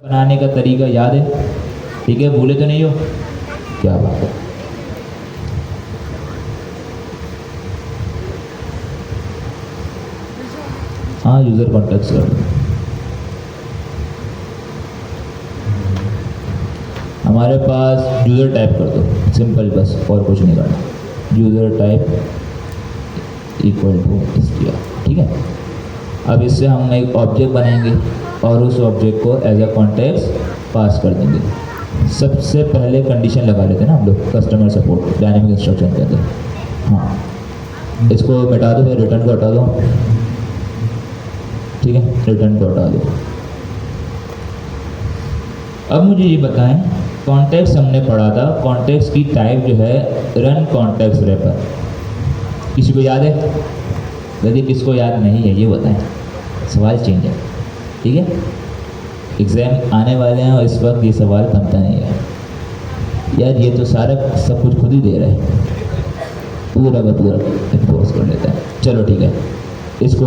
बनाने का तरीका याद है? ठीक है, भूले तो नहीं हो? क्या बात है। हाँ, यूज़र कॉन्टेक्ट कर दो। हमारे पास यूज़र टाइप कर दो, सिंपल, बस और कुछ नहीं करना। User type equal to str, ठीक है। अब इससे हम एक ऑब्जेक्ट बनाएंगे और उस ऑब्जेक्ट को एज अ कॉन्टेक्स्ट पास कर देंगे। सबसे पहले कंडीशन लगा लेते हैं ना हम लोग कस्टमर सपोर्ट डायनेमिक इंस्ट्रक्शन के अंदर। हाँ, इसको मिटा दो, फिर रिटर्न को हटा दो, ठीक है, रिटर्न को हटा दो। अब मुझे ये बताएं, कॉन्टेक्स्ट हमने पढ़ा था, कॉन्टेक्स्ट की टाइप जो है रन कॉन्टेक्स्ट रैपर। किसी को याद है? यदि किसको याद नहीं है ये बताएं, सवाल चेंज है, ठीक है। एग्ज़ाम आने वाले हैं और इस वक्त ये सवाल बनता नहीं है यार, ये तो सारा सब कुछ खुद ही दे रहा है, पूरा का पूरा इन्फोर्स कर लेता है। चलो ठीक है, इसको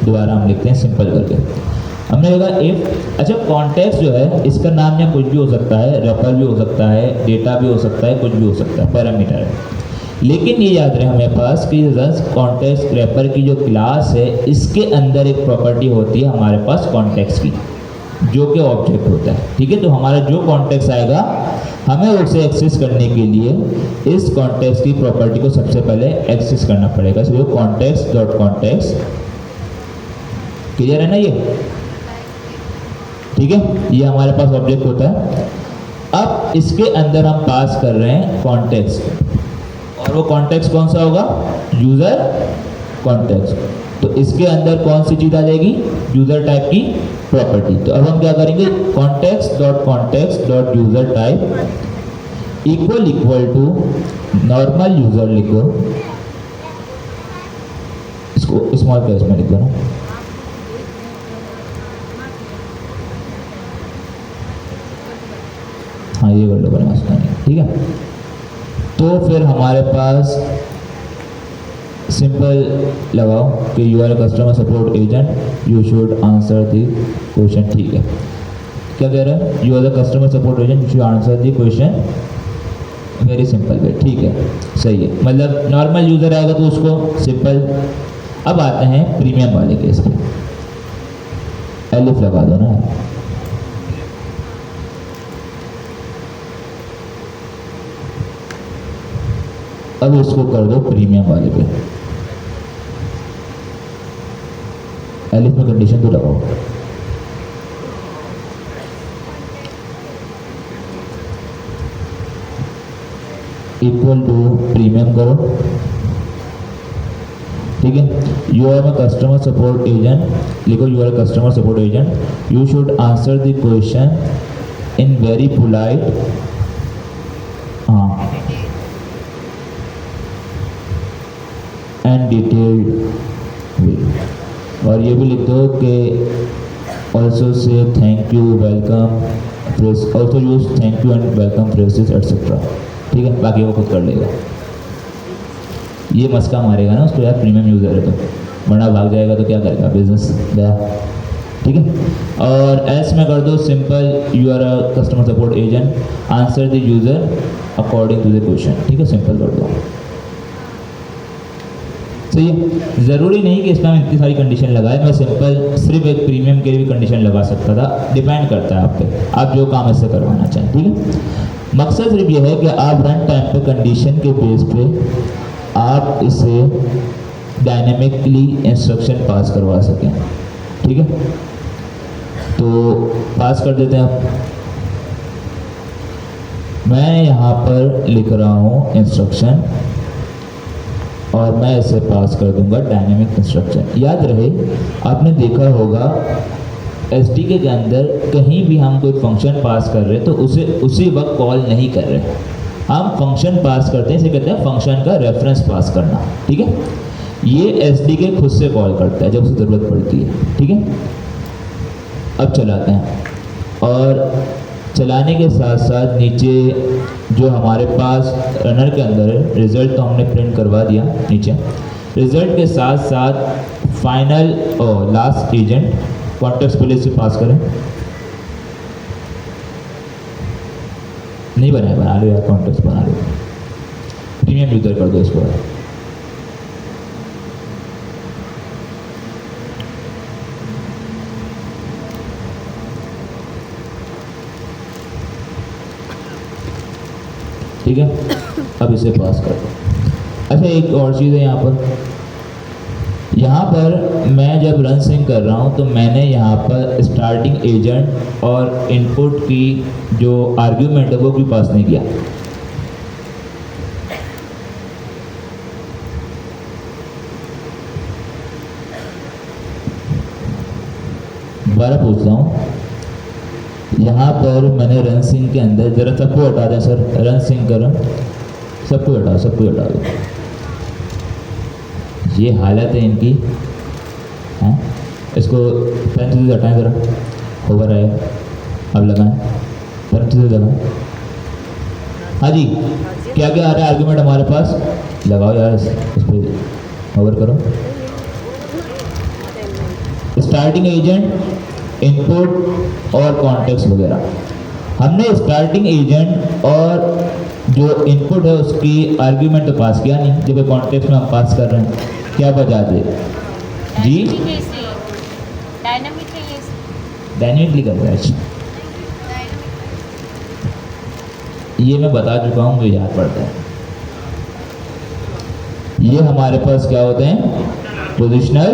दोबारा हम लिखते हैं सिंपल करके। हमने लगा इफ, अच्छा कॉन्टेक्स्ट जो है इसका नाम या कुछ भी हो सकता है, रैपर भी हो सकता है, डेटा भी हो सकता है, कुछ भी हो सकता है, पैरामीटर है। लेकिन ये याद रहे हमें पास कि रस कॉन्टेक्स्ट रैपर की जो क्लास है इसके अंदर एक प्रॉपर्टी होती है हमारे पास कॉन्टेक्स्ट की, जो कि ऑब्जेक्ट होता है, ठीक है। तो हमारा जो कॉन्टेक्स्ट आएगा हमें उसे एक्सेस करने के लिए इस कॉन्टेक्स्ट की प्रॉपर्टी को सबसे पहले एक्सेस करना पड़ेगा। इसलिए कॉन्टेक्स्ट डॉट कॉन्टेक्स्ट, क्लियर है ना ये? ठीक है, ये हमारे पास ऑब्जेक्ट होता है। अब इसके अंदर हम पास कर रहे हैं कॉन्टेक्स्ट, और वो कॉन्टेक्स्ट कौन सा होगा? User context. तो इसके अंदर कौन सी चीज आ जाएगी? यूजर टाइप की प्रॉपर्टी। तो अब हम क्या करेंगे, context dot user type equal to normal user लिखो, इसको स्मॉल केस में लिखो ना, हाँ ये कर लो, बना नहीं, ठीक है। तो फिर हमारे पास सिंपल लगाओ कि you are customer support agent, you should answer the question, ठीक है। क्या कह रहा है? You are the customer support agent, you should answer the question, very simple way, ठीक है, सही है। मतलब नॉर्मल यूजर आएगा तो उसको सिंपल। अब आते हैं प्रीमियम वाले केस पे, एलिफ लगा दो ना, अब इसको कर दो प्रीमियम वाले पे, एलिफ में कंडीशन तो लगाओ। इक्वल टू प्रीमियम करो, ठीक है। You are customer support agent लिखो, you are customer support agent, you should answer the question in very polite, हाँ, एंड डिटेल्ड वे। और ये भी लिख दो कि also say thank you, welcome, also use thank you and welcome phrases etcetera, ठीक है। बाकी वो खुद कर लेगा, ये मस्का मारेगा ना उसको, यार प्रीमियम यूज़र है तो, वरना भाग जाएगा तो क्या करेगा, बिजनेस गया, ठीक है। और एस में कर दो simple, you are a customer support agent, answer the user according to the question, ठीक है, सिंपल कर दो। सही है, ज़रूरी नहीं कि इसमें हम इतनी सारी कंडीशन लगाए, मैं सिंपल सिर्फ एक प्रीमियम के लिए भी कंडीशन लगा सकता था, डिपेंड करता है आप पे, आप जो काम इससे करवाना चाहें, ठीक है। मकसद सिर्फ ये है कि आप रन टाइम पे कंडीशन के बेस पे आप इसे डायनेमिकली इंस्ट्रक्शन पास करवा सकें, ठीक है। तो पास कर देते हैं आप, मैं यहाँ पर लिख रहा हूँ इंस्ट्रक्शन और मैं इसे पास कर दूंगा डायनेमिक इंस्ट्रक्शन। याद रहे, आपने देखा होगा एसडीके के अंदर कहीं भी हम कोई फंक्शन पास कर रहे हैं तो उसे उसी वक्त कॉल नहीं कर रहे, हम फंक्शन पास करते हैं, इसे कहते हैं फंक्शन का रेफरेंस पास करना, ठीक है। ये एसडीके खुद से कॉल करता है जब उसे ज़रूरत पड़ती है, ठीक है। अब चलाते हैं, और चलाने के साथ साथ नीचे जो हमारे पास रनर के अंदर है, रिज़ल्ट तो हमने प्रिंट करवा दिया नीचे, रिज़ल्ट के साथ साथ फाइनल और लास्ट एजेंट कॉन्टेक्स्ट पहले से पास करें, नहीं बनाया, बना लो यार, कॉन्टेक्स्ट बना लो, प्रीमियम यूजर कर दो इसको। ठीक है, अब इसे पास कर दो। अच्छा एक और चीज़ है यहाँ पर मैं जब रन सिंक कर रहा हूँ तो मैंने यहाँ पर स्टार्टिंग एजेंट और इनपुट की जो आर्ग्यूमेंट है वो भी पास नहीं किया। दोबारा पूछता हूँ, यहाँ पर मैंने रन सिंक के अंदर, जरा सबको हटा दें सर, रन सिंक करो, सबको हटा, सबको हटा दो। ये हालत है इनकी, हैं? इसको पेंसिल हटाएं जरा, ओवर आए, अब लगाएं, पेंसिल लगाएं। हाँ जी, क्या क्या आ रहा है आर्गुमेंट हमारे पास, लगाओ यार, इस पर ओवर करो। स्टार्टिंग एजेंट, इनपुट और कॉन्टेक्स्ट वगैरह। हमने स्टार्टिंग एजेंट और जो इनपुट है उसकी आर्ग्यूमेंट तो पास किया नहीं, जब कॉन्टेक्स्ट में हम पास कर रहे हैं, क्या बजा दे जी, डायनेमिकली कर रहा है। ये मैं बता चुका हूँ, मुझे याद पड़ता है। ये हमारे पास क्या होते हैं, पोजिशनल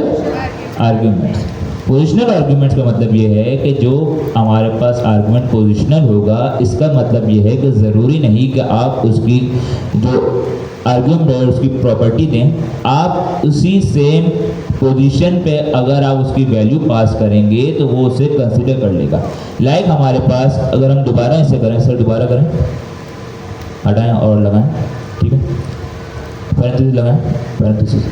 आर्ग्यूमेंट्स। पोजिशनल आर्ग्यूमेंट्स का मतलब ये है कि जो हमारे पास आर्ग्यूमेंट पोजिशनल होगा, इसका मतलब ये है कि ज़रूरी नहीं कि आप उसकी जो आर्ग्यूमेंट है उसकी प्रॉपर्टी दें, आप उसी सेम पोजीशन पे अगर आप उसकी वैल्यू पास करेंगे तो वो उसे कंसिडर कर लेगा। लाइक हमारे पास अगर हम दोबारा इसे करें, सर दोबारा करें, हटाएं और लगाएं, ठीक है, पैरेंथेसिस लगाएं, पैरेंथेसिस।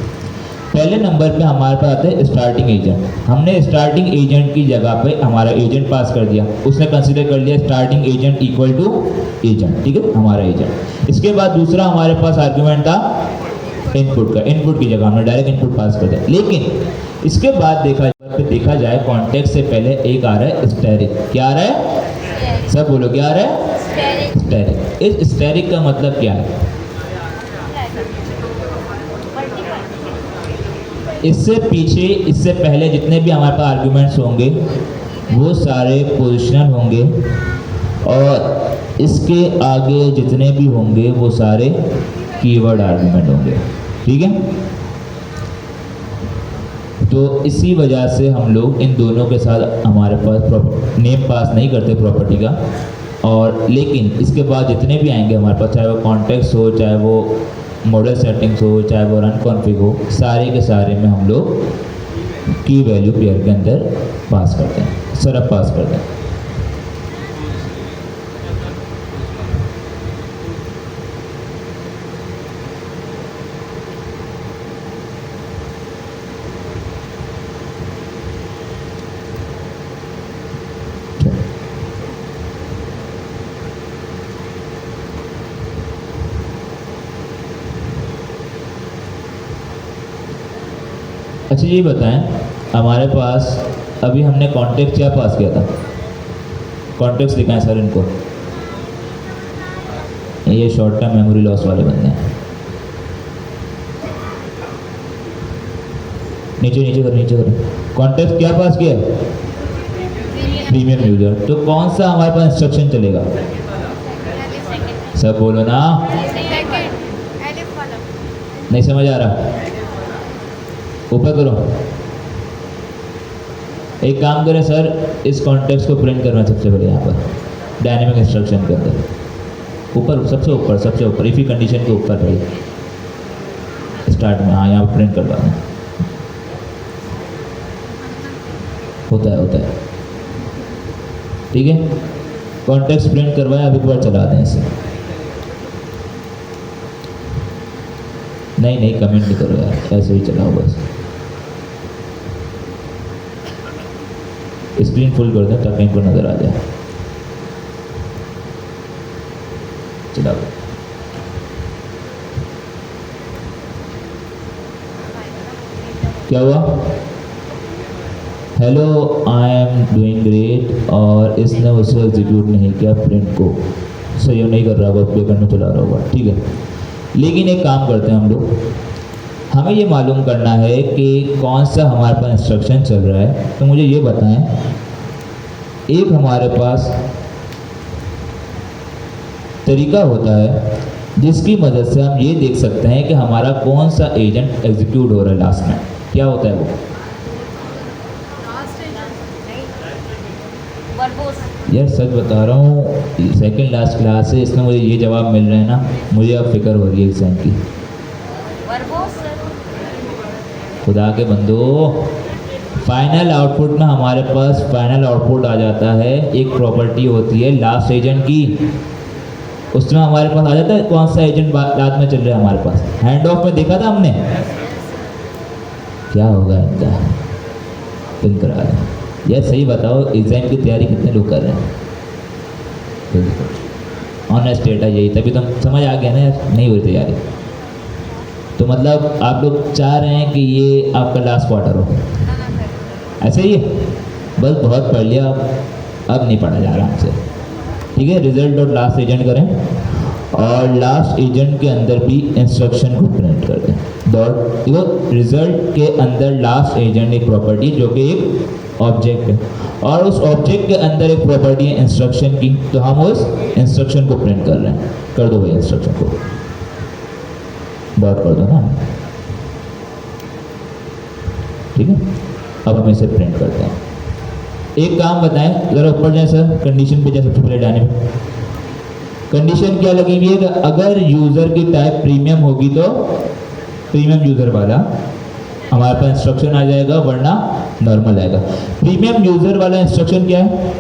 पहले नंबर पे हमारे पास आता है स्टार्टिंग एजेंट। हमने स्टार्टिंग एजेंट की जगह पे हमारा एजेंट पास कर दिया, उसने कंसीडर कर लिया starting agent equal to agent, ठीक है, हमारा एजेंट। इसके बाद दूसरा हमारे पास आर्गुमेंट था इनपुट का, इनपुट की जगह हमने डायरेक्ट इनपुट पास कर दिया। लेकिन इसके बाद देखा जाए कॉन्टेक्स्ट से पहले एक आ रहा है स्टैटिक। क्या आ रहा है, सब बोलो, क्या आ रहा है, स्टैटिक। इस स्टैटिक का मतलब क्या है, इससे पीछे, इससे पहले जितने भी हमारे पास आर्ग्यूमेंट्स होंगे वो सारे पोजिशनल होंगे, और इसके आगे जितने भी होंगे वो सारे कीवर्ड आर्ग्यूमेंट होंगे, ठीक है। तो इसी वजह से हम लोग इन दोनों के साथ हमारे पास नेम पास नहीं करते प्रॉपर्टी का। और लेकिन इसके बाद जितने भी आएंगे हमारे पास, चाहे वो कॉन्टेक्स्ट हो, चाहे वो मॉडल सेटिंग्स हो, चाहे वो रन कॉन्फ़िग हो, सारे के सारे में हम लोग की वैल्यू पेयर के अंदर पास करते हैं, सरफ पास करते हैं। अच्छा ये बताएं, हमारे पास अभी हमने कॉन्टेक्स्ट क्या पास किया था, कॉन्टेक्स्ट दिखाएं सर इनको, ये शॉर्ट टर्म मेमोरी लॉस वाले बंदे हैं। नीचे नीचे करो, नीचे करो। कॉन्टेक्स्ट क्या पास किया, प्रीमियम यूजर। तो कौन सा हमारे पास इंस्ट्रक्शन चलेगा, सब बोलो ना, नहीं समझ आ रहा, ऊपर करो। एक काम करें सर, इस कॉन्टेक्स्ट को प्रिंट करना सबसे पहले यहाँ पर डायनेमिक इंस्ट्रक्शन के अंदर, ऊपर, सबसे ऊपर, सबसे ऊपर, इफ़ी कंडीशन के ऊपर पहले स्टार्ट में, हाँ यहाँ पर प्रिंट करवा दें, होता है, होता है, ठीक है। कॉन्टेक्स्ट प्रिंट करवाया, अभी एक बार चला दें इसे। नहीं नहीं कमेंट नहीं करो यार, ऐसे ही चलाओ बस, स्क्रीन फुल कर दें ताकि इनको नजर आ जाए, चलाओ। क्या हुआ, hello I am doing great, और इसने उसे एग्जीक्यूट नहीं किया प्रिंट को, सही नहीं कर रहा होगा, बैकग्राउंड में चला रहा होगा, ठीक है। लेकिन एक काम करते हैं हम लोग, हमें ये मालूम करना है कि कौन सा हमारे पास इंस्ट्रक्शन चल रहा है। तो मुझे ये बताएं, एक हमारे पास तरीका होता है जिसकी मदद से हम ये देख सकते हैं कि हमारा कौन सा एजेंट एग्जीक्यूट हो रहा है लास्ट में। क्या होता है वो? यार सच बता रहा हूँ, सेकंड लास्ट क्लास है, इसमें मुझे ये जवाब मिल रहे हैं ना, मुझे अब फिक्र हो रही है एग्जाम की। खुदा के बंदो, फाइनल आउटपुट में हमारे पास फाइनल आउटपुट आ जाता है, एक प्रॉपर्टी होती है लास्ट एजेंट की, उसमें हमारे पास आ जाता है कौन सा एजेंट बाद में चल रहा है हमारे पास। हैंड ऑफ में देखा था हमने, क्या होगा इनका, पिन करा दें। यार सही बताओ, एग्जाम की तैयारी कितने लोग कर रहे हैं? ऑनेस्ट डेटा यही, तभी तो समझ आ गया ना यार, नहीं हुई तैयारी। तो मतलब आप लोग चाह रहे हैं कि ये आपका लास्ट क्वार्टर हो, ऐसे ही है? बस बहुत पढ़ लिया, अब नहीं पढ़ा जा रहा हमसे, ठीक है। रिजल्ट डॉट लास्ट एजेंट करें और लास्ट एजेंट के अंदर भी इंस्ट्रक्शन को प्रिंट कर दें। डॉट देखो, रिजल्ट के अंदर लास्ट एजेंट एक प्रॉपर्टी जो कि एक ऑब्जेक्ट है, और उस ऑब्जेक्ट के अंदर एक प्रॉपर्टी है इंस्ट्रक्शन की, तो हम उस इंस्ट्रक्शन को प्रिंट कर रहे हैं। कर दो भाई इंस्ट्रक्शन को, डॉट कर दो ना, ठीक है। अब हम इसे प्रिंट करते हैं। एक काम बताएं, जरा ऊपर जाए सर, कंडीशन पे जाए सबसे पहले डायनेमिक कंडीशन क्या लगी हुई है कि अगर यूजर की टाइप प्रीमियम होगी तो प्रीमियम यूजर वाला हमारे पास इंस्ट्रक्शन आ जाएगा, वरना नॉर्मल आएगा। प्रीमियम यूजर वाला इंस्ट्रक्शन क्या है?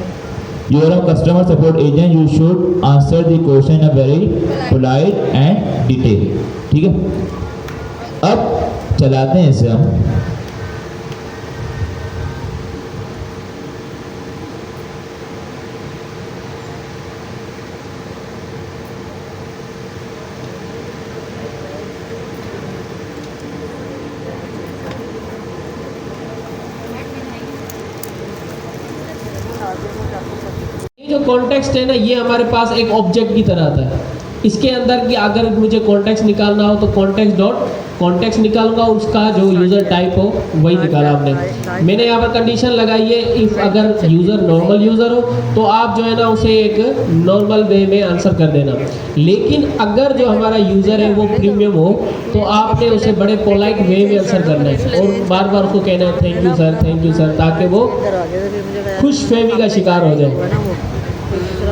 You are a customer support agent, you should answer the question in a very polite and detail, ठीक है। अब चलाते हैं इसे हम। जो कॉन्टेक्स्ट है ना, ये हमारे पास एक ऑब्जेक्ट की तरह आता है। इसके अंदर की अगर मुझे कॉन्टेक्स्ट निकालना हो तो कॉन्टेक्स्ट डॉट कॉन्टेक्स्ट निकालूंगा, उसका जो यूज़र टाइप हो वही निकाला हमने। मैंने यहाँ पर कंडीशन लगाई है, इफ़ अगर यूज़र नॉर्मल यूज़र हो तो आप जो है ना उसे एक नॉर्मल वे में आंसर कर देना। लेकिन अगर जो हमारा यूज़र है वो प्रीमियम हो तो आपने उसे बड़े पोलाइट वे में आंसर करना है और बार बार उसको कहना है थैंक यू सर, ताकि वो खुश फहमी का शिकार हो जाए,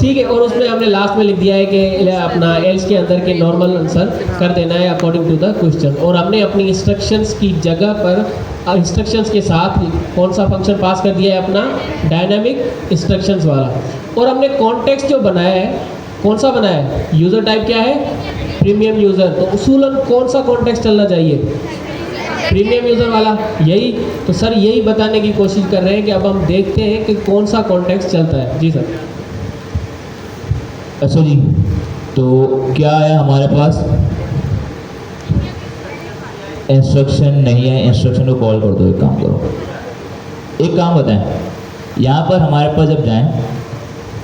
ठीक है। और उसमें हमने लास्ट में लिख दिया है कि अपना एल्स के अंदर के नॉर्मल आंसर कर देना है अकॉर्डिंग टू द क्वेश्चन। और हमने अपनी इंस्ट्रक्शंस की जगह पर इंस्ट्रक्शंस के साथ कौन सा फंक्शन पास कर दिया है, अपना डायनामिक इंस्ट्रक्शंस वाला। और हमने कॉन्टेक्स्ट जो बनाया है, कौन सा बनाया है? यूज़र टाइप क्या है? Premium user. तो उसूलन कौन सा कॉन्टेक्स्ट चलना चाहिए? प्रीमियम यूज़र वाला, यही। तो सर यही बताने की कोशिश कर रहे हैं कि अब हम देखते हैं कि कौन सा कॉन्टेक्स्ट चलता है। जी सर। अच्छा जी, तो क्या है हमारे पास? इंस्ट्रक्शन नहीं है, इंस्ट्रक्शन को कॉल कर दो। एक काम करो, एक काम बताएं, यहाँ पर हमारे पास जब जाएं,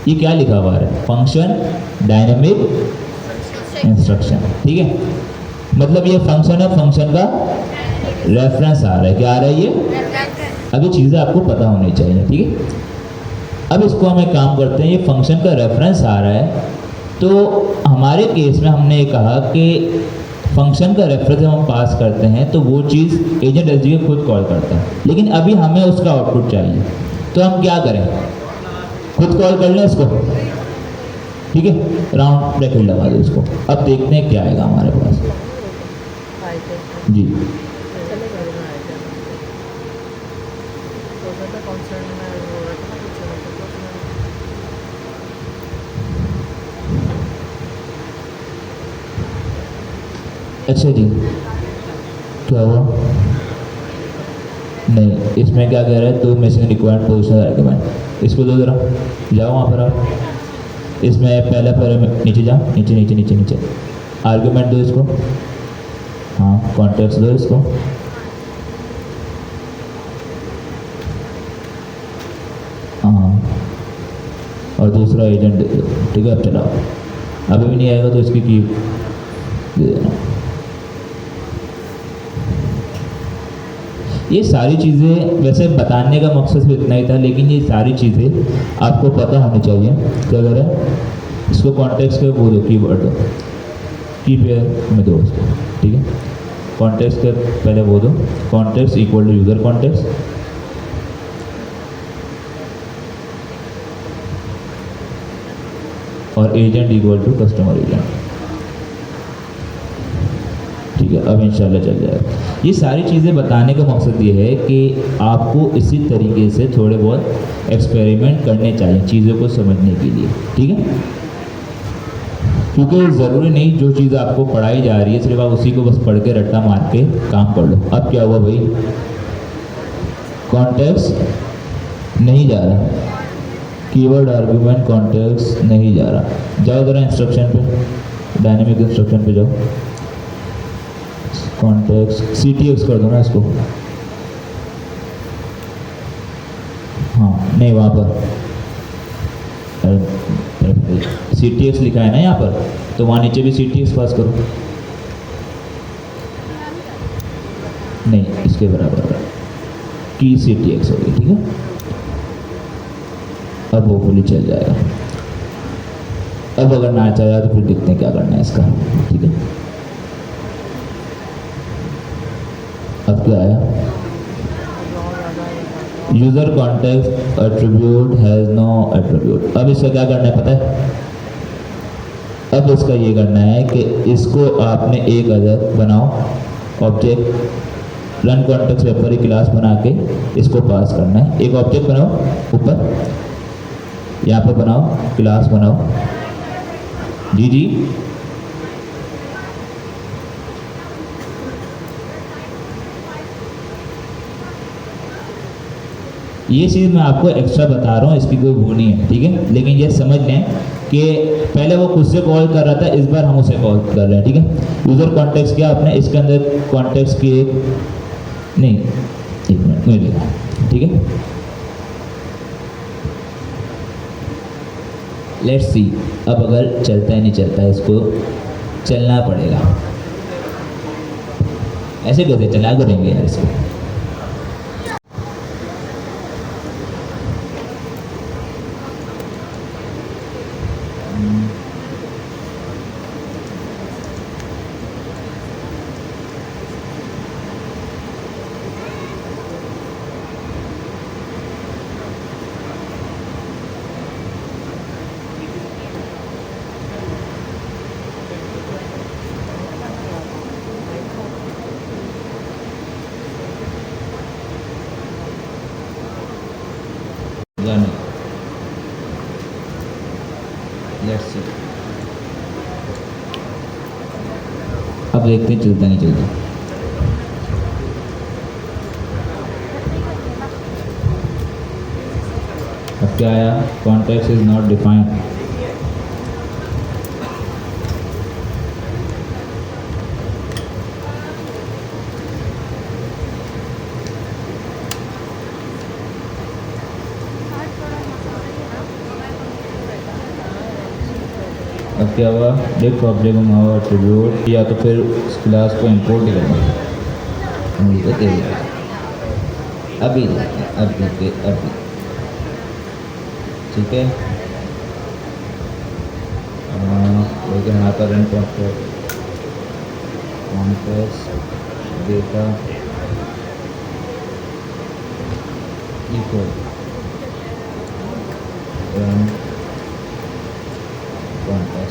ये क्या लिखा हुआ है? फंक्शन डायनेमिक इंस्ट्रक्शन, ठीक है। मतलब ये फंक्शन है, फंक्शन का रेफरेंस आ रहा है। क्या आ रहा है ये? अब ये चीज़ें आपको पता होनी चाहिए, ठीक है। अब इसको हम एक काम करते हैं, ये फंक्शन का रेफरेंस आ रहा है, तो हमारे केस में हमने कहा कि फंक्शन का रेफरेंस जब हम पास करते हैं तो वो चीज़ एजेंट एसडीके खुद कॉल करता है, लेकिन अभी हमें उसका आउटपुट चाहिए। तो हम क्या करें? खुद कॉल कर लें इसको, ठीक है। राउंड ब्रैकेट लगा दो इसको। अब देखते हैं क्या आएगा हमारे पास जी। अच्छा जी, क्या हुआ? नहीं, इसमें क्या कह रहा है? तो मिसिंग रिक्वायर्ड पोजीशन आर्गुमेंट, इसको दो जरा, जाओ वहाँ पर आप। इसमें पहला पैरामीटर नीचे जाओ, नीचे नीचे नीचे नीचे आर्गुमेंट दो इसको, हाँ कॉन्टेक्स्ट दो इसको, हाँ, और दूसरा एजेंट दे दो, ठीक है। अब चलाओ। अभी भी नहीं आएगा तो इसकी की दे देना। ये सारी चीज़ें वैसे बताने का मकसद सिर्फ इतना ही था, लेकिन ये सारी चीज़ें आपको पता होनी चाहिए। क्या करें, इसको कॉन्टेक्स्ट के वो दो, कीवर्ड दो, की पेयर में दो उसको, ठीक है। कॉन्टेक्स्ट के पहले वो दो, context equal to user context, और agent equal to customer agent, ठीक है। अब इंशाल्लाह चल जाएगा। ये सारी चीज़ें बताने का मकसद ये है कि आपको इसी तरीके से थोड़े बहुत एक्सपेरिमेंट करने चाहिए चीज़ों को समझने के लिए, ठीक है। क्योंकि ज़रूरी नहीं जो चीज़ आपको पढ़ाई जा रही है सिर्फ आप उसी को बस पढ़ के रट्टा मार के काम कर लो। अब क्या हुआ भाई, कॉन्टेक्स्ट नहीं जा रहा, कीवर्ड आर्गुमेंट कॉन्टेक्स्ट नहीं जा रहा। जाओ ज़रा इंस्ट्रक्शन पे, डायनेमिक इंस्ट्रक्शन पे जाओ, कॉन्टेक्स्ट CTX कर दो ना इसको। हाँ नहीं, वहाँ पर CTX लिखा है ना यहाँ पर, तो वहाँ नीचे भी CTX पास करो। नहीं, इसके बराबर है की CTX होगी, ठीक है। अब वो फुली चल जाएगा। अब अगर ना चाहिए तो फिर देखते हैं क्या करना है इसका, ठीक है। अब क्या आया, user context attribute has no attribute. अब इसका क्या करना है पता है, अब इसका ये करना है कि इसको आपने एक अदर बनाओ ऑब्जेक्ट, रन कॉन्टेक्स्ट रेफर की क्लास बना के इसको पास करना है। एक ऑब्जेक्ट बनाओ ऊपर, यहाँ पर बनाओ क्लास बनाओ, जी ये चीज़ मैं आपको एक्स्ट्रा बता रहा हूँ, इसकी कोई वो नहीं है, ठीक है। लेकिन ये समझ लें कि पहले वो खुद से कॉल कर रहा था, इस बार हम उसे कॉल कर रहे हैं, ठीक है। यूज़र कॉन्टेक्स्ट किया आपने, इसके अंदर कॉन्टेक्स्ट की नहीं, एक मिनट में लिखा, ठीक है। लेट्स सी अब अगर चलता है नहीं चलता है, इसको चलना पड़ेगा। ऐसे कैसे चला करेंगे यार इसको। लेट्स सी अब देखते हैं चलता नहीं चलता। अब क्या आया, कॉन्टेक्स्ट इज नॉट डिफाइंड। अब क्या हुआ, डिफ ऑब्जेक्ट हमारा एट्रीब्यूट, या तो फिर उस क्लास को इंपोर्ट ही करना मुझे तो तेज अभी देखिए अभी, ठीक है। लेकिन यहाँ पर run context data equal run context.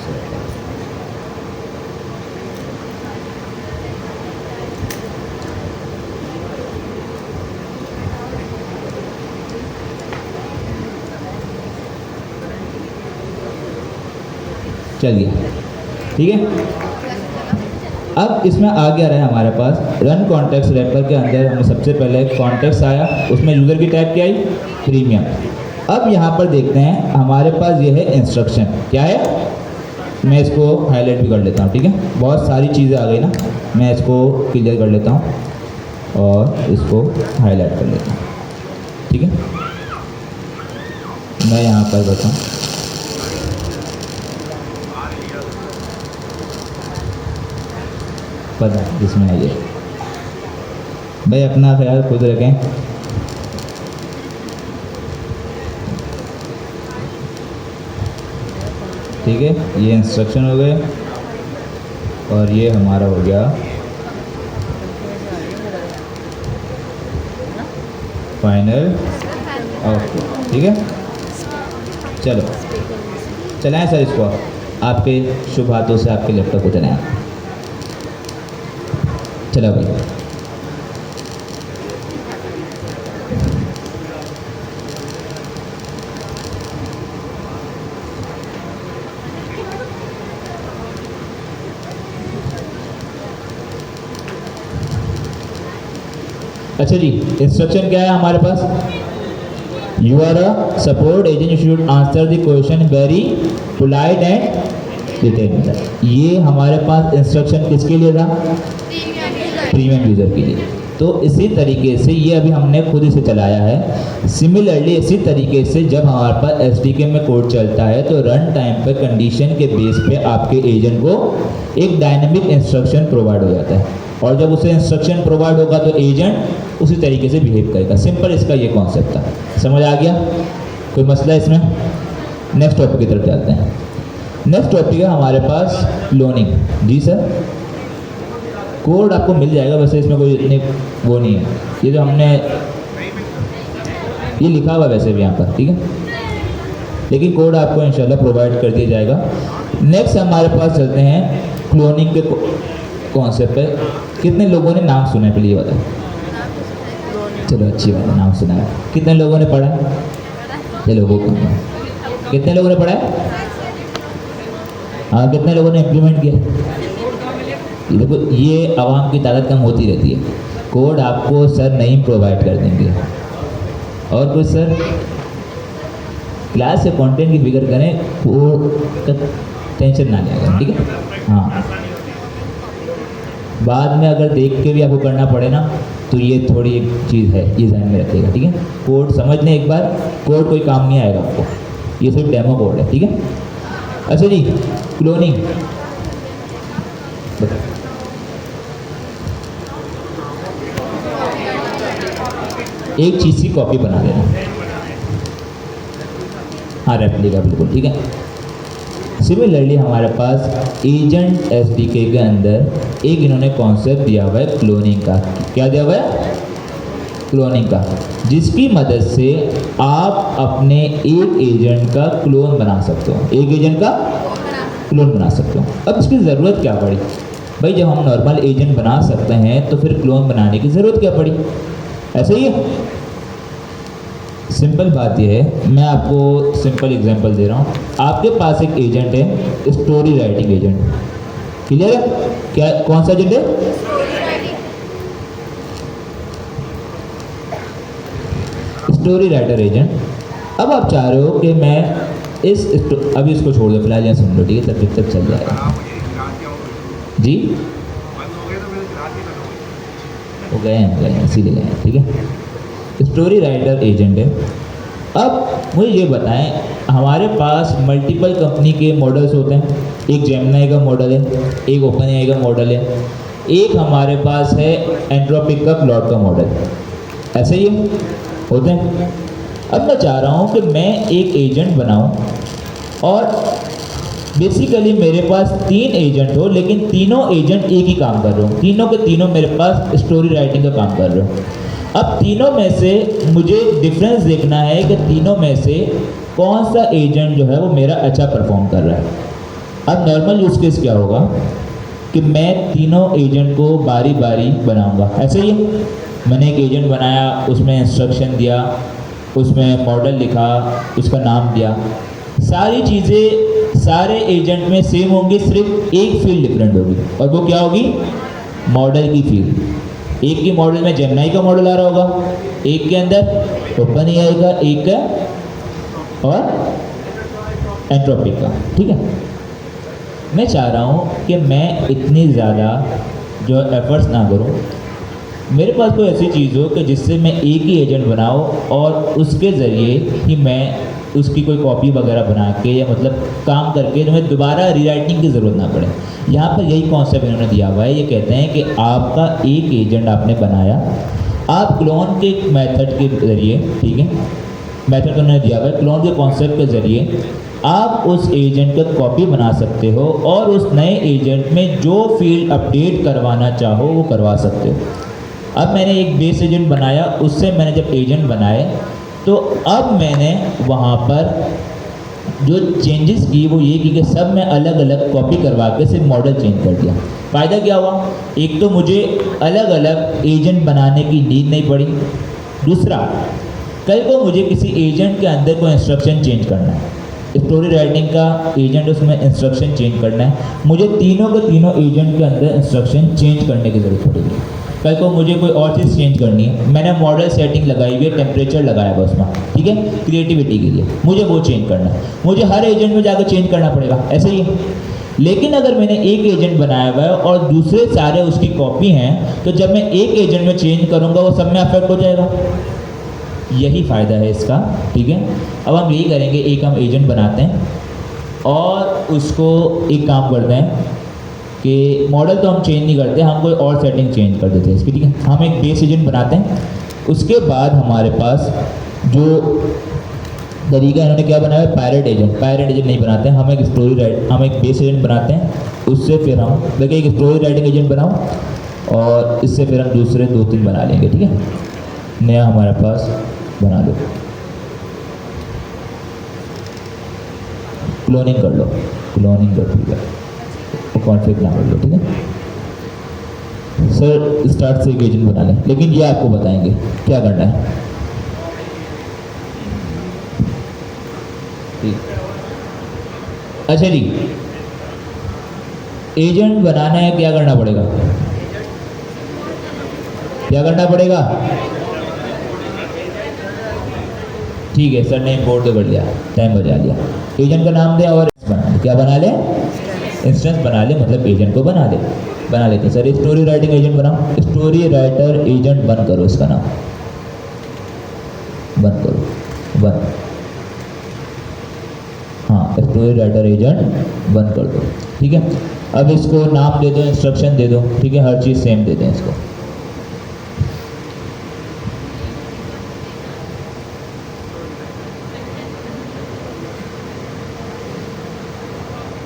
चलिए ठीक है। अब इसमें आ गया रहा है हमारे पास रन कॉन्टेक्स्ट रैपर के अंदर हमें सबसे पहले कॉन्टेक्स्ट आया, उसमें यूज़र की टाइप क्या आई, प्रीमियम। अब यहाँ पर देखते हैं हमारे पास ये है इंस्ट्रक्शन, क्या है, मैं इसको हाईलाइट भी कर लेता हूँ, ठीक है। बहुत सारी चीज़ें आ गई ना, मैं इसको क्लियर कर लेता हूँ और इसको हाईलाइट कर लेता हूँ, ठीक है। मैं यहाँ पर करता हूँ पता है जिसमें है ये। भाई अपना ख्याल खुद रखें। ठीक है, ये इंस्ट्रक्शन हो गए और ये हमारा हो गया फाइनल आउटपुट। ठीक है, चलो चलाएं सर इसको, आपके शुभ हाथों से आपके लैपटॉप को चलाएं। चलो भाई, अच्छा जी, इंस्ट्रक्शन क्या है हमारे पास? You are a support agent, you should answer the question very polite and detail. ये हमारे पास इंस्ट्रक्शन किसके लिए था? प्रीमियम यूज़र के लिए। तो इसी तरीके से ये अभी हमने खुद इसे चलाया है। सिमिलरली इसी तरीके से जब हमारे पास एसडीके में कोड चलता है तो रन टाइम पर कंडीशन के बेस पे आपके एजेंट को एक डायनेमिक इंस्ट्रक्शन प्रोवाइड हो जाता है, और जब उसे इंस्ट्रक्शन प्रोवाइड होगा तो एजेंट उसी तरीके से बिहेव करेगा। सिंपल इसका ये कॉन्सेप्ट था, समझ आ गया? कोई मसला इसमें? नेक्स्ट टॉपिक की तरफ चलते हैं। नेक्स्ट टॉपिक है हमारे पास क्लोनिंग। जी सर, कोड आपको मिल जाएगा, वैसे इसमें कोई इतनी वो नहीं है, ये जो हमने ये लिखा हुआ वैसे भी यहाँ पर, ठीक है, लेकिन कोड आपको इंशाल्लाह प्रोवाइड कर दिया जाएगा। नेक्स्ट हमारे पास चलते हैं क्लोनिंग के कॉन्सेप्ट पे। कितने लोगों ने नाम सुना है, प्लीज बताएं? चलो अच्छी बात है, नाम सुना है। कितने लोगों ने पढ़ा है? चलो वो कम है। कितने लोगों ने पढ़ा है? हाँ, कितने लोगों ने इम्प्लीमेंट किया? देखो, ये आवाम की ताकत कम होती रहती है। कोड आपको सर नहीं प्रोवाइड कर देंगे, और कुछ सर क्लास से कंटेंट की फिक्र करें, कोड का टेंशन ना लेगा, ठीक है? हाँ, बाद में अगर देख के भी आपको करना पड़े ना, तो ये थोड़ी एक चीज़ है, ये ध्यान में रखिएगा, ठीक है? कोड समझने एक बार, कोड कोई काम नहीं आएगा आपको, ये सिर्फ डेमो कोड है, ठीक है? अच्छा जी, क्लोनिंग एक चीज़ की कॉपी बना देना। हाँ, रेप्लिका, बिल्कुल ठीक है। सिमिलरली हमारे पास एजेंट एसडीके के अंदर एक इन्होंने कॉन्सेप्ट दिया हुआ है क्लोनिंग का। क्या दिया हुआ है? क्लोनिंग का, जिसकी मदद से आप अपने एक एजेंट का क्लोन बना सकते हो। एक एजेंट का क्लोन बना सकते हो। अब इसकी ज़रूरत क्या पड़ी? भाई जब हम नॉर्मल एजेंट बना सकते हैं तो फिर क्लोन बनाने की ज़रूरत क्या पड़ी? ऐसे ही है। सिंपल बात यह है, मैं आपको सिंपल एग्जांपल दे रहा हूँ। आपके पास एक एजेंट है, स्टोरी राइटिंग एजेंट, क्लियर है? क्या, कौन सा एजेंट है? Story writer agent. अब आप चाह रहे हो कि मैं अभी इसको छोड़ दो फिलहाल, यहाँ सुन लो, ठीक है? तब तक चल जाएगा जी। वो गए हैं इसीलिए गए हैं, ठीक है? स्टोरी राइटर एजेंट है। अब मुझे ये बताएं, हमारे पास मल्टीपल कंपनी के मॉडल्स होते हैं। एक जेमिनी का मॉडल है, एक ओपन एआई का मॉडल है, एक हमारे पास है एंट्रोपिक का क्लाउड का मॉडल। ऐसे ही होते हैं। अब मैं चाह रहा हूँ कि मैं एक एजेंट बनाऊँ और बेसिकली मेरे पास 3 एजेंट हो, लेकिन तीनों एजेंट एक ही काम कर रहे हो, तीनों के तीनों मेरे पास स्टोरी राइटिंग का काम कर रहे हो। अब तीनों में से मुझे डिफरेंस देखना है कि तीनों में से कौन सा एजेंट जो है वो मेरा अच्छा परफॉर्म कर रहा है। अब नॉर्मल यूज़ केस क्या होगा कि मैं तीनों एजेंट को बारी बारी बनाऊंगा। ऐसे ही मैंने एक एजेंट बनाया, उसमें इंस्ट्रक्शन दिया, उसमें मॉडल लिखा, उसका नाम दिया, सारी चीज़ें सारे एजेंट में सेम होंगी, सिर्फ एक फील्ड डिफरेंट होगी, और वो क्या होगी? मॉडल की फील्ड। एक की मॉडल में जेमिनी का मॉडल आ रहा होगा, एक के अंदर ओपन एआई का, एक का और एंट्रोपिक का, ठीक है? मैं चाह रहा हूँ कि मैं इतनी ज़्यादा जो एफर्ट्स ना करूँ, मेरे पास कोई ऐसी चीज़ हो कि जिससे मैं एक ही एजेंट बनाऊँ और उसके ज़रिए ही मैं उसकी कोई कॉपी वगैरह बना के या मतलब काम करके तुम्हें दोबारा रीराइटिंग की ज़रूरत ना पड़े। यहाँ पर यही कॉन्सेप्ट इन्होंने दिया हुआ है। ये कहते हैं कि आपका एक एजेंट आपने बनाया, आप क्लोन के मेथड के ज़रिए, ठीक है, मेथड उन्होंने दिया हुआ है, क्लोन के कॉन्सेप्ट के ज़रिए आप उस एजेंट का कॉपी बना सकते हो और उस नए एजेंट में जो फील्ड अपडेट करवाना चाहो वो करवा सकते हो। अब मैंने एक बेस एजेंट बनाया, उससे मैंने जब एजेंट बनाए तो अब मैंने वहाँ पर जो चेंजेस की वो ये की कि सब मैं अलग अलग कॉपी करवा के सिर्फ मॉडल चेंज कर दिया। फ़ायदा क्या हुआ? एक तो मुझे अलग अलग एजेंट बनाने की नीड नहीं पड़ी। दूसरा, कल को मुझे किसी एजेंट के अंदर कोई इंस्ट्रक्शन चेंज करना है, स्टोरी राइटिंग का एजेंट, उसमें इंस्ट्रक्शन चेंज करना है, मुझे तीनों के तीनों एजेंट के अंदर इंस्ट्रक्शन चेंज करने की ज़रूरत पड़ेगी। कल को मुझे कोई और चीज़ चेंज करनी है, मैंने मॉडल सेटिंग लगाई हुई है, टेम्परेचर लगाया हुआ उसमें, ठीक है, क्रिएटिविटी के लिए, मुझे वो चेंज करना है, मुझे हर एजेंट में जाकर चेंज करना पड़ेगा, ऐसे ही है। लेकिन अगर मैंने एक एजेंट बनाया हुआ है और दूसरे सारे उसकी कॉपी हैं, तो जब मैं एक एजेंट में चेंज करूँगा वो सब में अफेक्ट हो जाएगा। यही फ़ायदा है इसका, ठीक है। अब हम यही करेंगे, एक हम एजेंट बनाते हैं और उसको एक काम करते हैं कि मॉडल तो हम चेंज नहीं करते, हम कोई और सेटिंग चेंज कर देते हैं इसकी, ठीक है। हम एक बेस एजेंट बनाते हैं, उसके बाद हमारे पास जो तरीका इन्होंने क्या बनाया है, पायरेट एजेंट नहीं बनाते हैं, हम एक बेस एजेंट बनाते हैं, उससे फिर हम देखिए एक स्टोरी राइटिंग एजेंट बनाओ और इससे फिर हम दूसरे 2-3 बना लेंगे, ठीक है। नया हमारे पास बना दो, क्लोनिंग कर लो, ठीक है, कॉन्फ़िग ना कर लो, ठीक है। सर स्टार्ट से एक एजेंट बना लें, लेकिन ये आपको बताएंगे क्या करना है। अच्छा जी, एजेंट बनाना है, क्या करना पड़ेगा? ठीक है सर ने बोर्ड तो कर लिया, टाइम बजा लिया। एजेंट का नाम दे और क्या बना ले, इंस्टेंस बना ले, मतलब एजेंट को बना लेते। सर स्टोरी राइटिंग एजेंट बनाओ, स्टोरी राइटर एजेंट बंद करो, इसका नाम बंद करो, हाँ स्टोरी राइटर एजेंट बंद कर दो, ठीक है। अब इसको नाम दे दो, इंस्ट्रक्शन दे दो, ठीक है, हर चीज़ सेम दे दें इसको।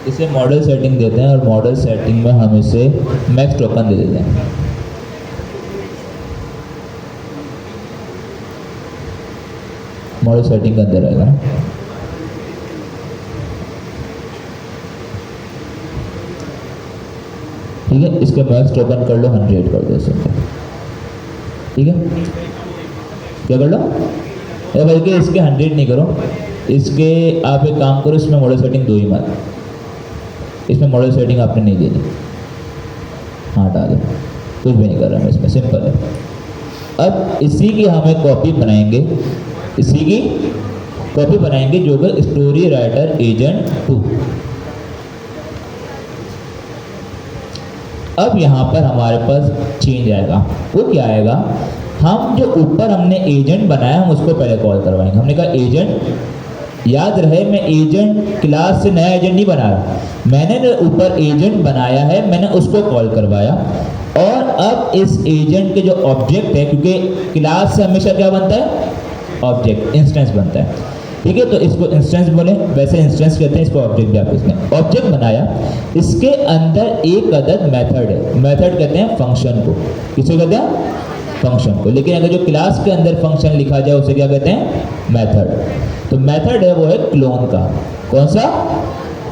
इसे मॉडल सेटिंग देते हैं और मॉडल सेटिंग में हम इसे मैक्स टोकन दे देते हैं। मॉडल सेटिंग के अंदर रहेगा ना, ठीक है। इसके मैक्स टोकन कर लो 100 कर दो इसे, ठीक है। क्या कर लो, बल्कि इसके 100 नहीं करो, इसके आप एक काम करो, इसमें मॉडल सेटिंग दो ही मत, इसमें मॉडल सेटिंग आपने नहीं देनी, हाँ डालो, कुछ भी नहीं कर रहा मैं इसमें, सिंपल है। अब इसी की हमें कॉपी बनाएंगे, जो कि स्टोरी राइटर एजेंट 2। अब यहाँ पर हमारे पास चेंज आएगा, वो क्या आएगा, हम जो ऊपर हमने एजेंट बनाया हम उसको पहले कॉल करवाएंगे। हमने कहा एजेंट, याद रहे मैं एजेंट क्लास से नया एजेंट नहीं बना रहा, मैंने जो ऊपर एजेंट बनाया है मैंने उसको कॉल करवाया। और अब इस एजेंट के जो ऑब्जेक्ट है, क्योंकि क्लास से हमेशा क्या बनता है, ऑब्जेक्ट, इंस्टेंस बनता है, ठीक है। तो इसको इंस्टेंस बोले, वैसे इंस्टेंस कहते हैं इसको, ऑब्जेक्ट भी आप इसमें ऑब्जेक्ट बनाया, इसके अंदर एक अदद मेथड है, मेथड कहते हैं फंक्शन को, किसे कहते हैं, फंक्शन को। लेकिन अगर जो क्लास के अंदर फंक्शन लिखा जाए उसे क्या कहते हैं, मेथड। तो मेथड है वो है क्लोन का, कौन सा,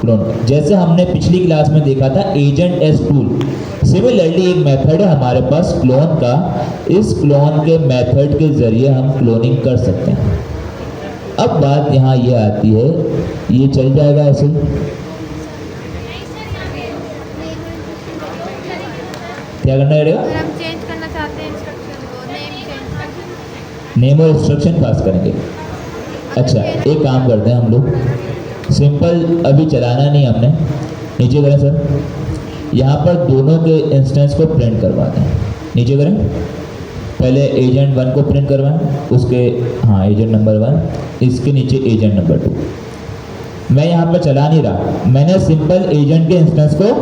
क्लोन का। जैसे हमने पिछली क्लास में देखा था एजेंट एस टूल, सिमिलरली एक मेथड है हमारे पास क्लोन का, इस क्लोन के मेथड के जरिए हम क्लोनिंग कर सकते हैं। अब बात यहाँ ये आती है, ये चल जाएगा ऐसे, क्या करना पड़ेगा, नेम और इंस्ट्रक्शन पास करेंगे। अच्छा एक काम करते हैं हम लोग, सिंपल अभी चलाना नहीं हमने, नीचे करें सर, यहाँ पर दोनों के इंस्टेंस को प्रिंट करवाते हैं, नीचे करें, पहले एजेंट 1 को प्रिंट करवाएं, उसके हाँ एजेंट नंबर 1, इसके नीचे एजेंट नंबर 2। मैं यहाँ पर चला नहीं रहा, मैंने सिंपल एजेंट के इंस्टेंस को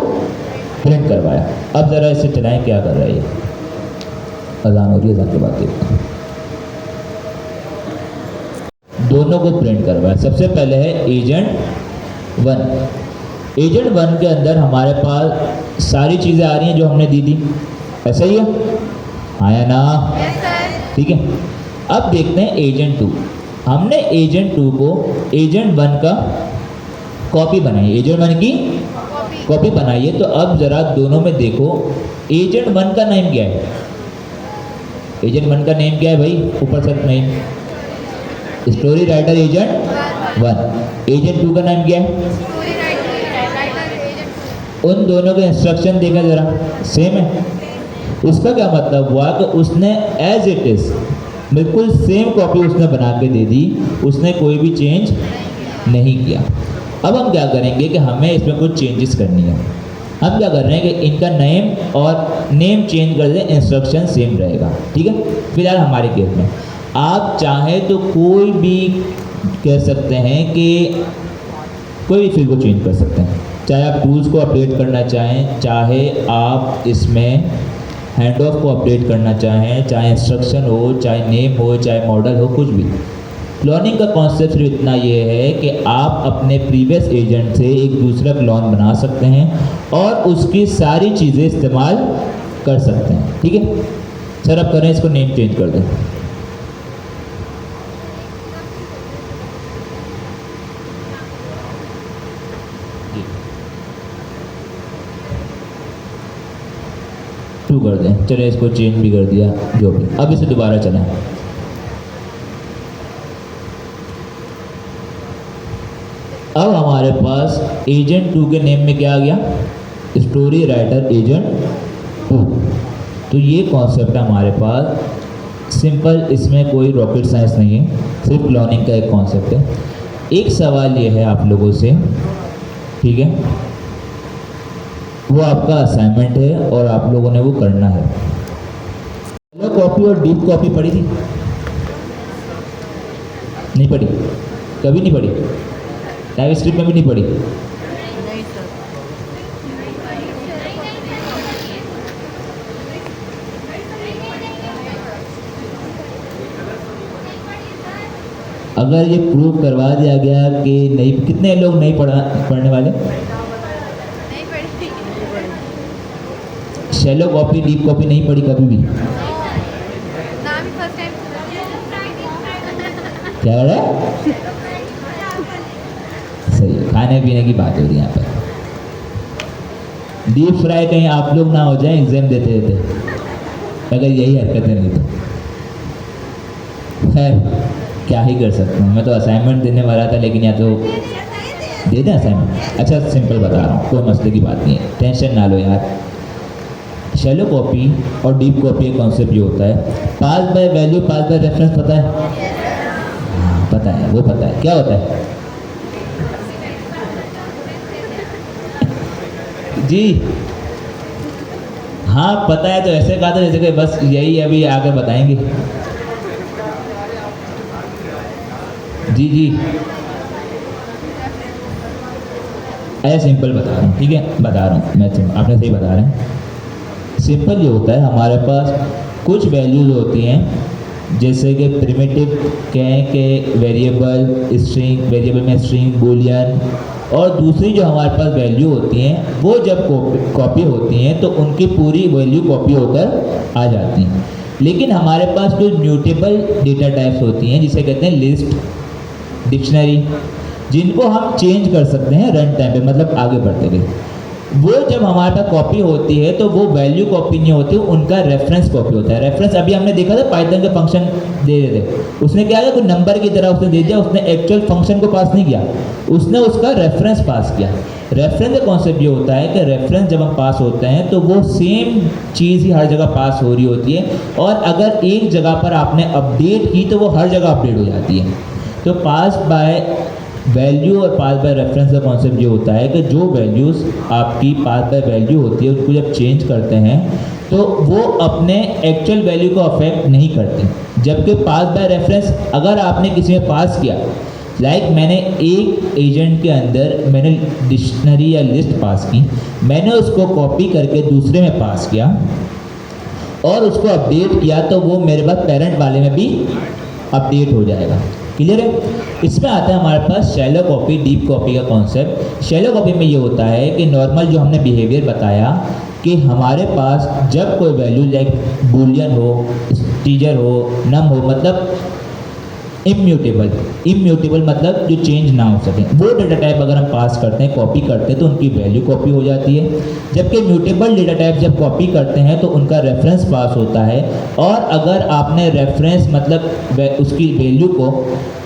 प्रिंट करवाया। अब ज़रा इसे चलाएं, क्या कर रहा है ये। अजान हो रही है, अजान के बाद देखते हैं। दोनों को प्रिंट करवाया। सबसे पहले है एजेंट 1। एजेंट 1 के अंदर हमारे पास सारी चीज़ें आ रही हैं जो हमने दी थी, ऐसा ही है, आया ना? ठीक है। अब देखते हैं एजेंट 2। हमने एजेंट 2 को एजेंट 1 का कॉपी बनाई, एजेंट 1 की कॉपी बनाइए। तो अब ज़रा दोनों में देखो, एजेंट 1 का नेम क्या है? एजेंट 1 का नेम क्या है भाई? ऊपर से name, story writer agent 1। Agent 2 का नाम क्या है? उन दोनों के इंस्ट्रक्शन देखें ज़रा, सेम है। उसका क्या मतलब हुआ कि उसने एज इट इज़ बिल्कुल सेम कॉपी उसने बना के दे दी, उसने कोई भी चेंज नहीं किया। अब हम क्या करेंगे कि हमें इसमें कुछ चेंजेस करनी है। हम क्या कर रहे हैं कि इनका नेम और नेम चेंज कर दें, इंस्ट्रक्शन सेम रहेगा। ठीक है। फिलहाल हमारे केस में आप चाहें तो कोई भी कह सकते हैं कि कोई भी फील्ड को चेंज कर सकते हैं, चाहे आप टूल्स को अपडेट करना चाहें, चाहे आप इसमें हैंड ऑफ को अपडेट करना चाहें, चाहे इंस्ट्रक्शन हो, चाहे नेम हो, चाहे मॉडल हो, कुछ भी। क्लोनिंग का कॉन्सेप्ट सिर्फ इतना ये है कि आप अपने प्रीवियस एजेंट से एक दूसरा क्लोन बना सकते हैं और उसकी सारी चीज़ें इस्तेमाल कर सकते हैं। ठीक है सर, अब करें इसको, नेम चेंज कर दें। कर दें, चले इसको चेंज भी कर दिया, जो भी। अब इसे दोबारा चलाएं। अब हमारे पास एजेंट 2 के नेम में क्या आ गया? Story writer agent 2। तो ये कॉन्सेप्ट है हमारे पास, सिंपल, इसमें कोई रॉकेट साइंस नहीं है, सिर्फ क्लोनिंग का एक कॉन्सेप्ट है। एक सवाल ये है आप लोगों से, ठीक है, वो आपका असाइनमेंट है और आप लोगों ने वो करना है। शैलो कॉपी और डीप कॉपी पढ़ी थी? नहीं पढ़ी? कभी नहीं पढ़ी? टाइपस्क्रिप्ट में भी नहीं पढ़ी? अगर ये प्रूव करवा दिया गया कि नहीं, कितने लोग नहीं पढ़ने वाले? शैलो कॉपी डीप कॉपी नहीं पढ़ी कभी भी? क्या कह रहा है? सही है, खाने पीने की बात हो रही है यहाँ पर। डीप फ्राई कहीं आप लोग ना हो जाए एग्जाम देते देते, अगर यही हरकतें नहीं तो खैर क्या ही कर सकते हैं। मैं तो असाइनमेंट देने वाला था, लेकिन या तो दे दें असाइनमेंट। अच्छा सिंपल बता रहा हूँ, कोई मसले की बात नहीं है, टेंशन ना लो यार। शैलो कॉपी और डीप कॉपी का कॉन्सेप्ट ये होता है, pass by value, pass by reference, पता है? हाँ पता है, वो पता है क्या होता है जी? हाँ पता है, तो ऐसे कहा था जैसे कि बस यही अभी आगे बताएंगे। जी जी ऐसे सिंपल बता रहा हूँ, ठीक है, बता रहा हूँ मैं, आपने सही बता रहे हैं। सिंपल ये होता है, हमारे पास कुछ वैल्यूज होती हैं, जैसे कि प्रिमिटिव कहें कि वेरिएबल, स्ट्रिंग, वेरिएबल में स्ट्रिंग, बूलियन, और दूसरी जो हमारे पास वैल्यू होती हैं वो जब कॉपी होती हैं तो उनकी पूरी वैल्यू कॉपी होकर आ जाती हैं। लेकिन हमारे पास कुछ म्यूटेबल डेटा टाइप्स होती हैं, जिसे कहते हैं लिस्ट, डिक्शनरी, जिनको हम चेंज कर सकते हैं रन टाइम पे, मतलब आगे बढ़ते गए। वो जब हमारे पास कॉपी होती है तो वो वैल्यू कॉपी नहीं होती, उनका रेफरेंस कॉपी होता है। रेफरेंस अभी हमने देखा था, पाइथन के फंक्शन दे रहे थे, उसने क्या किया, कोई नंबर की तरह उसने दे दिया, उसने एक्चुअल फंक्शन को पास नहीं किया, उसने उसका रेफरेंस पास किया। रेफरेंस का कॉन्सेप्ट ये होता है कि रेफरेंस जब हम पास होते हैं तो वो सेम चीज़ ही हर जगह पास हो रही होती है, और अगर एक जगह पर आपने अपडेट की तो वो हर जगह अपडेट हो जाती है। तो पास बाय वैल्यू और पास बाय रेफरेंस का कॉन्सेप्ट ये होता है कि जो वैल्यूज़ आपकी पास बाय वैल्यू होती है उसको जब चेंज करते हैं तो वो अपने एक्चुअल वैल्यू को अफेक्ट नहीं करते। जबकि पास बाय रेफरेंस अगर आपने किसी में पास किया, लाइक मैंने एक एजेंट के अंदर मैंने डिक्शनरी या लिस्ट पास की, मैंने उसको कॉपी करके दूसरे में पास किया और उसको अपडेट किया, तो वो मेरे पास पेरेंट वाले में भी अपडेट हो जाएगा। क्लियर है? इसमें आता है हमारे पास शैलो कॉपी, डीप कॉपी का कॉन्सेप्ट। शैलो कॉपी में ये होता है कि नॉर्मल जो हमने बिहेवियर बताया कि हमारे पास जब कोई वैल्यू लाइक बूलियन हो, इंटीजर हो, नम हो, मतलब इम्यूटेबल मतलब जो चेंज ना हो सके, वो डेटा टाइप अगर हम पास करते हैं, कॉपी करते हैं, तो उनकी वैल्यू कॉपी हो जाती है। जबकि म्यूटेबल डेटा टाइप जब कॉपी करते हैं तो उनका रेफरेंस पास होता है। और अगर आपने रेफरेंस मतलब उसकी वैल्यू को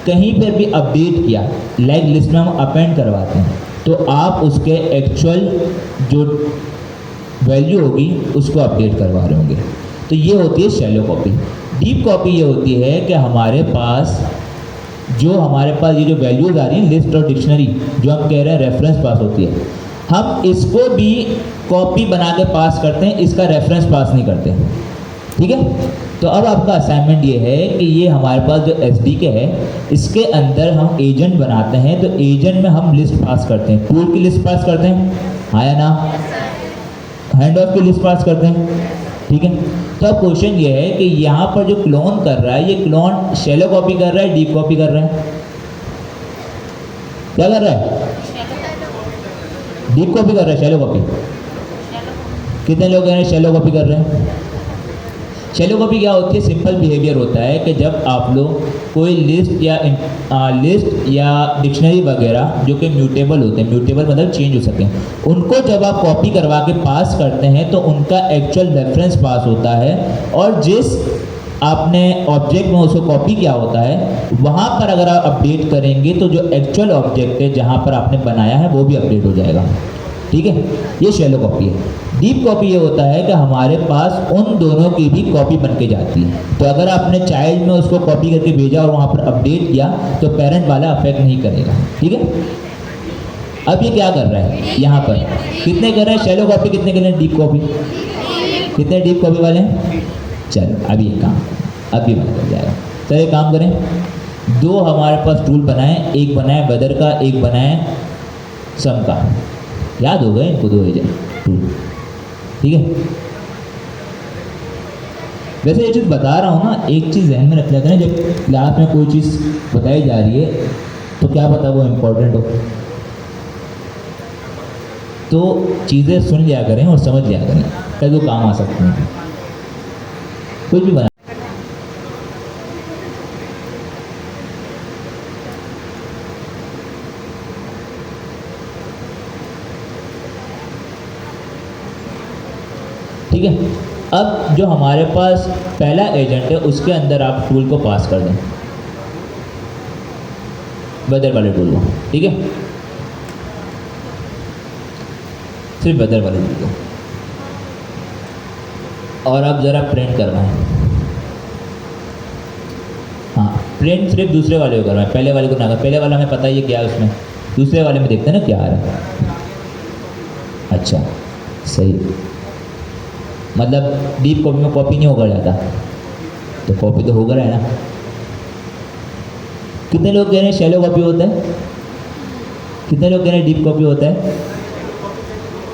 कहीं पर भी अपडेट किया, लाइक लिस्ट में हम अपेंड करवाते हैं, तो आप उसके एक्चुअल जो वैल्यू होगी उसको अपडेट करवा रहे होंगे। तो ये होती है शैलो कॉपी। डीप कॉपी ये होती है कि हमारे पास ये जो वैल्यूज़ आ रही हैं लिस्ट और डिक्शनरी, जो हम कह रहे हैं रेफरेंस पास होती है, हम इसको भी कॉपी बना के पास करते हैं, इसका रेफरेंस पास नहीं करते। ठीक है? तो अब आपका असाइनमेंट ये है कि ये हमारे पास जो SDK है, इसके अंदर हम एजेंट बनाते हैं। तो एजेंट में हम लिस्ट पास करते हैं, टूल की लिस्ट पास करते हैं, हाँ या ना? हैंड ऑफ की लिस्ट पास करते हैं। ठीक है? तो अब क्वेश्चन ये है कि यहाँ पर जो क्लोन कर रहा है, ये क्लोन शैलो कॉपी कर रहा है, डीप कॉपी कर रहा है? क्या कर रहा है? डीप कॉपी कर रहा है, शैलो कॉपी? कितने लोग हैं शैलो कॉपी कर रहे हैं? शैलो कॉपी क्या होती है? सिंपल बिहेवियर होता है कि जब आप लोग कोई लिस्ट या डिक्शनरी वगैरह जो कि म्यूटेबल होते हैं, म्यूटेबल मतलब चेंज हो सके, उनको जब आप कॉपी करवा के पास करते हैं तो उनका एक्चुअल रेफरेंस पास होता है। और जिस आपने ऑब्जेक्ट में उसको कॉपी किया होता है, वहाँ पर अगर आप अपडेट करेंगे तो जो एक्चुअल ऑब्जेक्ट है जहाँ पर आपने बनाया है वो भी अपडेट हो जाएगा। ठीक है? ये शैलो कॉपी है। डीप कॉपी ये होता है कि हमारे पास उन दोनों की भी कॉपी बन के जाती है। तो अगर आपने चाइल्ड में उसको कॉपी करके भेजा और वहाँ पर अपडेट किया तो पेरेंट वाला अफेक्ट नहीं करेगा। ठीक है? अब ये क्या कर रहा है यहाँ पर? कितने कर रहे हैं शैलो कॉपी, कितने कर रहे हैं डीप कॉपी? कितने डीप कॉपी वाले हैं? चलो अभी ये काम अभी बंद कर जाएगा। सर एक काम करें, दो हमारे पास टूल बनाए, एक बनाए वेदर का, एक बनाए सम का। याद हो गए इनको दो एजेंट टूल? ठीक है? वैसे ये चीज़ बता रहा हूँ ना, एक चीज़ ध्यान में रख लिया करें, जब क्लास में कोई चीज़ बताई जा रही है तो क्या पता वो इम्पोर्टेंट हो, तो चीज़ें सुन लिया करें और समझ लिया करें, ताकि वो काम आ सकते हैं। कुछ भी बना ठीक है? अब जो हमारे पास पहला एजेंट है उसके अंदर आप टूल को पास कर दें, वेदर वाले टूल को। ठीक है? सिर्फ वेदर वाले टूल को। और अब ज़रा प्रिंट करवाएं। हाँ, प्रिंट सिर्फ दूसरे वाले को करवाएं, पहले वाले को ना करें। पहले वाला हमें पता ही है क्या है उसमें, दूसरे वाले में देखते हैं ना क्या आ रहा है। अच्छा सही, मतलब डीप कॉपी में कॉपी नहीं होकर जाता, तो कॉपी तो होकर है ना। कितने लोग कह रहे हैं शैलो कॉपी होता है? कितने लोग कह रहे हैं डीप कॉपी होता है?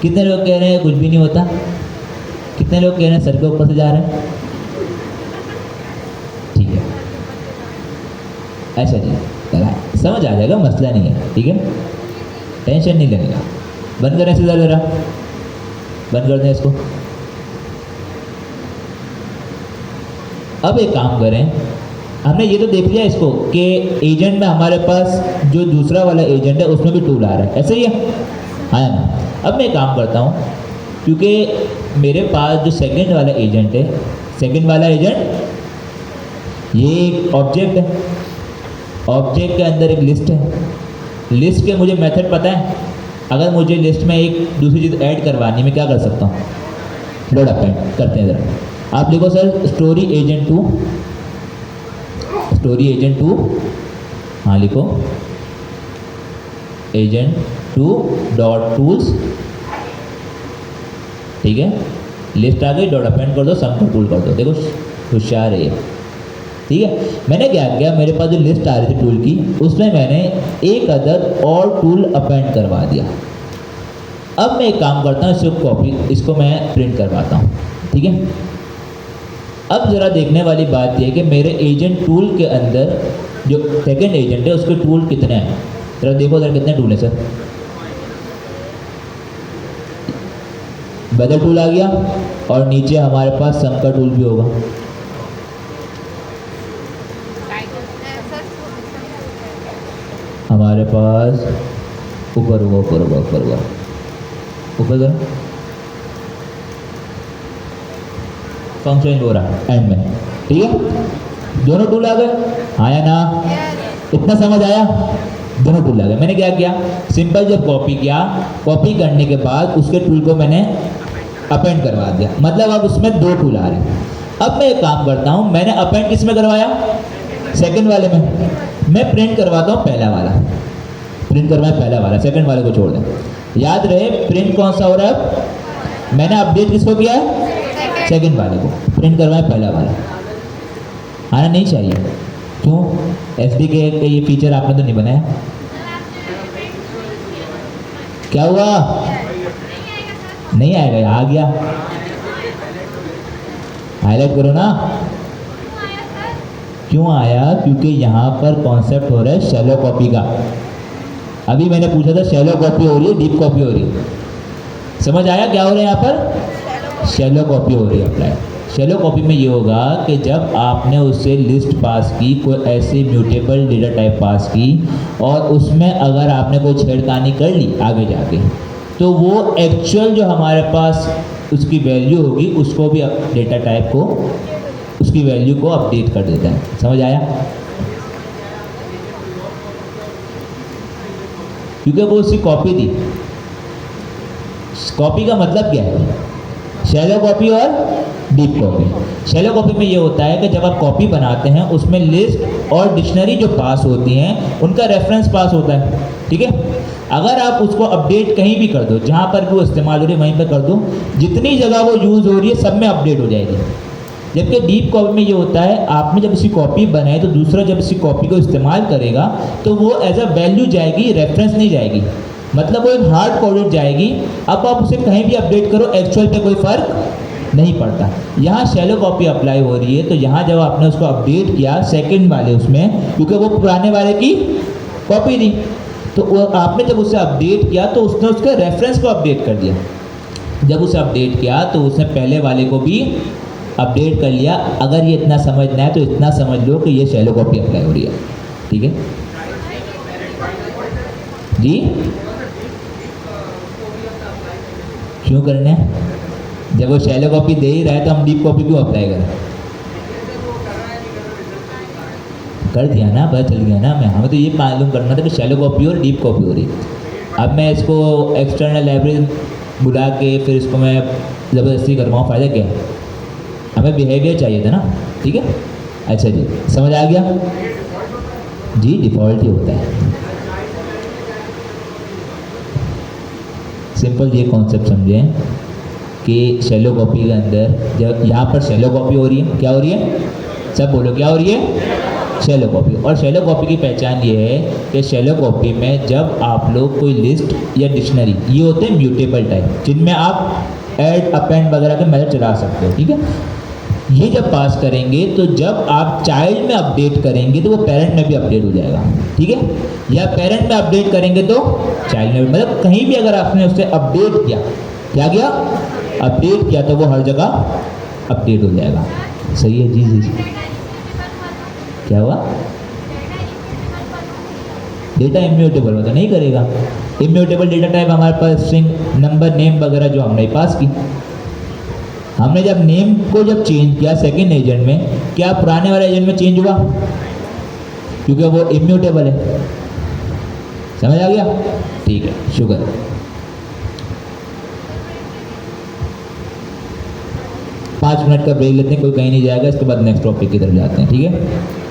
कितने लोग कह रहे हैं कुछ भी नहीं होता? कितने लोग कह रहे हैं सर के ऊपर से जा रहे हैं? ठीक है, ऐसा नहीं कराएं, समझ आ जाएगा, मसला नहीं है। ठीक है? टेंशन नहीं लगेगा। बंद करें इसे ज़रा, बंद कर दें इसको। अब एक काम करें, हमने ये तो देख लिया इसको कि एजेंट में हमारे पास जो दूसरा वाला एजेंट है उसमें भी टूल आ रहा है, ऐसे ही है, हाँ ना? अब मैं एक काम करता हूँ, क्योंकि मेरे पास जो सेकंड वाला एजेंट है, सेकंड वाला एजेंट ये एक ऑब्जेक्ट है, ऑब्जेक्ट के अंदर एक लिस्ट है, लिस्ट के मुझे मेथड पता है। अगर मुझे लिस्ट में एक दूसरी चीज़ ऐड करवानी, मैं क्या कर सकता हूँ? लोड अपेंड करते हैं ज़रा। आप लिखो sir story agent 2, story agent 2, हाँ लिखो एजेंट 2 डॉट टूल्स। ठीक है? लिस्ट आ गई, डॉट अपेंड कर दो, सम का टूल कर दो। देखो होशियार है ये, ठीक है। मैंने क्या किया, मेरे पास जो लिस्ट आ रही थी टूल की, उसमें मैंने एक अदर और टूल अपेंड करवा दिया। अब मैं एक काम करता हूँ, इसको मैं प्रिंट करवाता हूँ, ठीक है। अब ज़रा देखने वाली बात यह है कि मेरे एजेंट टूल के अंदर जो सेकंड एजेंट है उसके टूल कितने हैं, ज़रा देखो ज़रा कितने टूल है सर। बदल टूल आ गया और नीचे हमारे पास सम का टूल भी होगा। हमारे पास ऊपर होगा, ऊपर होगा, ऊपर होगा, ऊपर करो, फंक्शन हो रहा है एंड में, ठीक है। दोनों टूल आ गए, आया ना, इतना समझ आया, दोनों टूल आ गए। मैंने क्या किया, सिंपल जब कॉपी किया, कॉपी करने के बाद उसके टूल को मैंने अपेंड करवा दिया, मतलब अब उसमें दो टूल आ रहे हैं। अब मैं एक काम करता हूँ, मैंने अपेंड किस में करवाया, सेकंड वाले में, मैं प्रिंट करवाता हूँ पहला वाला, प्रिंट करवाया पहला वाला, सेकंड वाले को छोड़ दें। याद रहे प्रिंट कौन सा हो रहा है, मैंने अपडेट किसको किया है, सेकंड वाले को, प्रिंट करवाया पहला वाला। आना नहीं चाहिए, क्यों, एसडीके के ये फीचर आपने तो नहीं बनाया, क्या हुआ, नहीं आएगा, आ गया, हाईलाइट करो ना। क्यों आया, क्योंकि यहाँ पर कॉन्सेप्ट हो रहा है शैलो कॉपी का। अभी मैंने पूछा था शैलो कॉपी हो रही है, डीप कॉपी हो रही है, समझ आया क्या हो रहा है यहाँ पर, शैलो कॉपी हो रही है अप्लाई। शैलो कॉपी में ये होगा कि जब आपने उससे लिस्ट पास की, कोई ऐसी म्यूटेबल डेटा टाइप पास की और उसमें अगर आपने कोई छेड़खानी कर ली आगे जाके, तो वो एक्चुअल जो हमारे पास उसकी वैल्यू होगी उसको भी डेटा टाइप को, उसकी वैल्यू को अपडेट कर देता है। समझ आया, क्योंकि वो उसकी कॉपी थी। कॉपी का मतलब क्या है, शैलो कॉपी और डीप कॉपी। शैलो कॉपी में ये होता है कि जब आप कॉपी बनाते हैं उसमें लिस्ट और डिक्शनरी जो पास होती हैं उनका रेफरेंस पास होता है, ठीक है। अगर आप उसको अपडेट कहीं भी कर दो, जहाँ पर भी वो इस्तेमाल हो रही है वहीं पर कर दो, जितनी जगह वो यूज़ हो रही है सब में अपडेट हो जाएगी। जबकि डीप कॉपी में ये होता है, आपने जब इसकी कॉपी बनाई तो दूसरा जब इसी कॉपी को इस्तेमाल करेगा तो वो एज अ वैल्यू जाएगी, रेफरेंस नहीं जाएगी, मतलब वो एक हार्ड कोडेड जाएगी। अब आप उसे कहीं भी अपडेट करो, एक्चुअल पे कोई फ़र्क नहीं पड़ता। यहाँ शैलो कॉपी अप्लाई हो रही है, तो यहाँ जब आपने उसको अपडेट किया सेकंड वाले उसमें, क्योंकि वो पुराने वाले की कॉपी थी, तो वो आपने जब उसे अपडेट किया तो उसने उसके रेफरेंस को अपडेट कर दिया। जब उसे अपडेट किया तो उसने पहले वाले को भी अपडेट कर लिया। अगर ये इतना समझना है तो इतना समझ लो कि ये शैलो कॉपी अप्लाई हो रही है, ठीक है जी। क्यों करना है, जब वो शैलो कॉपी दे ही रहा है तो हम डीप कॉपी क्यों अप्लाई करें, कर दिया ना, पता चल गया ना। हमें तो ये मालूम करना था कि शैलो कॉपी और डीप कॉपी हो रही है। अब मैं इसको एक्सटर्नल लाइब्रेरी बुला के फिर इसको मैं ज़बरदस्ती करवाऊँ, फ़ायदा क्या है, हमें बिहेवियर चाहिए था ना, ठीक है। अच्छा जी, समझ आ गया जी, डिफ़ॉल्ट ही होता है। सिंपल ये कॉन्सेप्ट समझें कि शैलो कॉपी के अंदर जब यहाँ पर शैलो कॉपी हो रही है, क्या हो रही है, सब बोलो क्या हो रही है, शैलो कॉपी। और शैलो कॉपी की पहचान ये है कि शैलो कॉपी में जब आप लोग कोई लिस्ट या डिक्शनरी, ये होते हैं म्यूटेबल टाइप, जिनमें आप ऐड अपेंड वगैरह के मेथड चला सकते हो, ठीक है। ये जब पास करेंगे तो जब आप चाइल्ड में अपडेट करेंगे तो वो पेरेंट में भी अपडेट हो जाएगा, ठीक है, या पेरेंट में अपडेट करेंगे तो चाइल्ड में, मतलब कहीं भी अगर आपने उससे अपडेट किया, क्या किया, अपडेट किया, तो वो हर जगह अपडेट हो जाएगा। सही है जी, जी क्या हुआ, डेटा इम्यूटेबल होता नहीं करेगा। इम्यूटेबल डेटा टाइप हमारे पास स्ट्रिंग, नंबर, नेम वगैरह जो हमने पास की। हमने जब नेम को जब चेंज किया सेकंड एजेंट में, क्या पुराने वाले एजेंट में चेंज हुआ, क्योंकि वो इम्यूटेबल है। समझ आ गया, ठीक है, शुक्र है। पाँच मिनट का ब्रेक लेते हैं, कोई कहीं नहीं जाएगा, इसके बाद नेक्स्ट टॉपिक की तरफ जाते हैं, ठीक है।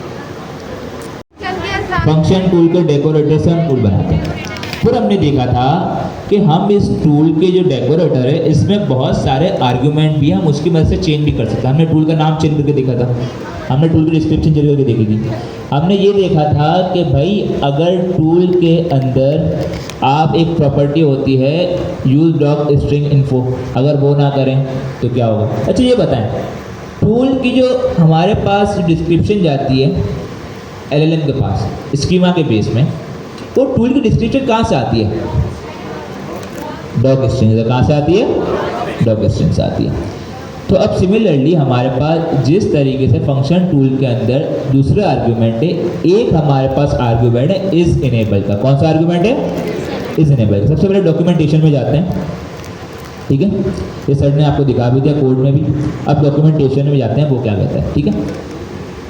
फंक्शन टूल के डेकोरेशन टूल बनाते हैं। फिर हमने देखा था कि हम इस टूल के जो डेकोरेटर है इसमें बहुत सारे आर्ग्यूमेंट भी हैं, हम उसकी मदद से चेंज भी कर सकते हैं। हमने टूल का नाम चेंज करके देखा था, हमने टूल की डिस्क्रिप्शन चेंज करके देखी थी। हमने ये देखा था कि भाई अगर टूल के अंदर आप एक प्रॉपर्टी होती है यूज डॉक स्ट्रिंग इन्फो, अगर वो ना करें तो क्या होगा। अच्छा ये बताएं, टूल की जो हमारे पास डिस्क्रिप्शन जाती है LLM के पास स्कीमा के बेस में, वो टूल की डिस्क्रिप्शन कहाँ से आती है? डॉक स्ट्रिंग से। कहाँ से आती है? डॉक स्ट्रिंग से आती है। तो अब सिमिलरली हमारे पास जिस तरीके से फंक्शन टूल के अंदर दूसरा आर्ग्यूमेंट है, एक हमारे पास आर्ग्यूमेंट है इज इनेबल का। कौन सा आर्ग्यूमेंट है? Is enable. सबसे पहले डॉक्यूमेंटेशन में जाते हैं, ठीक है, ये सर ने आपको दिखा भी दिया कोड में भी। अब डॉक्यूमेंटेशन में जाते हैं, वो क्या कहता है, ठीक है।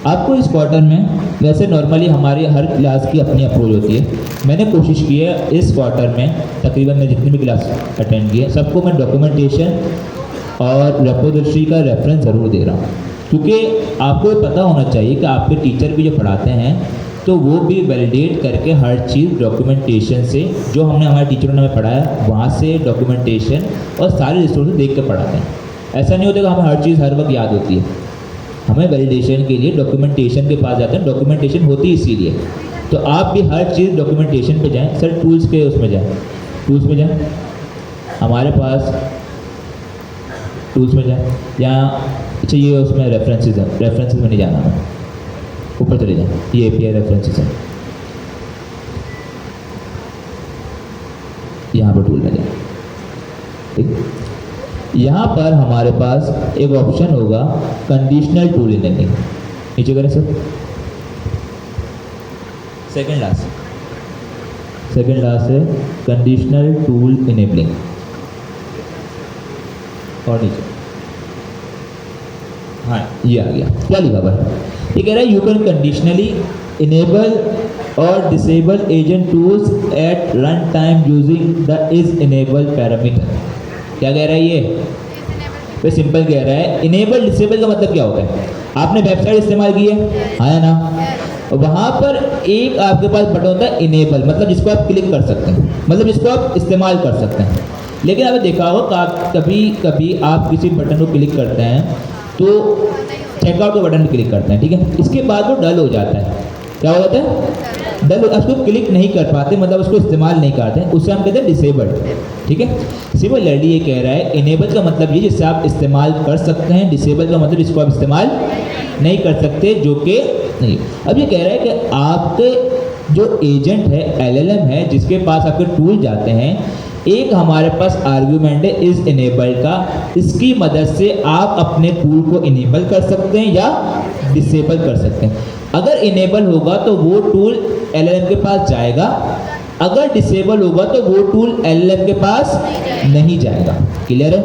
आपको इस क्वार्टर में, वैसे नॉर्मली हमारी हर क्लास की अपनी अप्रोच होती है, मैंने कोशिश की है इस क्वार्टर में तकरीबन मैं जितनी भी क्लास अटेंड की है सबको मैं डॉक्यूमेंटेशन और रेपोजिटरी का रेफरेंस ज़रूर दे रहा हूँ, क्योंकि आपको ये पता होना चाहिए कि आपके टीचर भी जो पढ़ाते हैं तो वो भी वैलिडेट करके हर चीज़ डॉक्यूमेंटेशन से, जो हमने हमारे टीचरों ने हमें पढ़ाया वहाँ से डॉक्यूमेंटेशन और सारे रिसोर्सेज देख कर पढ़ाते हैं। ऐसा नहीं होता कि हमें हर चीज़ हर वक्त याद होती है, हमें वैलिडेशन के लिए डॉक्यूमेंटेशन के पास जाते हैं। डॉक्यूमेंटेशन होती है इसीलिए, तो आप भी हर चीज़ डॉक्यूमेंटेशन पे जाएं। सर टूल्स के उसमें जाएं, टूल्स में जाएं, हमारे पास टूल्स में जाएं, यहाँ अच्छा ये उसमें रेफरेंसेस है, रेफरेंसेस में नहीं जाना मैं, ऊपर चले जाएं, ये API रेफरेंसेस है, यहाँ पर टूल में जाएं, ठीक। यहाँ पर हमारे पास एक ऑप्शन होगा कंडीशनल टूल इनेबलिंग, नीचे करें सर, सेकंड लास्ट है कंडीशनल टूल इनेबलिंग, और नीचे हाँ ये आ गया। क्या लिखा हुआ है? ये कह रहा है यू कैन कंडीशनली इनेबल और disable agent tools at run time using the is enable parameter. क्या कह रहा है ये? वे सिंपल कह रहा है इनेबल डिसेबल का मतलब क्या होता है? आपने वेबसाइट इस्तेमाल की है, हाँ ना, वहाँ पर एक आपके पास बटन होता है इनेबल, मतलब जिसको आप क्लिक कर सकते हैं, मतलब जिसको आप इस्तेमाल कर सकते हैं। लेकिन आपने देखा होगा कभी कभी आप किसी बटन को क्लिक करते हैं तो चेकआउट के बटन पर क्लिक करते हैं, ठीक है, इसके बाद वो डल हो जाता है। क्या हो जाता है? डल, उसको क्लिक नहीं कर पाते, मतलब उसको इस्तेमाल नहीं करते, उससे हम कहते हैं डिसेबल्ड, ठीक है। सिमिलरली ये कह रहा है इनेबल का मतलब ये जिससे आप इस्तेमाल कर सकते हैं, डिसेबल का मतलब जिसको आप इस्तेमाल नहीं कर सकते, जो कि नहीं। अब ये कह रहा है कि आपके जो एजेंट है LLM है जिसके पास आपके टूल जाते हैं, एक हमारे पास आर्ग्यूमेंट है इज इनेबल का, इसकी मदद से आप अपने टूल को इनेबल कर सकते हैं या डिसेबल कर सकते हैं। अगर इनेबल होगा तो वो टूल LLM के पास जाएगा, अगर डिसेबल होगा तो वो टूल LLM के पास नहीं जाएगा। क्लियर है?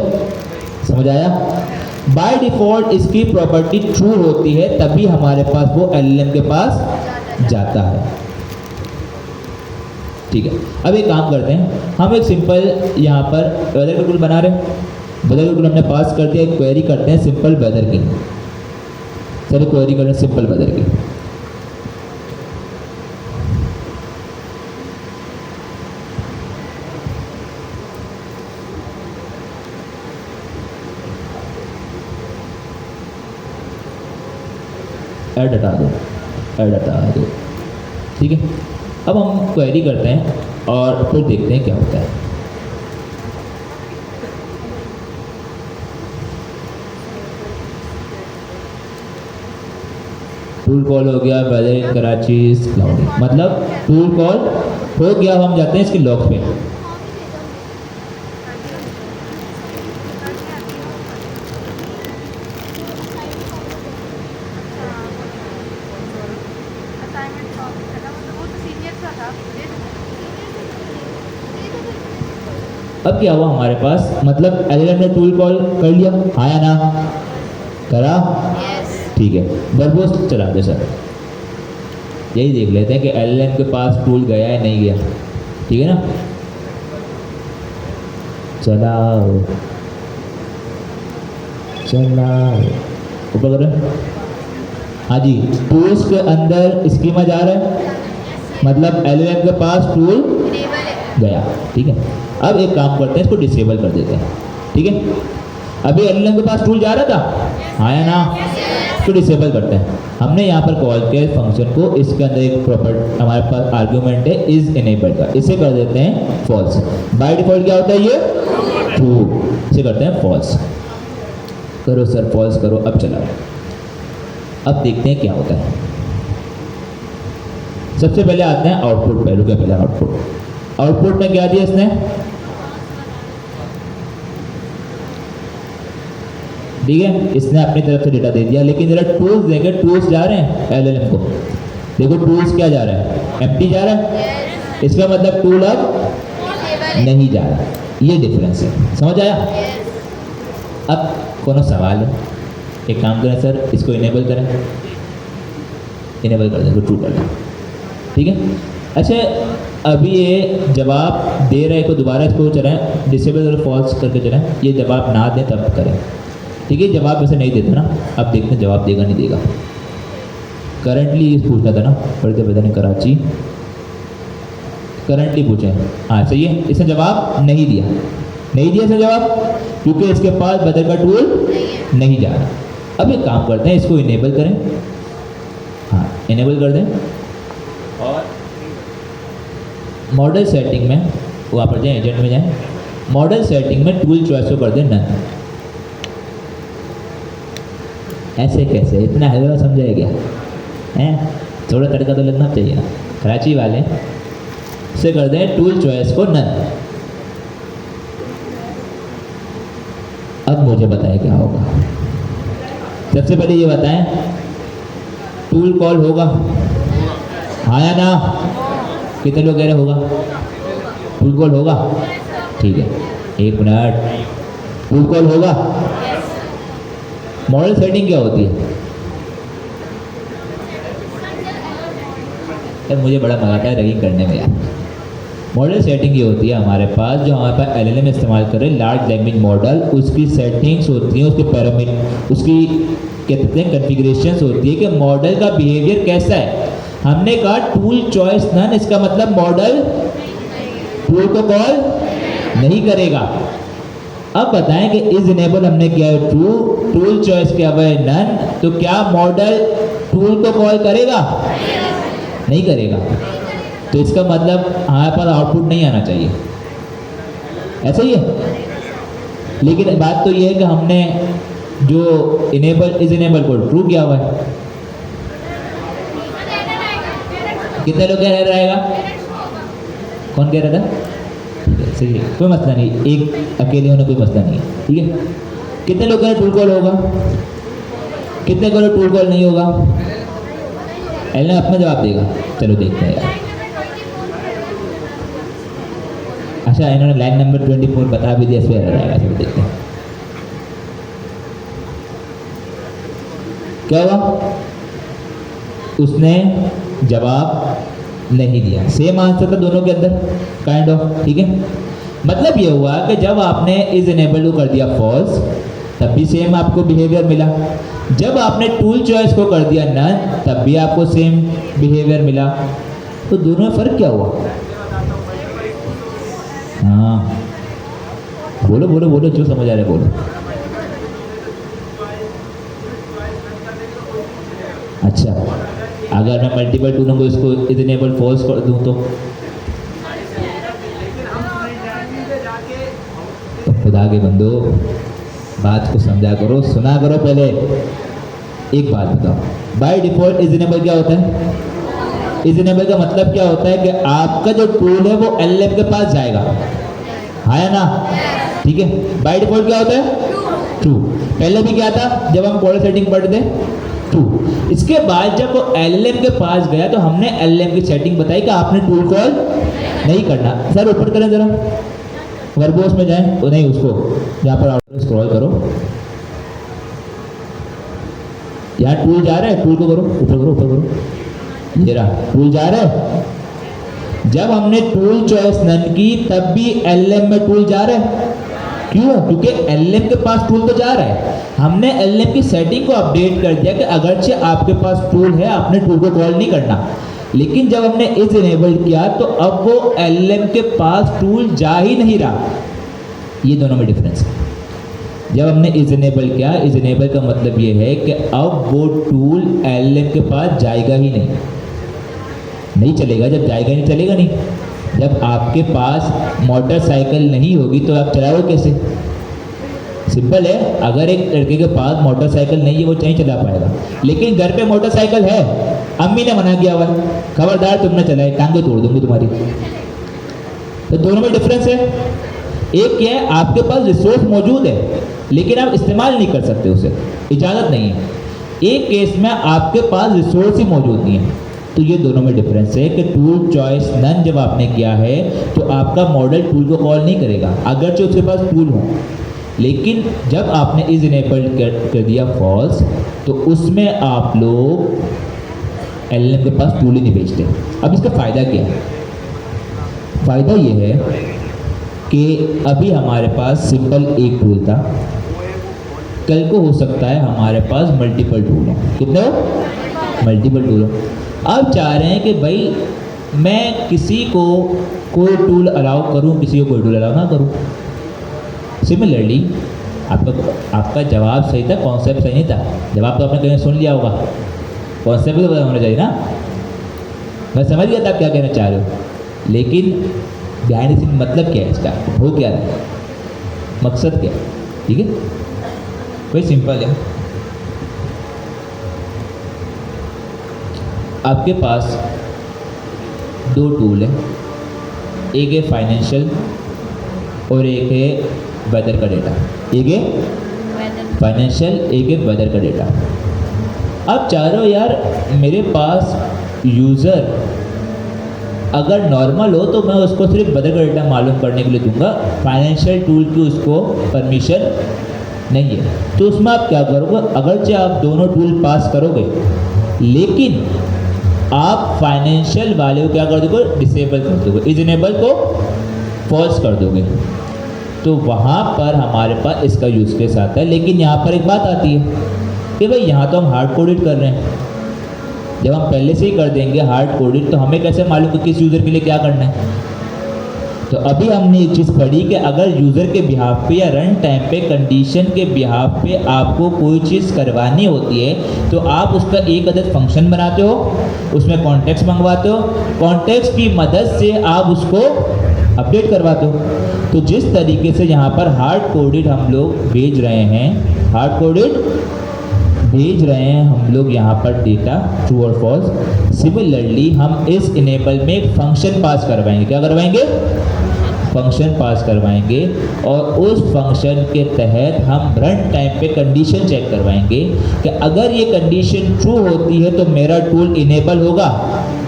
समझ आया? बाय डिफॉल्ट इसकी प्रॉपर्टी ट्रू होती है, तभी हमारे पास वो LLM के पास जाता है, ठीक है। अब एक काम करते हैं, हम एक सिंपल यहाँ पर वेदर का टूल बना रहे हैं, वेदर का टूल हमने पास कर दिया, एक क्वेरी करते हैं सिंपल वेदर की। चलो क्वेरी करें सिंपल वेदर की। ऐड हटा दो, ठीक है। अब हम क्वेरी करते हैं और फिर देखते हैं क्या होता है। टूल कॉल हो गया weather in Karachi is cloudy, मतलब टूल कॉल हो गया। हम जाते हैं इसके लॉग पे, अब क्या हुआ हमारे पास, मतलब LLM ने टूल कॉल कर लिया, आया ना, करा, ठीक है। वर्बोस चला दे सर, यही देख लेते हैं कि LLM के पास टूल गया है नहीं गया, ठीक है ना। चलाओ ऊपर करें, हाँ जी, टूल्स के अंदर स्कीमा जा रहा है, मतलब LLM के पास टूल गया, ठीक है। अब एक काम करते हैं, इसको डिसेबल कर देते हैं, ठीक है। अभी एलएलएम के पास टूल जा रहा था, आया ना, इसको डिसेबल करते हैं। हमने यहाँ पर कॉल किया इस फंक्शन को, इसके अंदर एक प्रॉपर्टी हमारे पास आर्ग्यूमेंट है इज इनेबल्ड का, इसे कर देते हैं फॉल्स। बाय डिफॉल्ट क्या होता है ये ट्रू, इसे करते हैं फॉल्स। करो सर फॉल्स करो, अब चला। अब देखते हैं क्या होता है। सबसे पहले आते हैं आउटपुट, पहलू क्या पहले आउटपुट। आउटपुट में क्या दिया इसने, ठीक है, इसने अपनी तरफ से डेटा दे दिया, लेकिन जरा टूल्स देंगे, टूल्स जा रहे हैं एलएलएम को, देखो टूल्स क्या जा रहा है, एम्प्टी जा रहा है, इसका मतलब टूल अब नहीं जा रहा, ये डिफरेंस है, समझ आया। अब कौन सवाल है, एक काम करें सर, इसको इनेबल करें, इनेबल कर दें, ट्रू कर दें, ठीक है। अच्छा अभी ये जवाब दे रहे को दोबारा इसको चलाएं, डिसेबल और फॉल्स करके चलाएं, ये जवाब ना दें तब करें, ठीक है। जवाब वैसे नहीं देता ना, अब देखते हैं जवाब देगा नहीं देगा। करंटली पूछना था ना, पढ़ते पता नहीं कराची, करंटली पूछे, हाँ सही है, इसने जवाब नहीं दिया, नहीं दिया इसने जवाब, क्योंकि इसके पास बदल का टूल नहीं जा रहा। अब एक काम करते हैं, इसको इनेबल करें, हाँ इनेबल कर दें, और मॉडल सेटिंग में वहाँ पर जाएँ, एजेंट में जाएँ, मॉडल सेटिंग में टूल चॉइस को कर दें नन। ऐसे कैसे, इतना हलवा समझाया गया हैं, थोड़ा तड़का तो लगना चाहिए ना, कराची वाले से कर दें टूल चॉइस को नन। अब मुझे बताएं क्या होगा। सबसे पहले ये बताएं, टूल कॉल होगा, हाँ या ना, कितने लोग कह रहे होगा, टूल कॉल होगा, ठीक है, एक मिनट, टूल कॉल होगा। मॉडल सेटिंग क्या होती है, यार मुझे बड़ा मजा आता है रैगिंग करने में यार। मॉडल सेटिंग ये होती है हमारे पास, जो हमारे पास एलएलएम इस्तेमाल करें, लार्ज लैंग्वेज मॉडल, उसकी सेटिंग्स होती हैं, उसके पैरामीटर, उसकी कहते हैं कॉन्फ़िगरेशंस होती है कि मॉडल का बिहेवियर कैसा है। हमने कहा टूल चॉइस नन, इसका मतलब मॉडल टूल को कॉल नहीं करेगा। अब बताएं कि इज इनेबल हमने किया है ट्रू, टूल चॉइस किया हुआ है नन, तो क्या मॉडल टूल को कॉल करेगा, नहीं करेगा। तो इसका मतलब हमारे पास आउटपुट नहीं आना चाहिए, ऐसा ही है। लेकिन बात तो ये है कि हमने जो इनेबल इज इनेबल को ट्रू किया हुआ है। कितने लोग कह रहे रहेगा, कौन कह रहा था, सही है, कोई मसला नहीं, एक अकेले होने कोई मसला नहीं है, ठीक है। कितने लोग कह रहे टूल कॉल होगा, कितने कह रहे टूल कॉल नहीं होगा, एलएलएम अपना जवाब देगा, चलो देखते हैं यार। अच्छा इन्होंने लाइन नंबर 24 बता भी दिया, इसमें रहेगा, चलो देखते हैं क्या हुआ। उसने जवाब नहीं दिया, सेम आंसर था दोनों के अंदर काइंड ऑफ, ठीक है। मतलब ये हुआ कि जब आपने इज इनेबल को कर दिया फॉल्स, तब भी सेम आपको बिहेवियर मिला, जब आपने टूल चॉइस को कर दिया नन, तब भी आपको सेम बिहेवियर मिला। तो दोनों में फर्क क्या हुआ, हाँ बोलो बोलो बोलो, जो समझ आ रहा है बोलो। अच्छा अगर मैं मल्टीपल टूलों को इसको इज इनेबल फॉल्स कर दूं तो खुदा के बंदो बात को समझा करो, सुना करो। पहले एक बात बताओ, बाय डिफॉल्ट इज इनेबल क्या होता है, इज इनेबल का मतलब क्या होता है कि आपका जो टूल है वो एलएलएम के पास जाएगा, हाँ या ना, ठीक है। बाय डिफॉल्ट क्या होता है, ट्रू। पहले भी क्या था जब हम मॉडल सेटिंग पढ़ते ट्रू। इसके बाद जब वो एलएलएम के पास गया तो हमने एलएलएम की सेटिंग बताई कि आपने टूल कॉल नहीं करना। सर ऊपर करें जरा, वर्बोस में जाएं, तो नहीं उसको यहाँ पर स्क्रॉल करो, यहाँ टूल जा रहा है, टूल को करो, ऊपर करो, ऊपर करो, ये रहा टूल जा रहा है। जब हमने टूल चॉइस नन की तब भी एलएलएम में टूल जा रहा है, क्यों, क्योंकि एलएलएम के पास टूल तो जा रहा है। हमने एलएलएम की सेटिंग को अपडेट कर दिया कि अगरचे आपके पास टूल है, आपने टूल को कॉल नहीं करना, लेकिन जब हमने इज इनेबल्ड किया तो अब वो LLM के पास टूल जा ही नहीं रहा। ये दोनों में डिफरेंस है। जब हमने इज इनेबल किया, इज इनेबल का मतलब ये है कि अब वो टूल LLM के पास जाएगा ही नहीं चलेगा। जब जाएगा नहीं, चलेगा नहीं। जब आपके पास मोटरसाइकिल नहीं होगी तो आप चलाओगे कैसे? सिंपल है, अगर एक लड़के के पास मोटरसाइकिल नहीं है वो नहीं चला पाएगा। लेकिन घर पे मोटरसाइकिल है, अम्मी ने मना किया हुआ है, खबरदार तुमने चलाए, टांगे तोड़ दूंगी तुम्हारी। तो दोनों में डिफरेंस है। एक क्या है, आपके पास रिसोर्स मौजूद है लेकिन आप इस्तेमाल नहीं कर सकते, उसे इजाज़त नहीं है। एक केस में आपके पास रिसोर्स ही मौजूद नहीं है। तो ये दोनों में डिफरेंस है कि टूल चॉइस नन जब आपने किया है तो आपका मॉडल टूल को कॉल नहीं करेगा अगरचे उसके पास टूल हो। लेकिन जब आपने इज इनेबल्ड कर दिया फॉल्स, तो उसमें आप लोग LLM के पास टूल ही नहीं भेजते। अब इसका फ़ायदा क्या है? फ़ायदा ये है कि अभी हमारे पास सिंपल एक टूल था, कल को हो सकता है हमारे पास मल्टीपल टूल हो। कितने हो? मल्टीपल टूल हो। अब चाह रहे हैं कि भाई मैं किसी को कोई टूल अलाउ करूं, किसी को कोई टूल अलाउ ना करूं। सिमिलरली आपका जवाब सही था, कॉन्सेप्ट सही नहीं था। जवाब तो आपने कहीं सुन लिया होगा, कॉन्सेप्ट तो पता होना चाहिए ना। मैं समझ गया था आप क्या कहना चाह रहे हो, लेकिन ध्यान से मतलब क्या है इसका, हो क्या रहा है, मकसद क्या है? ठीक है, कोई सिंपल है। आपके पास दो टूल है, एक है फाइनेंशियल और एक है वेदर का डेटा। एक है फाइनेंशियल, एक है वेदर का डेटा। अब चाह रहे हो यार मेरे पास यूज़र अगर नॉर्मल हो तो मैं उसको सिर्फ वेदर का डेटा मालूम करने के लिए दूंगा, फाइनेंशियल टूल की उसको परमिशन नहीं है। तो उसमें आप क्या करोगे? अगरचे आप दोनों टूल पास करोगे लेकिन आप फाइनेंशियल वाले को क्या कर दोगे? डिसेबल कर दोगे, इज इनेबल को फॉल्स कर दोगे। तो वहाँ पर हमारे पास इसका यूज़ केस आता है। लेकिन यहाँ पर एक बात आती है कि भाई यहाँ तो हम हार्ड कोडेड कर रहे हैं। जब हम पहले से ही कर देंगे हार्ड कोडेड तो हमें कैसे मालूम कि किस यूज़र के लिए क्या करना है? तो अभी हमने एक चीज़ पढ़ी कि अगर यूज़र के बिहाफ पे या रन टाइम पे कंडीशन के बिहाफ पे आपको कोई चीज़ करवानी होती है तो आप उसका एक अदद फंक्शन बनाते हो, उसमें कॉन्टेक्स्ट मंगवाते हो, कॉन्टेक्स्ट की मदद से आप उसको अपडेट करवाते हो। तो जिस तरीके से यहाँ पर हार्ड कोडेड हम लोग भेज रहे हैं, हार्ड कोडेड भेज रहे हैं हम लोग यहाँ पर डेटा ट्रू और फॉल्स, सिमिलरली हम इस इनेबल में एक फंक्शन पास करवाएंगे। क्या करवाएंगे? फंक्शन पास करवाएंगे और उस फंक्शन के तहत हम रन टाइम पे कंडीशन चेक करवाएंगे कि अगर ये कंडीशन ट्रू होती है तो मेरा टूल इनेबल होगा,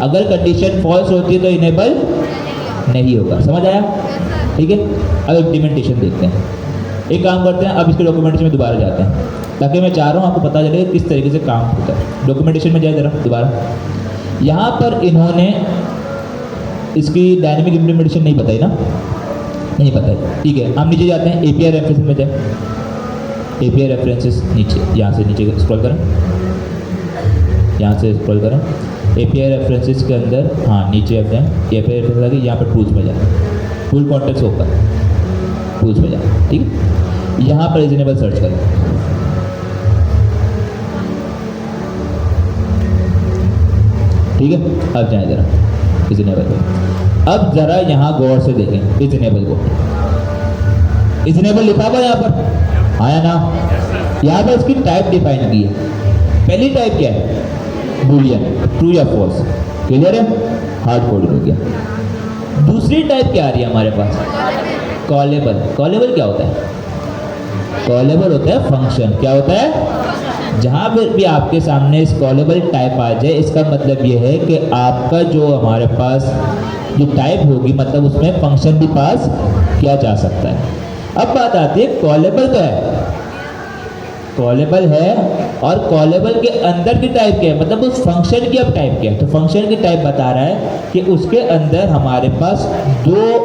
अगर कंडीशन फॉल्स होती है तो इनेबल नहीं होगा। समझ आया? ठीक है, अब इम्प्लीमेंटेशन देखते हैं। एक काम करते हैं, अब इसके डॉक्यूमेंटेशन में दोबारा जाते हैं ताकि मैं चाह रहा हूँ आपको पता चले किस तरीके से काम होता है। डॉक्यूमेंटेशन में जाए जरा दोबारा। यहाँ पर इन्होंने इसकी डायनेमिक इम्प्लीमेंटेशन नहीं बताई ना, नहीं बताई। ठीक है, हम नीचे जाते हैं, API रेफरेंसेस में जाए। API रेफरेंसेस नीचे, यहाँ से नीचे स्क्रॉल करें, यहाँ से स्क्रॉल करें। API रेफरेंसेस के अंदर, हाँ नीचे आप जाएँ, API रेफरेंसेस आगे यहाँ पर टूल्स में जाए, टूल कॉन्टेक्स्ट ओपन, टूल्स में जाए। ठीक है, यहाँ पर रीजनेबल सर्च करें। ठीक है, अब जाए जरा रीजनेबल को। अब जरा यहाँ गौर से देखें रीजनेबल को। रीजनेबल लिखा हुआ यहाँ पर, आया ना? यहाँ पर इसकी टाइप डिफाइन की है। पहली टाइप क्या है? बूलियन, ट्रू या फॉल्स। क्लियर है? हार्ड कोड हो गया। दूसरी टाइप क्या आ रही है हमारे पास? कॉलेबल। कॉलेबल क्या होता है? कॉलेबल होता है फंक्शन। क्या होता है? जहाँ पर भी आपके सामने इस कॉलेबल टाइप आ जाए, इसका मतलब ये है कि आपका जो हमारे पास जो टाइप होगी मतलब उसमें फंक्शन भी पास किया जा सकता है। अब बात आती है कॉलेबल तो है, कॉलेबल है और कॉलेबल के अंदर की टाइप क्या है, मतलब उस फंक्शन की अब टाइप क्या है। तो फंक्शन की टाइप बता रहा है कि उसके अंदर हमारे पास दो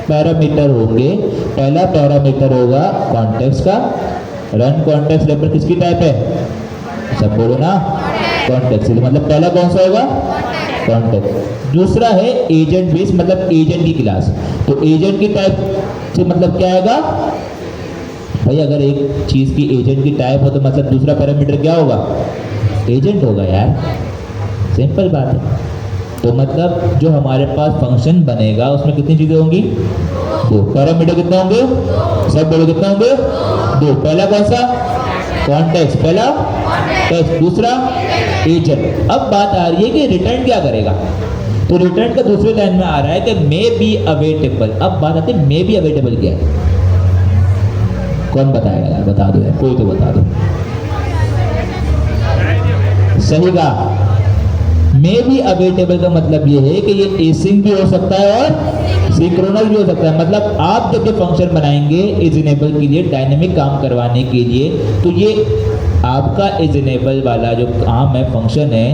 पैरामीटर होंगे। पहला पैरामीटर होगा कॉन्टेक्स्ट का। रन कॉन्टेक्स्ट रेफर किसकी टाइप है? सब बोलो ना, कॉन्टेक्स्ट। मतलब पहला कौन सा होगा? कॉन्टेक्स्ट। दूसरा है एजेंट बेस, मतलब एजेंट की क्लास। तो एजेंट की टाइप से मतलब क्या आएगा भाई, अगर एक चीज की एजेंट की टाइप हो तो मतलब दूसरा पैरामीटर क्या होगा, एजेंट होगा यार, सिंपल बात है। तो मतलब जो हमारे पास फंक्शन बनेगा उसमें कितनी चीजें होंगी, दो। पैरामीटर कितने होंगे, सब बोलो कितने होंगे, दो। पहला कौन सा, कॉन्टेक्स्ट, पहला टेक्स्ट, दूसरा एजेंट। अब बात आ रही है कि रिटर्न क्या करेगा। तो रिटर्न का दूसरे लाइन में आ रहा है कि मे बी अवेटेबल। अब बात आती है मे बी अवेटेबल क्या है, कौन बताएगा यार, बता दो यार, कोई तो बता दो। सही कहा, मे बी अवेटेबल का मतलब ये है कि ये एसिंक भी हो सकता है और सिंक्रोनस भी हो सकता है। मतलब आप जब ये फंक्शन बनाएंगे इज इनेबल के लिए, डायनेमिक काम करवाने के लिए, तो ये आपका इज इनेबल वाला जो काम है, फंक्शन है,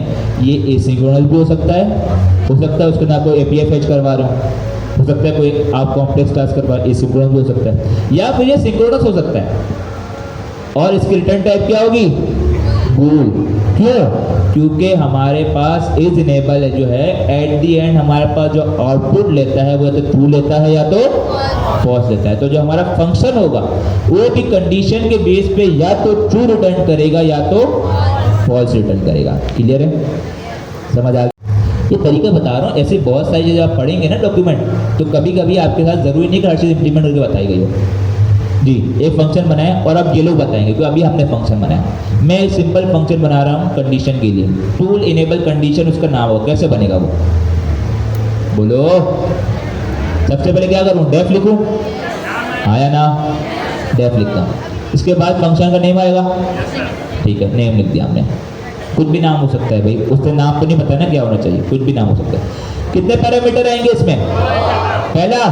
ये एसिंक्रोनस भी हो सकता है उसके ना कोई एपीआई फेच करवा रहा हूँ, हो सकता है कोई आप कॉम्प्लेक्स टास्क करवा, एसिंक्रोनस भी हो सकता है, या फिर ये सिंक्रोनस हो सकता है। और इसकी रिटर्न टाइप क्या होगी, बूल। क्यों, क्योंकि हमारे पास इज इनेबल है जो है, एट दी एंड हमारे पास जो आउटपुट लेता है वो तो ट्रू लेता है या तो फॉल्स लेता है। तो जो हमारा फंक्शन होगा वो भी कंडीशन के बेस पे या तो ट्रू रिटर्न करेगा या तो फॉल्स रिटर्न करेगा। क्लियर है, समझ आ गया। ये तरीका बता रहा हूँ, ऐसे बहुत सारी चीज़ें आप पढ़ेंगे ना डॉक्यूमेंट, तो कभी कभी आपके साथ जरूरी नहीं कि हर चीज़ इंप्लीमेंट करके बताई गई हो। जी, एक फंक्शन बनाया और अब ये लोग बताएंगे कि अभी हमने फंक्शन बनाया, मैं एक सिंपल फंक्शन बना रहा हूँ कंडीशन के लिए, टूल इनेबल कंडीशन उसका नाम हो, कैसे बनेगा वो बोलो। सबसे पहले क्या करूँ, डेफ लिखूँ, आया ना, डेफ लिखता हूँ। इसके बाद फंक्शन का नेम आएगा, ठीक है, नेम लिख दिया हमने। कुछ भी नाम हो सकता है भाई, उससे नाम तो नहीं पता ना क्या होना चाहिए, कुछ भी नाम हो सकता है। कितने पैरामीटर आएंगे इसमें, पहला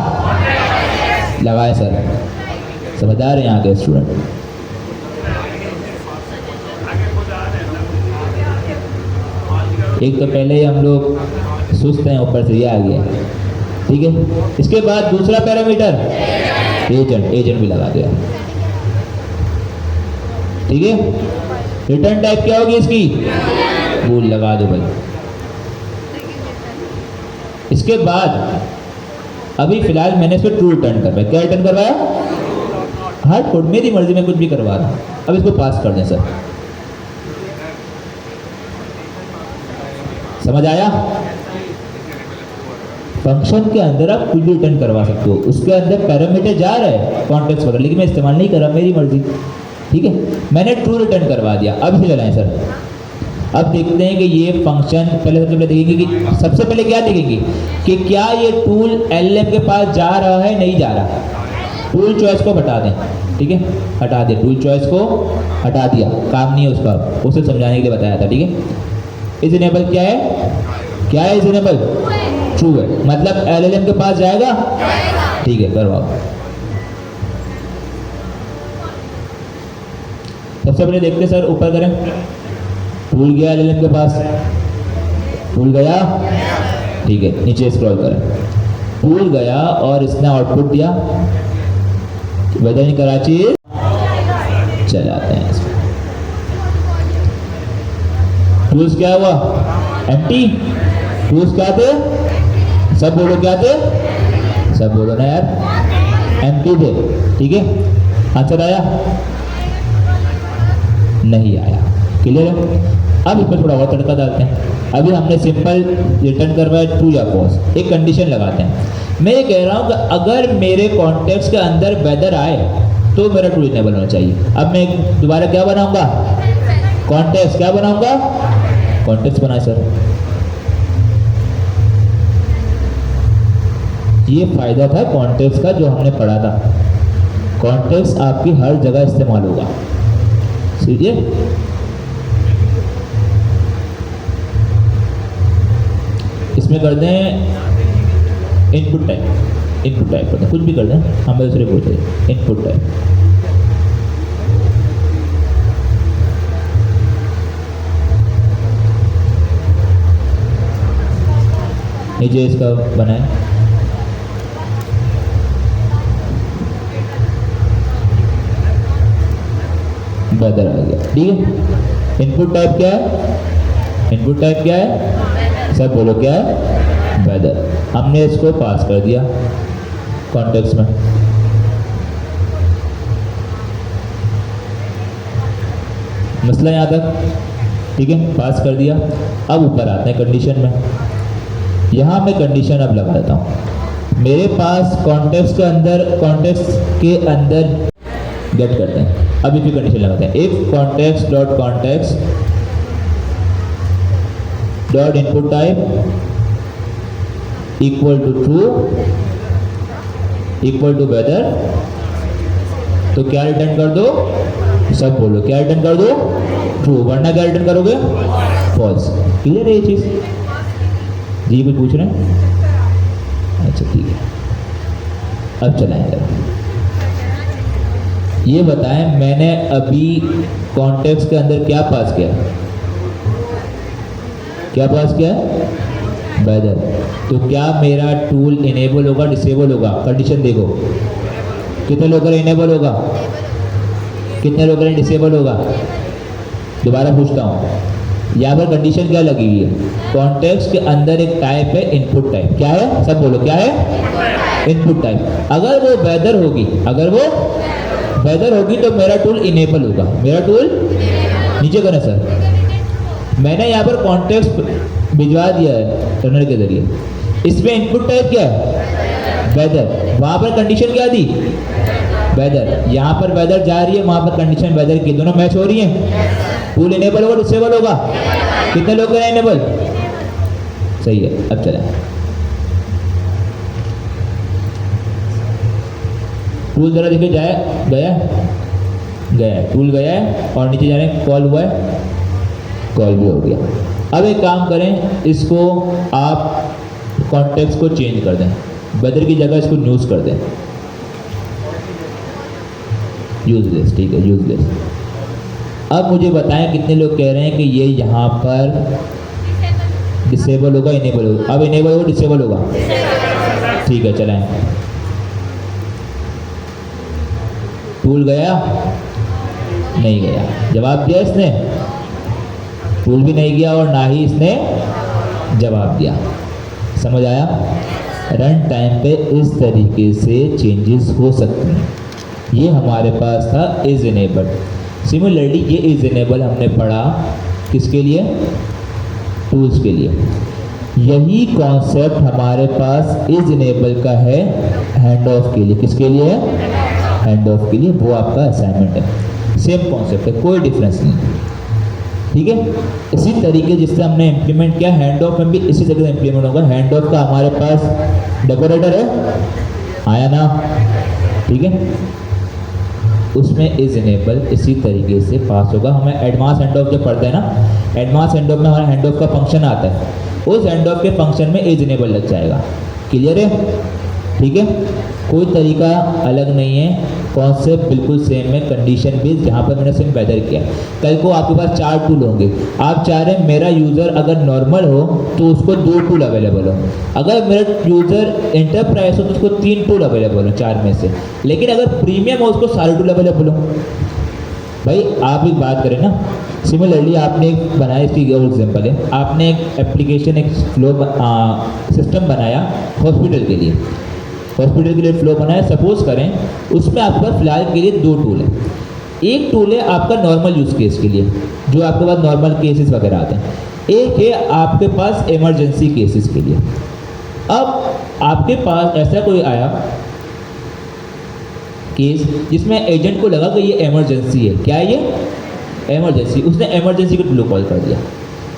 लगाए सर, समझदार है यहाँ के स्टूडेंट। एक तो पहले ही हम लोग सुस्त हैं, ऊपर से ये आ गया, ठीक है। इसके बाद दूसरा पैरामीटर एजेंट भी लगा दिया, ठीक है। रिटर्न टाइप क्या होगी इसकी, बूल लगा दो भाई। इसके बाद अभी फिलहाल मैंने इसको ट्रू रिटर्न करवाया, क्या रिटर्न करवाया, हार्ड कोड, मेरी मर्जी में कुछ भी करवा रहा हूँ। अब इसको पास कर दें सर, समझ आया। फंक्शन के अंदर आप कुछ भी रिटर्न करवा सकते हो, उसके अंदर पैरामीटर जा रहा है कॉन्टेक्स्ट वगैरह, लेकिन मैं इस्तेमाल नहीं कर रहा, मेरी मर्जी, ठीक है। मैंने ट्रू रिटर्न करवा दिया। अब इसे चलाएं सर, अब देखते हैं कि ये फंक्शन, पहले सबसे पहले देखेंगे कि सबसे पहले क्या देखेंगे कि क्या ये टूल एलएम के पास जा रहा है, नहीं जा रहा। टूल चॉइस को हटा दें, ठीक है, हटा दिया, टूल चॉइस को हटा दिया, काम नहीं है उसका, उसे समझाने के लिए बताया था, ठीक है। इज इनेबल क्या है, क्या है इज इनेबल, ट्रू है, मतलब एलएलएम के पास जाएगा, ठीक है, करवाओ। सबसे पहले देखते सर, ऊपर करें, टूल गया एलएलएम के पास, टूल गया, ठीक है, नीचे स्क्रॉल करें, टूल गया और इसने आउटपुट दिया, वेदर इन कराची, चलाते हैं इसमें। टूल्स क्या हुआ, एम्प्टी, टूल्स क्या थे, सब बोलो क्या थे, सब बोलो ना यार, एम्प्टी थे, ठीक है। आंसर आया, नहीं आया, क्लियर है। अब इसमें थोड़ा और तड़का डालते हैं। अभी हमने सिंपल रिटर्न करवाया ट्रू या फॉल्स, एक कंडीशन लगाते हैं। मैं ये कह रहा हूँ कि अगर मेरे कॉन्टेक्स्ट के अंदर वेदर आए तो मेरा ट्रू इनेबल होना चाहिए। अब मैं दोबारा क्या बनाऊंगा, कॉन्टेक्स्ट, क्या बनाऊंगा, कॉन्टेक्स्ट बना सर। ये फायदा था कॉन्टेक्स्ट का जो हमने पढ़ा था, कॉन्टेक्स्ट आपकी हर जगह इस्तेमाल होगा, ठीक है। इसमें कर दें इनपुट टाइप, इनपुट टाइप कर दें, कुछ भी कर दें, हम दूसरे बोल रहे इनपुट टाइप। नीचे इसका बनाए, वेदर आ गया, ठीक है। इनपुट टाइप क्या है, इनपुट टाइप क्या है, सब बोलो क्या है, वेदर। हमने इसको पास कर दिया कॉन्टेक्स्ट में। मसला यहाँ तक ठीक है, पास कर दिया। अब ऊपर आते हैं कंडीशन में। यहाँ मैं कंडीशन अब लगा देता हूँ। मेरे पास कॉन्टेक्स्ट के अंदर गेट करते हैं। अब इसी कंडीशन लगाते हैं, if context dot input type equal to true equal to weather, तो क्या रिटर्न कर दो, सब बोलो क्या रिटर्न कर दो, ट्रू, वरना क्या रिटर्न करोगे, फॉल्स। क्लियर है ये चीज? जी कुछ पूछ रहे हैं? अच्छा ठीक है, अब चलाएंगे। ये बताएं, मैंने अभी कॉन्टेक्स्ट के अंदर क्या पास किया, क्या पास किया, वेदर। तो क्या मेरा टूल इनेबल होगा, डिसेबल होगा? कंडीशन देखो, कितने लोग इनेबल होगा, कितने लोग डिसेबल होगा। दोबारा पूछता हूँ, यहाँ पर कंडीशन क्या लगी हुई है, कॉन्टेक्स्ट के अंदर एक टाइप है इनपुट टाइप, क्या है, सब बोलो क्या है, इनपुट टाइप। अगर वो वेदर होगी, अगर वो वेदर होगी तो मेरा टूल इनेबल होगा, मेरा टूल नीचे करें सर। मैंने यहाँ पर कॉन्टेक्स्ट भिजवा दिया है टर्नर के जरिए, इसमें इनपुट टाइप क्या है, वेदर। वहाँ पर कंडीशन क्या दी, वेदर। यहाँ पर वेदर जा रही है, वहाँ पर कंडीशन वेदर की, दोनों मैच हो रही हैं। टूल इनेबल होगा, डिसेबल होगा, कितने लोग करें इनेबल, सही है। अब चला टूल जरा देखिए, जाए गया गया टूल गया है, और नीचे जाने कॉल हुआ है, कॉल भी हो गया। अब एक काम करें, इसको आप कॉन्टेक्स्ट को चेंज कर दें, वेदर की जगह इसको न्यूज़ कर दें, यूजलेस, ठीक है, यूजलेस। अब मुझे बताएं कितने लोग कह रहे हैं कि ये यहाँ पर डिसेबल होगा, इनेबल होगा। अब इनेबल होगा, डिसेबल होगा, ठीक है, चलाएं। टूल गया, नहीं गया, जवाब दिया इसने, टूल भी नहीं गया और ना ही इसने जवाब दिया। समझ आया? रन टाइम पे इस तरीके से चेंजेस हो सकते हैं। ये हमारे पास था इज इनेबल। सिमिलरली ये इज इनेबल हमने पढ़ा किसके लिए, टूल्स के लिए। यही कॉन्सेप्ट हमारे पास इज इनेबल का है हैंड ऑफ के लिए। किसके लिए है, हैंड ऑफ के लिए। वो आपका असाइनमेंट है, सेम कॉन्सेप्ट है, कोई डिफरेंस नहीं, ठीक है। इसी तरीके जिससे हमने इम्प्लीमेंट किया, हैंड ऑफ में भी इसी तरीके से इम्प्लीमेंट होगा। हैंड ऑफ का हमारे पास डेकोरेटर है, आया ना, ठीक है, उसमें इज इनेबल इसी तरीके से पास होगा। हमें एडवांस हैंड ऑफ जब पढ़ते हैं ना, एडवांस हैंड ऑफ में हमारा हैंड ऑफ का फंक्शन आता है, उस हैंड ऑफ के फंक्शन में इज इनेबल लग जाएगा। क्लियर है, ठीक है, कोई तरीका अलग नहीं है, कॉन्सेप्ट बिल्कुल सेम है, कंडीशन बेस्ड, जहाँ पर मैंने सिर्फ वेदर किया। कल को आपके पास 4 टूल होंगे, आप चाह रहे हैं मेरा यूज़र अगर नॉर्मल हो तो उसको 2 टूल अवेलेबल हो, अगर मेरा यूज़र एंटरप्राइज हो तो उसको 3 टूल अवेलेबल हो 4 में से, लेकिन अगर प्रीमियम हो उसको सारे टूल अवेलेबल हो। भाई आप एक बात करें ना, सिमिलरली आपने एक बनाया, इसकी और एग्जाम्पल है, आपने एक एप्लीकेशन, एक फ्लो सिस्टम बनाया हॉस्पिटल के लिए, हॉस्पिटल के लिए फ्लो बनाया। सपोज करें उसमें आपके पास फिलहाल के लिए 2 टूल है। एक टूल है आपका नॉर्मल यूज़ केस के लिए, जो आपके पास नॉर्मल केसेस वगैरह आते हैं, एक है आपके पास इमरजेंसी केसेस के लिए। अब आपके पास ऐसा कोई आया केस जिसमें एजेंट को लगा कि ये इमरजेंसी है, क्या है ये इमरजेंसी, उसने इमरजेंसी को टूल कॉल कर दिया।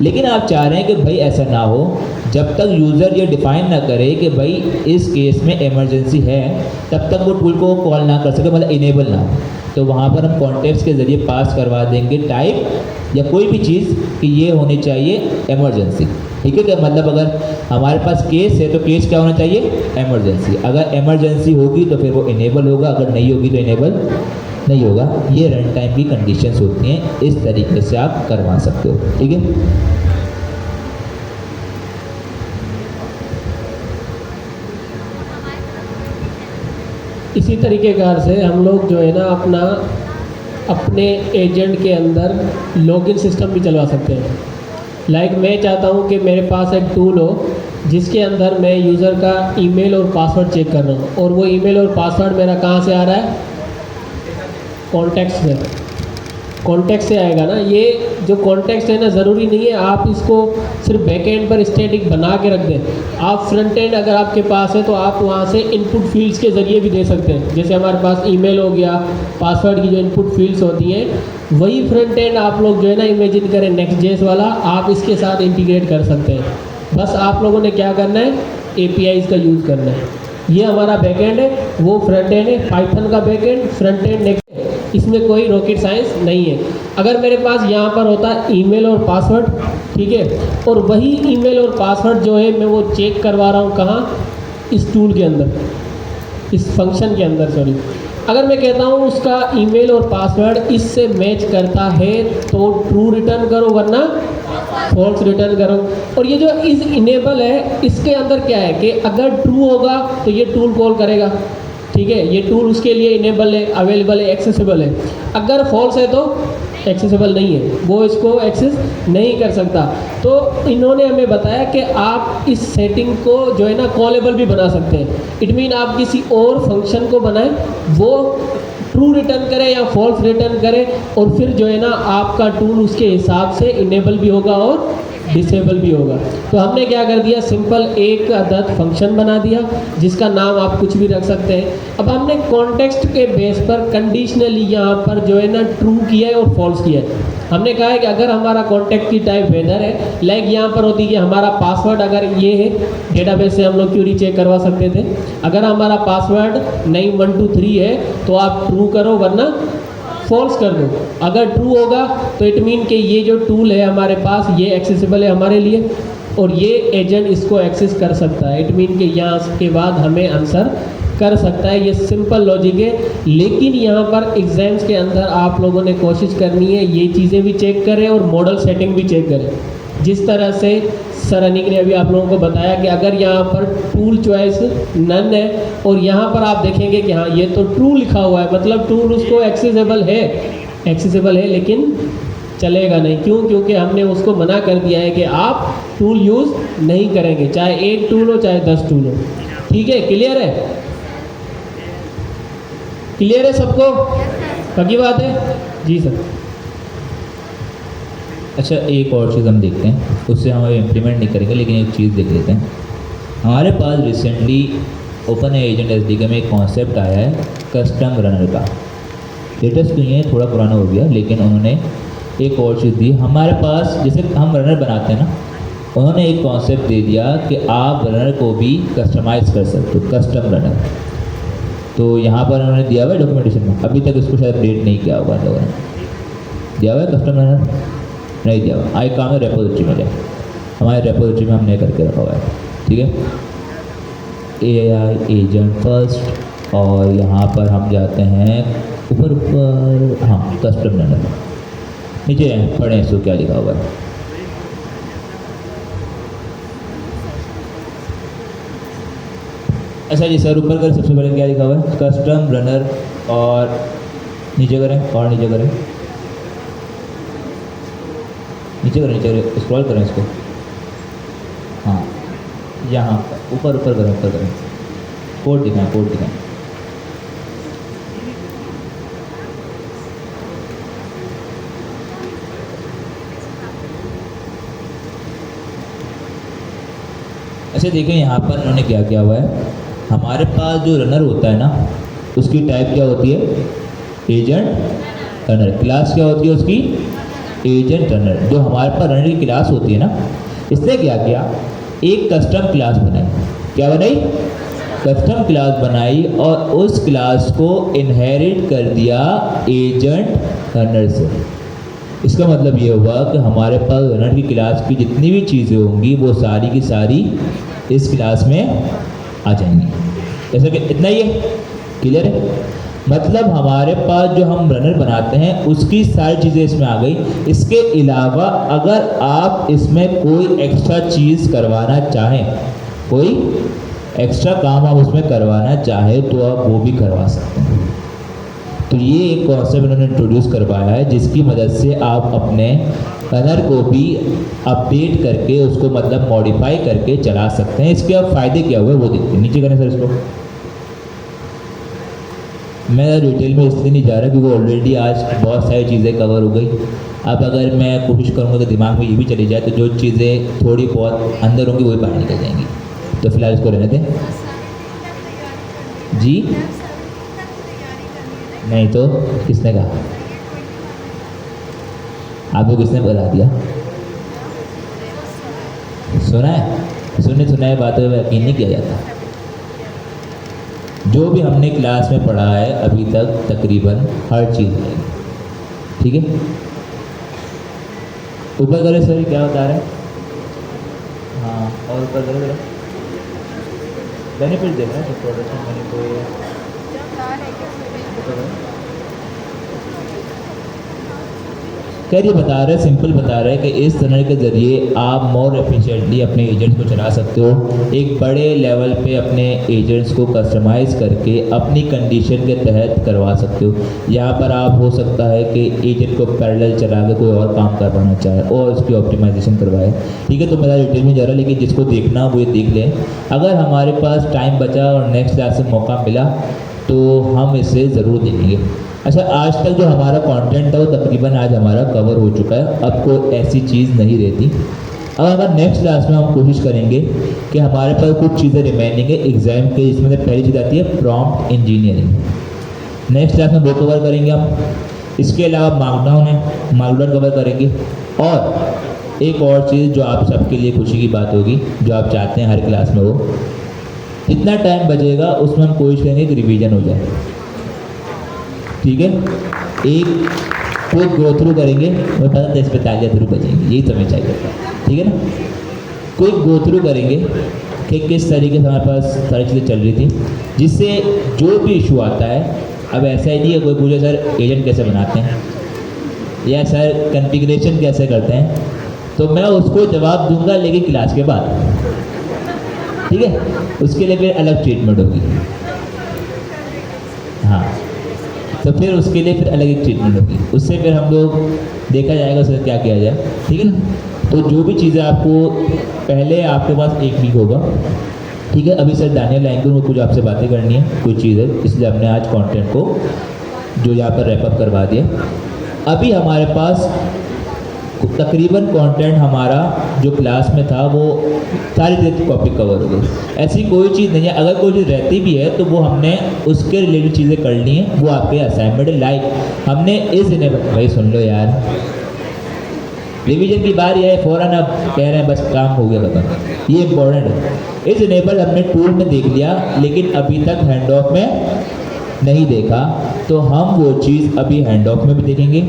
लेकिन आप चाह रहे हैं कि भाई ऐसा ना हो, जब तक यूज़र ये डिफाइन ना करे कि भाई इस केस में इमरजेंसी है, तब तक वो टूल को कॉल ना कर सके, मतलब इनेबल ना हो। तो वहाँ पर हम कॉन्टेक्स्ट के ज़रिए पास करवा देंगे टाइप या कोई भी चीज़ कि ये होनी चाहिए इमरजेंसी, ठीक है। क्या मतलब, अगर हमारे पास केस है तो केस क्या होना चाहिए, इमरजेंसी। अगर इमरजेंसी होगी तो फिर वो इनेबल होगा, अगर नहीं होगी तो इनेबल नहीं होगा। ये रन टाइम की कंडीशंस होती हैं, इस तरीके से आप करवा सकते हो, ठीक है। इसी तरीके कार से हम लोग जो है ना अपने एजेंट के अंदर लॉगिन सिस्टम भी चलवा सकते हैं। लाइक मैं चाहता हूँ कि मेरे पास एक टूल हो जिसके अंदर मैं यूज़र का ईमेल और पासवर्ड चेक कर रहा हूँ, और वो ईमेल और पासवर्ड मेरा कहाँ से आ रहा है, कॉन्टैक्ट से, कॉन्टैक्ट से आएगा ना। ये जो कॉन्टैक्ट है ना, ज़रूरी नहीं है आप इसको सिर्फ बैकएंड पर स्टैटिक बना के रख दें। आप फ्रंट एंड अगर आपके पास है तो आप वहाँ से इनपुट फील्ड्स के ज़रिए भी दे सकते हैं। जैसे हमारे पास ईमेल हो गया, पासवर्ड की जो इनपुट फील्ड्स होती हैं, वही फ्रंट एंड आप लोग जो है ना इमेजिन करें नेक्स्ट.जेएस वाला, आप इसके साथ इंटीग्रेट कर सकते हैं। बस आप लोगों ने क्या करना है, APIs का यूज़ करना है। ये हमारा बैकएंड है, वो फ्रंट एंड है। पाइथन का बैकएंड, फ्रंट एंड, नेक्स्ट, इसमें कोई रॉकेट साइंस नहीं है। अगर मेरे पास यहाँ पर होता है ईमेल और पासवर्ड, ठीक है, और वही ईमेल और पासवर्ड जो है मैं वो चेक करवा रहा हूँ कहाँ, इस टूल के अंदर, इस फंक्शन के अंदर, सॉरी। अगर मैं कहता हूँ उसका ईमेल और पासवर्ड इससे मैच करता है तो ट्रू रिटर्न करो, वरना फॉल्स रिटर्न करो। और ये जो इस इनेबल है, इसके अंदर क्या है कि अगर ट्रू होगा तो ये टूल कॉल करेगा, ठीक है, ये टूल उसके लिए इनेबल है, अवेलेबल है, एक्सेसिबल है। अगर फॉल्स है तो एक्सेसिबल नहीं है, वो इसको एक्सेस नहीं कर सकता। तो इन्होंने हमें बताया कि आप इस सेटिंग को जो है ना कॉलेबल भी बना सकते हैं। इट मीन आप किसी और फंक्शन को बनाएं, वो ट्रू रिटर्न करे या फॉल्स रिटर्न करे, और फिर जो है ना आपका टूल उसके हिसाब से इनेबल भी होगा और डिसेबल भी होगा। तो हमने क्या कर दिया, सिंपल एक अदद फंक्शन बना दिया जिसका नाम आप कुछ भी रख सकते हैं। अब हमने कॉन्टेक्स्ट के बेस पर कंडीशनली यहाँ पर जो है ना ट्रू किया है और फॉल्स किया है। हमने कहा है कि अगर हमारा कॉन्टैक्ट की टाइप वेदर है, लाइक यहाँ पर होती है कि हमारा पासवर्ड अगर ये है, डेटाबेस से हम लोग क्यूरी चेक करवा सकते थे। अगर हमारा पासवर्ड 9123 है तो आप ट्रू करो, वरना फॉल्स कर दो। अगर ट्रू होगा तो इट मीन कि ये जो टूल है हमारे पास ये एक्सेसिबल है हमारे लिए, और ये एजेंट इसको एक्सेस कर सकता है। इट मीन कि यहाँ के बाद हमें आंसर कर सकता है। ये सिंपल लॉजिक है, लेकिन यहाँ पर एग्जाम्स के अंदर आप लोगों ने कोशिश करनी है ये चीज़ें भी चेक करें और मॉडल सेटिंग भी चेक करें। जिस तरह से सर अनिक ने अभी आप लोगों को बताया कि अगर यहाँ पर टूल चॉइस नन है और यहाँ पर आप देखेंगे कि हाँ ये तो ट्रू लिखा हुआ है, मतलब टूल उसको एक्सेसिबल है, लेकिन चलेगा नहीं। क्यों? क्योंकि हमने उसको मना कर दिया है कि आप टूल यूज़ नहीं करेंगे, चाहे एक टूल हो चाहे 10 टूल हो। ठीक है, क्लियर है? क्लियर है सबको? पक्की बात है जी सर। अच्छा, एक और चीज़ हम देखते हैं, उससे हम इम्प्लीमेंट नहीं करेंगे, लेकिन एक चीज़ देख लेते हैं। हमारे पास रिसेंटली ओपन एजेंट एसडीके में एक कॉन्सेप्ट आया है कस्टम रनर का। लेटेस्ट नहीं है, थोड़ा पुराना हो गया, लेकिन उन्होंने एक और चीज़ दी हमारे पास। जैसे हम रनर बनाते हैं ना, उन्होंने एक कॉन्सेप्ट दे दिया कि आप रनर को भी कस्टमाइज़ कर सकते हो, कस्टम रनर। तो यहाँ पर उन्होंने दिया हुआ है डॉक्यूमेंटेशन में, अभी तक उसको शायद अपडेट नहीं किया होगा लोगों ने। दिया हुआ है कस्टम रनर? नहीं दिया हुआ। आई काम है रेपोजिटरी में जाए, हमारे रेपोजिटरी में हमने करके रखा हुआ है। ठीक है, AI एजेंट फर्स्ट, और यहाँ पर हम जाते हैं ऊपर, हाँ कस्टम रनर। नीचे पढ़ें इसको क्या लिखा हुआ है। अच्छा जी सर, ऊपर कर सबसे पहले क्या लिखा हुआ है, कस्टम रनर, और नीचे करें, और नीचे करें, नीचे करें, स्क्रॉल करें इसको। हाँ, यहाँ ऊपर करें, कोड दिखाएं। अच्छा देखिए, यहाँ पर उन्होंने क्या किया हुआ है, हमारे पास जो रनर होता है ना, उसकी टाइप क्या होती है, एजेंट रनर। क्लास क्या होती है उसकी, एजेंट रनर। जो हमारे पास रनर की क्लास होती है ना, इसने क्या किया, एक कस्टम क्लास बनाई। क्या बनाई? कस्टम क्लास बनाई, और उस क्लास को इनहेरिट कर दिया एजेंट रनर से। इसका मतलब ये हुआ कि हमारे पास रनर की क्लास की जितनी भी चीज़ें होंगी वो सारी की सारी इस क्लास में आ जाएंगी। जैसे कि इतना ही है, क्लियर है? मतलब हमारे पास जो हम रनर बनाते हैं उसकी सारी चीज़ें इसमें आ गई। इसके अलावा अगर आप इसमें कोई एक्स्ट्रा चीज़ करवाना चाहें, कोई एक्स्ट्रा काम आप उसमें करवाना चाहें, तो आप वो भी करवा सकते हैं। तो ये एक कॉन्सेप्ट इन्होंने इंट्रोड्यूस करवाया है, जिसकी मदद से आप अपने रनर को भी अपडेट करके उसको मतलब मॉडिफाई करके चला सकते हैं। इसके अब फ़ायदे क्या हुए वो देखते हैं। नीचे करें सर इसको। मैं डिटेल में इसलिए नहीं जा रहा क्योंकि ऑलरेडी आज बहुत सारी चीज़ें कवर हो गई। अब अगर मैं कोशिश करूँगा कि दिमाग में ये भी चली जाए तो जो चीज़ें थोड़ी बहुत अंदर होंगी वही बाहर निकल जाएंगी। तो फिलहाल इसको रहने दें। जी नहीं तो किसने कहा? आपको किसने बता दिया? सुना है? सुनाए बातों में यकीन नहीं किया जाता। जो भी हमने क्लास में पढ़ा है अभी तक तकरीबन हर चीज़ है, ठीक है। ऊपर करें सर, क्या बता रहे हैं? हाँ, और ऊपर करें बेनिफिट देख रहे हैं प्रोडक्शन मनी को। खैर ये बता रहे, सिंपल बता रहे हैं कि इस तरह के ज़रिए आप मोर एफिशिएंटली अपने एजेंट को चला सकते हो। एक बड़े लेवल पे अपने एजेंट्स को कस्टमाइज़ करके अपनी कंडीशन के तहत करवा सकते हो। यहाँ पर आप हो सकता है कि एजेंट को पैरेलल चला के कोई और काम करवाना चाहे और उसकी ऑप्टिमाइजेशन करवाए, ठीक है। तो मेरा डिटेल में जा रहा है, लेकिन जिसको देखना वो ये देख लें। अगर हमारे पास टाइम बचा और नेक्स्ट क्लास में मौका मिला तो हम इसे ज़रूर देखेंगे। अच्छा, आज तक जो हमारा कंटेंट था वो तकरीबन आज हमारा कवर हो चुका है। अब कोई ऐसी चीज़ नहीं रहती। अब अगर नेक्स्ट क्लास में हम कोशिश करेंगे कि हमारे पास कुछ चीज़ें रिमेनिंग है एग्ज़ाम के, जिसमें से पहली चीज़ आती है प्रॉम्प्ट इंजीनियरिंग। नेक्स्ट क्लास में वो कवर करेंगे हम। इसके अलावा मार्कडाउन है, मार्कडाउन कवर करेंगे। और एक और चीज़ जो आप सबके लिए खुशी की बात होगी, जो आप चाहते हैं हर क्लास में हो, जितना टाइम बचेगा उसमें हम कोशिश करेंगे कि रिवीजन हो जाए, ठीक है। एक क्विक गो थ्रू करेंगे, मैं पता 10-45 थ्रू बचेंगे, यही समय चाहिए, ठीक है ना। क्विक गो थ्रू करेंगे कि किस तरीके से हमारे पास सारी चीज़ें चल रही थी, जिससे जो भी इशू आता है। अब ऐसा ही नहीं है कोई पूछे सर एजेंट कैसे बनाते हैं या सर कॉन्फ़िगरेशन कैसे करते हैं, तो मैं उसको जवाब दूंगा लेकिन क्लास के बाद, ठीक है। उसके लिए फिर अलग ट्रीटमेंट होगी, हाँ। तो फिर उसके लिए फिर अलग एक ट्रीटमेंट होगी, उससे फिर हम लोग देखा जाएगा उससे क्या किया जाए, ठीक है ना। तो जो भी चीज़ें आपको पहले आपके पास एक वीक होगा, ठीक है। अभी सर दानियल आएंगे, उनको कुछ आपसे बातें करनी है, कुछ चीज़ें, इसलिए हमने आज कंटेंट को जो यहाँ पर रैपअप करवा दिया। अभी हमारे पास तकरीबन कंटेंट हमारा जो क्लास में था वो सारी टॉपिक कवर हो गई। ऐसी कोई चीज़ नहीं है, अगर कोई चीज़ रहती भी है तो वो हमने उसके रिलेटेड चीज़ें कर ली हैं, वो आपके असाइनमेंट लाइक हमने इस इनेबल, भाई सुन लो यार, रिवीजन की बारी है, फ़ौरन अब कह रहे हैं बस काम हो गया खत्म, ये इंपॉर्टेंट है। इस इनेबल हमने टूल में देख लिया लेकिन अभी तक हैंड ऑफ में नहीं देखा, तो हम वो चीज़ अभी हैंड ऑफ में भी देखेंगे।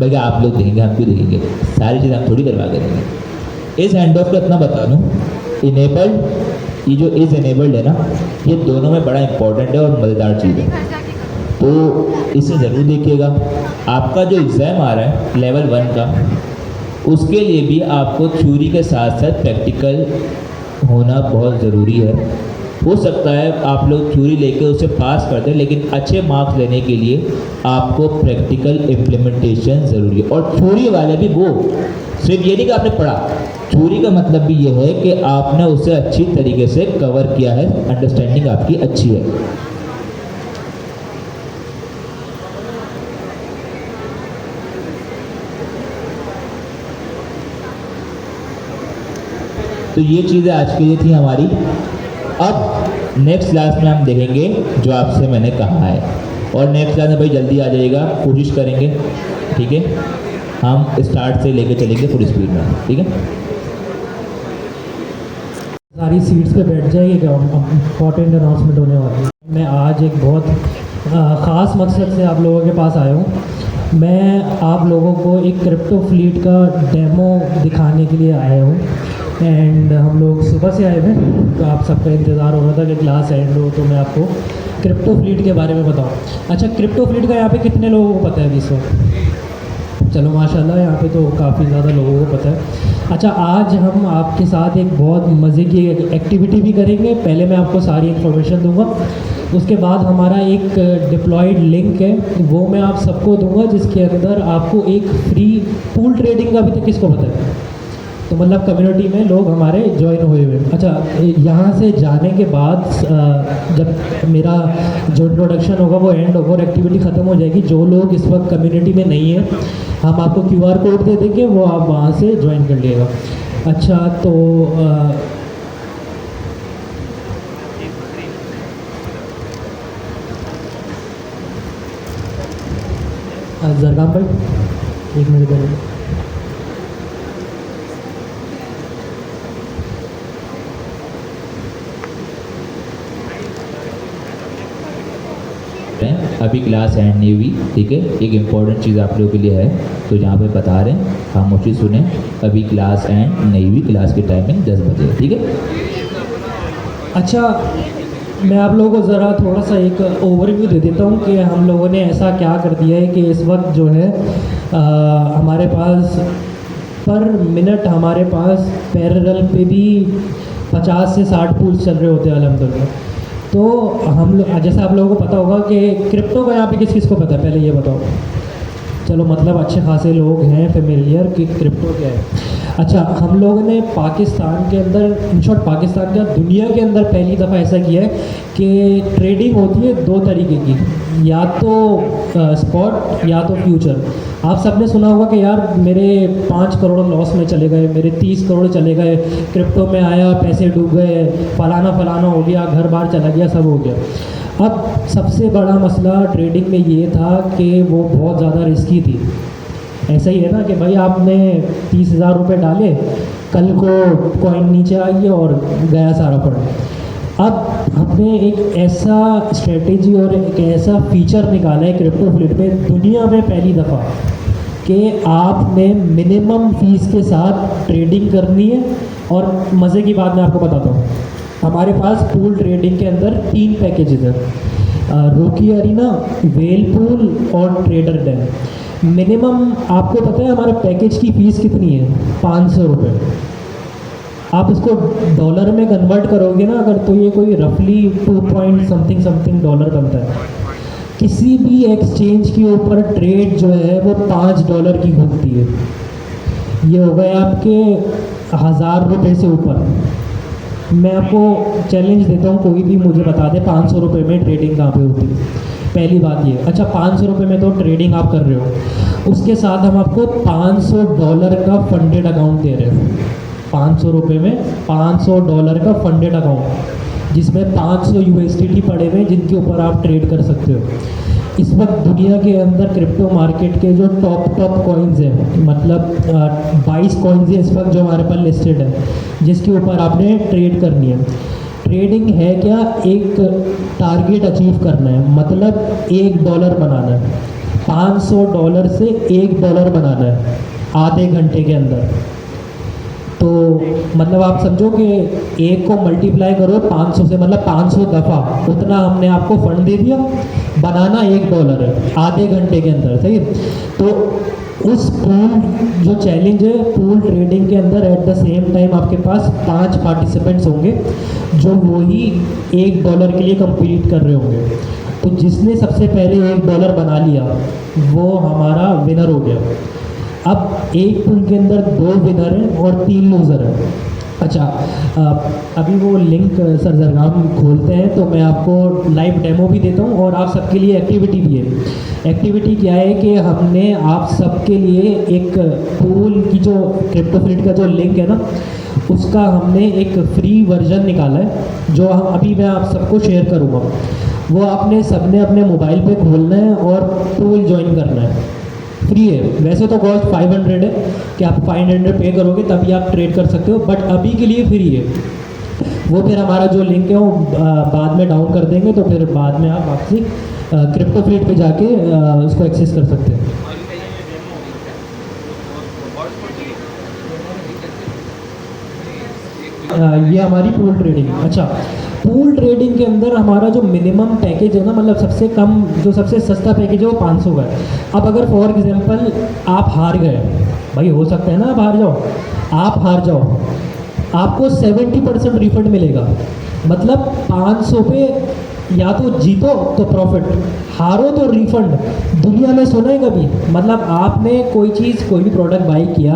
बल्कि आप लोग देखेंगे, हम क्यों देखेंगे, सारी चीज़ हम थोड़ी करवा के देंगे। इस हैंड ऑफ का इतना बता दूँ, इनेबल्ड, ये जो इज़ इनेबल्ड है ना, ये दोनों में बड़ा इंपॉर्टेंट है और मज़ेदार चीज़ है, तो इसे ज़रूर देखिएगा। आपका जो एग्ज़ाम आ रहा है लेवल 1 का, उसके लिए भी आपको थ्योरी के साथ साथ प्रैक्टिकल होना बहुत ज़रूरी है। हो सकता है आप लोग थ्योरी लेके उसे पास कर दें, लेकिन अच्छे मार्क्स लेने के लिए आपको प्रैक्टिकल इम्प्लीमेंटेशन ज़रूरी है। और थ्योरी वाले भी वो सिर्फ ये नहीं कि आपने पढ़ा, थ्योरी का मतलब भी ये है कि आपने उसे अच्छी तरीके से कवर किया है, अंडरस्टैंडिंग आपकी अच्छी है। तो ये चीज़ें आज के लिए थी हमारी। अब नेक्स्ट क्लास में हम देखेंगे जो आपसे मैंने कहा है, और नेक्स्ट क्लास में भाई जल्दी आ जाइएगा, कोशिश करेंगे, ठीक है। हम स्टार्ट से लेके चलेंगे फुल स्पीड में, ठीक है। सारी सीट्स पे बैठ जाइए, क्या इम्पॉर्टेंट अनाउंसमेंट होने वाली है। मैं आज एक बहुत ख़ास मकसद से आप लोगों के पास आया हूँ। मैं आप लोगों को एक क्रिप्टो फ्लीट का डेमो दिखाने के लिए आया हूँ। एंड हम लोग सुबह से आए हुए, तो आप सबका इंतज़ार हो रहा था कि क्लास एंड हो तो मैं आपको क्रिप्टो फ्लीट के बारे में बताऊँ। अच्छा, क्रिप्टो फ्लीट का यहाँ पे कितने लोगों को पता है अभी इस वक्त? चलो माशाल्लाह, यहाँ पे तो काफ़ी ज़्यादा लोगों को पता है। अच्छा, आज हम आपके साथ एक बहुत मज़े की एक्टिविटी भी करेंगे। पहले मैं आपको सारी इन्फॉर्मेशन दूंगा, उसके बाद हमारा एक डिप्लॉयड लिंक है, वो मैं आप सबको दूंगा, जिसके अंदर आपको एक फ्री पूल ट्रेडिंग का भी तक किसको पता है, तो मतलब कम्युनिटी में लोग हमारे ज्वाइन हुए हुए। अच्छा, यहाँ से जाने के बाद जब मेरा जो इंट्रोडक्शन होगा वो एंड होगा और एक्टिविटी ख़त्म हो जाएगी, जो लोग इस वक्त कम्युनिटी में नहीं है हम आपको QR कोड दे देंगे, वो आप वहाँ से ज्वाइन कर लीजिएगा। अच्छा, तो जरगाम भाई एक मिनट करें। अभी क्लास एंड नहीं हुई, ठीक है। एक इम्पॉर्टेंट चीज़ आप लोगों के लिए है, तो जहाँ पे बता रहे हैं खामोशी सुने, अभी क्लास एंड नहीं हुई, क्लास की टाइमिंग 10 बजे, ठीक है। अच्छा, मैं आप लोगों को ज़रा थोड़ा सा एक ओवरव्यू दे देता हूँ कि हम लोगों ने ऐसा क्या कर दिया है कि इस वक्त जो है हमारे पास पर मिनट हमारे पास पैरेलल पे भी 50 से 60 पूल्स चल रहे होते हैं अल्हम्दुलिल्लाह। तो हम लोग, जैसा आप लोगों को पता होगा कि क्रिप्टो का यहाँ पे किस किस को पता है, पहले ये बताओ। चलो, मतलब अच्छे खासे लोग हैं फेमिलियर कि क्रिप्टो क्या है। अच्छा, हम लोगों ने पाकिस्तान के अंदर, इन शॉर्ट पाकिस्तान का दुनिया के अंदर पहली दफ़ा ऐसा किया है कि ट्रेडिंग होती है दो तरीके की, या तो स्पॉट या तो फ्यूचर। आप सबने सुना होगा कि यार मेरे 5 करोड़ लॉस में चले गए, मेरे 30 करोड़ चले गए, क्रिप्टो में आया पैसे डूब गए, फलाना फलाना हो गया, घर बार चला गया, सब हो गया। अब सबसे बड़ा मसला ट्रेडिंग में ये था कि वो बहुत ज़्यादा रिस्की थी। ऐसा ही है ना कि भाई आपने 30,000 रुपये डाले, कल को कॉइन नीचे आ गया और गया सारा फंड। अब हमने एक ऐसा स्ट्रेटेजी और एक ऐसा फीचर निकाला है क्रिप्टो फ्लीट में दुनिया में पहली दफ़ा कि आपने मिनिमम फीस के साथ ट्रेडिंग करनी है। और मज़े की बात मैं आपको बताता हूँ, हमारे पास पूल ट्रेडिंग के अंदर 3 पैकेजेस हैं, रोकी अरीना, वेल पूल और ट्रेडर डैम। मिनिमम आपको पता है हमारे पैकेज की फ़ीस कितनी है? 500 रुपये। आप इसको डॉलर में कन्वर्ट करोगे ना अगर, तो ये कोई रफली 2 पॉइंट समथिंग डॉलर बनता है। किसी भी एक्सचेंज के ऊपर ट्रेड जो है वो $5 की होती है। ये हो गए आपके 1000 रुपये से ऊपर। मैं आपको चैलेंज देता हूँ, कोई भी मुझे बता दे 500 रुपये में ट्रेडिंग कहाँ पे होती है। पहली बात ये। अच्छा, 500 रुपये में तो ट्रेडिंग आप कर रहे हो, उसके साथ हम आपको $500 का फंडेड अकाउंट दे रहे हैं। 500 रुपये में $500 का फंडेड अकाउंट, जिसमें 500 USDT पड़े हुए हैं, जिनके ऊपर आप ट्रेड कर सकते हो। इस वक्त दुनिया के अंदर क्रिप्टो मार्केट के जो टॉप कॉइन्स हैं, मतलब 22 कॉइन्स हैं इस वक्त जो हमारे पास लिस्टेड है, जिसके ऊपर आपने ट्रेड करनी है। ट्रेडिंग है क्या? एक टारगेट अचीव करना है, मतलब $1 बनाना है। $500 से $1 बनाना है आधे घंटे के अंदर। तो मतलब आप समझो कि 1 को मल्टीप्लाई करो 500 से, मतलब 500 दफ़ा, उतना हमने आपको फंड दे दिया। बनाना $1 है आधे घंटे के अंदर, सही है। तो उस पूल जो चैलेंज है पूल ट्रेडिंग के अंदर, एट द सेम टाइम आपके पास 5 पार्टिसिपेंट्स होंगे जो वही $1 के लिए कम्पीट कर रहे होंगे। तो जिसने सबसे पहले $1 बना लिया वो हमारा विनर हो गया। अब एक पूल के अंदर 2 विनर हैं और 3 लूज़र हैं। अच्छा, अभी वो लिंक सर जरगाम खोलते हैं तो मैं आपको लाइव डेमो भी देता हूँ और आप सबके लिए एक्टिविटी भी है। एक्टिविटी क्या है कि हमने आप सबके लिए एक पूल की जो क्रिप्टो फ्लीट का जो लिंक है ना, उसका हमने एक फ्री वर्जन निकाला है जो हम अभी मैं आप सबको शेयर करूँगा। वो आपने सबने अपने मोबाइल पे खोलना है और पूल ज्वाइन करना है। फ्री है, वैसे तो कॉस्ट 500 है कि आप 500 पे करोगे तभी आप ट्रेड कर सकते हो, बट अभी के लिए फ्री है। वो फिर हमारा जो लिंक है वो बाद में डाउन कर देंगे, तो फिर बाद में आप वापसी क्रिप्टो फ्लीट पे जाके उसको एक्सेस कर सकते हैं। ये हमारी पूल ट्रेडिंग। अच्छा, पूल ट्रेडिंग के अंदर हमारा जो मिनिमम पैकेज है ना, मतलब सबसे कम जो सबसे सस्ता पैकेज है वो 500 का है। अब अगर फॉर एग्जांपल आप हार गए, भाई हो सकता है ना आप हार जाओ, आपको 70% रिफंड मिलेगा। मतलब 500 पे या तो जीतो तो प्रॉफिट, हारो तो रिफंड। दुनिया में सुना है कभी? मतलब आपने कोई चीज़, कोई भी प्रोडक्ट बाई किया,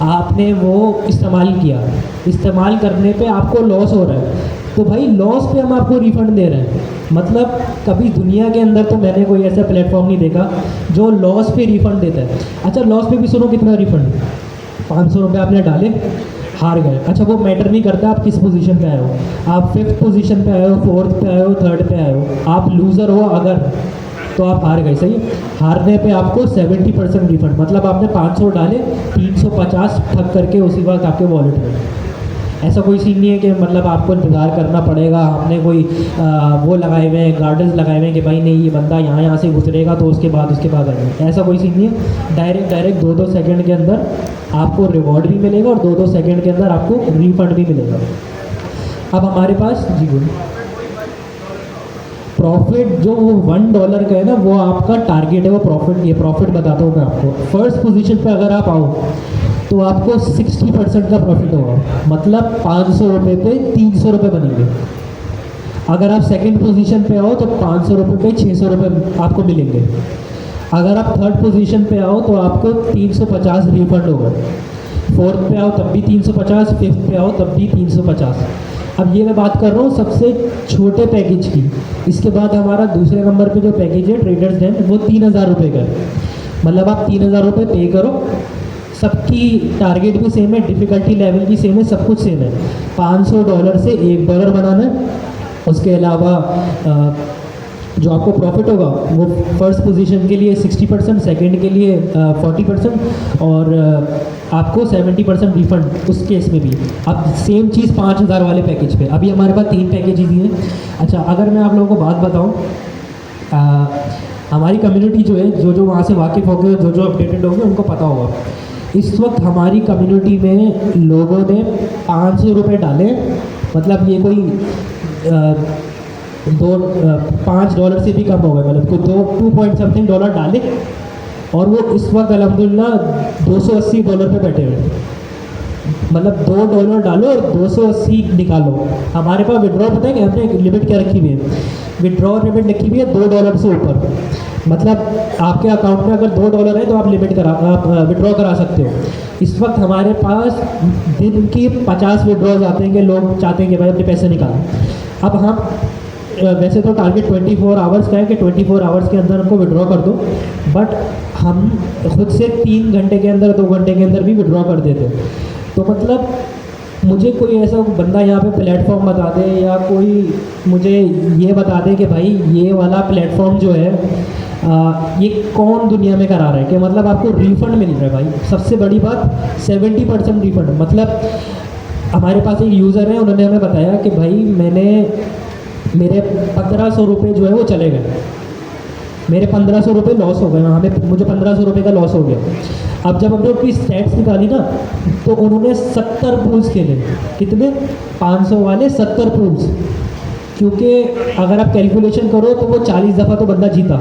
आपने वो इस्तेमाल किया, इस्तेमाल करने पे आपको लॉस हो रहा है, तो भाई लॉस पे हम आपको रिफ़ंड दे रहे हैं। मतलब कभी दुनिया के अंदर तो मैंने कोई ऐसा प्लेटफॉर्म नहीं देखा जो लॉस पे रिफ़ंड देता है। अच्छा, लॉस पे भी सुनो कितना रिफ़ंड, 500 रुपये आपने डाले, हार गए। अच्छा, वो मैटर नहीं करता आप किस पोजीशन पे आए हो, आप 5th पोजीशन पे आए हो, 4th पे आए हो, 3rd पे आए हो, आप लूज़र हो अगर, तो आप हार गए। सही, हारने पे आपको 70% रिफंड, मतलब आपने 500 डाले, 350 ठग करके उसी वक्त आपके वॉलेट में। ऐसा कोई सीन नहीं है कि मतलब आपको इंतज़ार करना पड़ेगा, आपने कोई वो लगाए हुए हैं, गार्डन्स लगाए हुए हैं कि भाई नहीं ये बंदा यहाँ से गुजरेगा तो उसके बाद आएगा। ऐसा कोई सीन नहीं है। डायरेक्ट 2-2 सेकंड के अंदर आपको रिवॉर्ड भी मिलेगा और 2-2 सेकंड के अंदर आपको रिफंड भी मिलेगा। अब हमारे पास जी बोलिए, प्रॉफिट जो वो $1 का है ना, वो आपका टारगेट है, वो प्रॉफिट। ये प्रॉफिट बताता हूँ मैं आपको। फर्स्ट पोजीशन पे अगर आप आओ तो आपको 60% का प्रॉफिट होगा, मतलब 500 रुपये पे 300 रुपये बनेंगे। अगर आप सेकंड पोजीशन पे आओ तो 500 रुपये पे 600 रुपये आपको मिलेंगे। अगर आप थर्ड पोजीशन पे आओ तो आपको 350 रिफंड होगा। फोर्थ पे आओ तब भी 350, फिफ्थ पे आओ तब भी 350। अब ये मैं बात कर रहा हूँ सबसे छोटे पैकेज की। इसके बाद हमारा दूसरे नंबर पे जो पैकेज है ट्रेडर्स डेन, वो 3000 रुपये का है। मतलब आप 3000 रुपये पे करो, सबकी टारगेट भी सेम है, डिफ़िकल्टी लेवल भी सेम है, सब कुछ सेम है। $500 से $1 बनाना है। उसके अलावा जो आपको प्रॉफिट होगा वो फर्स्ट पोजीशन के लिए 60%, सेकंड के लिए 40% और आपको 70% रिफंड उस केस में भी। अब सेम चीज़ 5000 वाले पैकेज पे। अभी हमारे पास 3 पैकेज ही हैं। अच्छा, अगर मैं आप लोगों को बात बताऊँ, हमारी कम्युनिटी जो है, जो वहाँ से वाकिफ़ हो गए, जो अपडेटेड हो गए, उनको पता होगा इस वक्त हमारी कम्युनिटी में लोगों ने 500 रुपये डाले। मतलब ये कोई $5 से भी कम हो गए, मतलब कोई 2 पॉइंट समथिंग डॉलर डाले और वो इस वक्त अल्हम्दुलिल्लाह $280 पे बैठे हुए। मतलब $2 डालो और 280 निकालो। हमारे पास विड्रॉ पता है कि हमने लिमिट क्या रखी हुई है? विड्रॉ लिमिट लिखी हुई है $2 से ऊपर। मतलब आपके अकाउंट में अगर $2 है तो आप आप विड्रॉ करा सकते हो। इस वक्त हमारे पास दिन की 50 विड्रॉज आते हैं कि लोग चाहते हैं कि भाई अपने पैसे निकालें। अब हम वैसे तो टारगेट 24 आवर्स का है कि 24 आवर्स के अंदर हमको विड्रॉ कर दो, बट हम खुद से 3 घंटे के अंदर, 2 घंटे के अंदर भी विड्रॉ कर देते हैं। तो मतलब मुझे कोई ऐसा बंदा यहाँ पे प्लेटफॉर्म बता दे या कोई मुझे ये बता दे कि भाई ये वाला प्लेटफॉर्म जो है ये कौन दुनिया में करा रहा है कि मतलब आपको रिफ़ंड मिल रहा है। भाई सबसे बड़ी बात 70% रिफ़ंड। मतलब हमारे पास एक यूज़र है, उन्होंने हमें बताया कि भाई मेरे 1500 रुपये जो है वो चले गए, मेरे 1500 रुपये लॉस हो गए, मुझे 1500 रुपये का लॉस हो गया। अब जब हमने उनकी स्टैट्स निकाली ना तो उन्होंने 70 पूल्स खेले। कितने? 500 वाले 70 पूल्स। क्योंकि अगर आप कैलकुलेशन करो तो वो 40 दफ़ा तो बंदा जीता।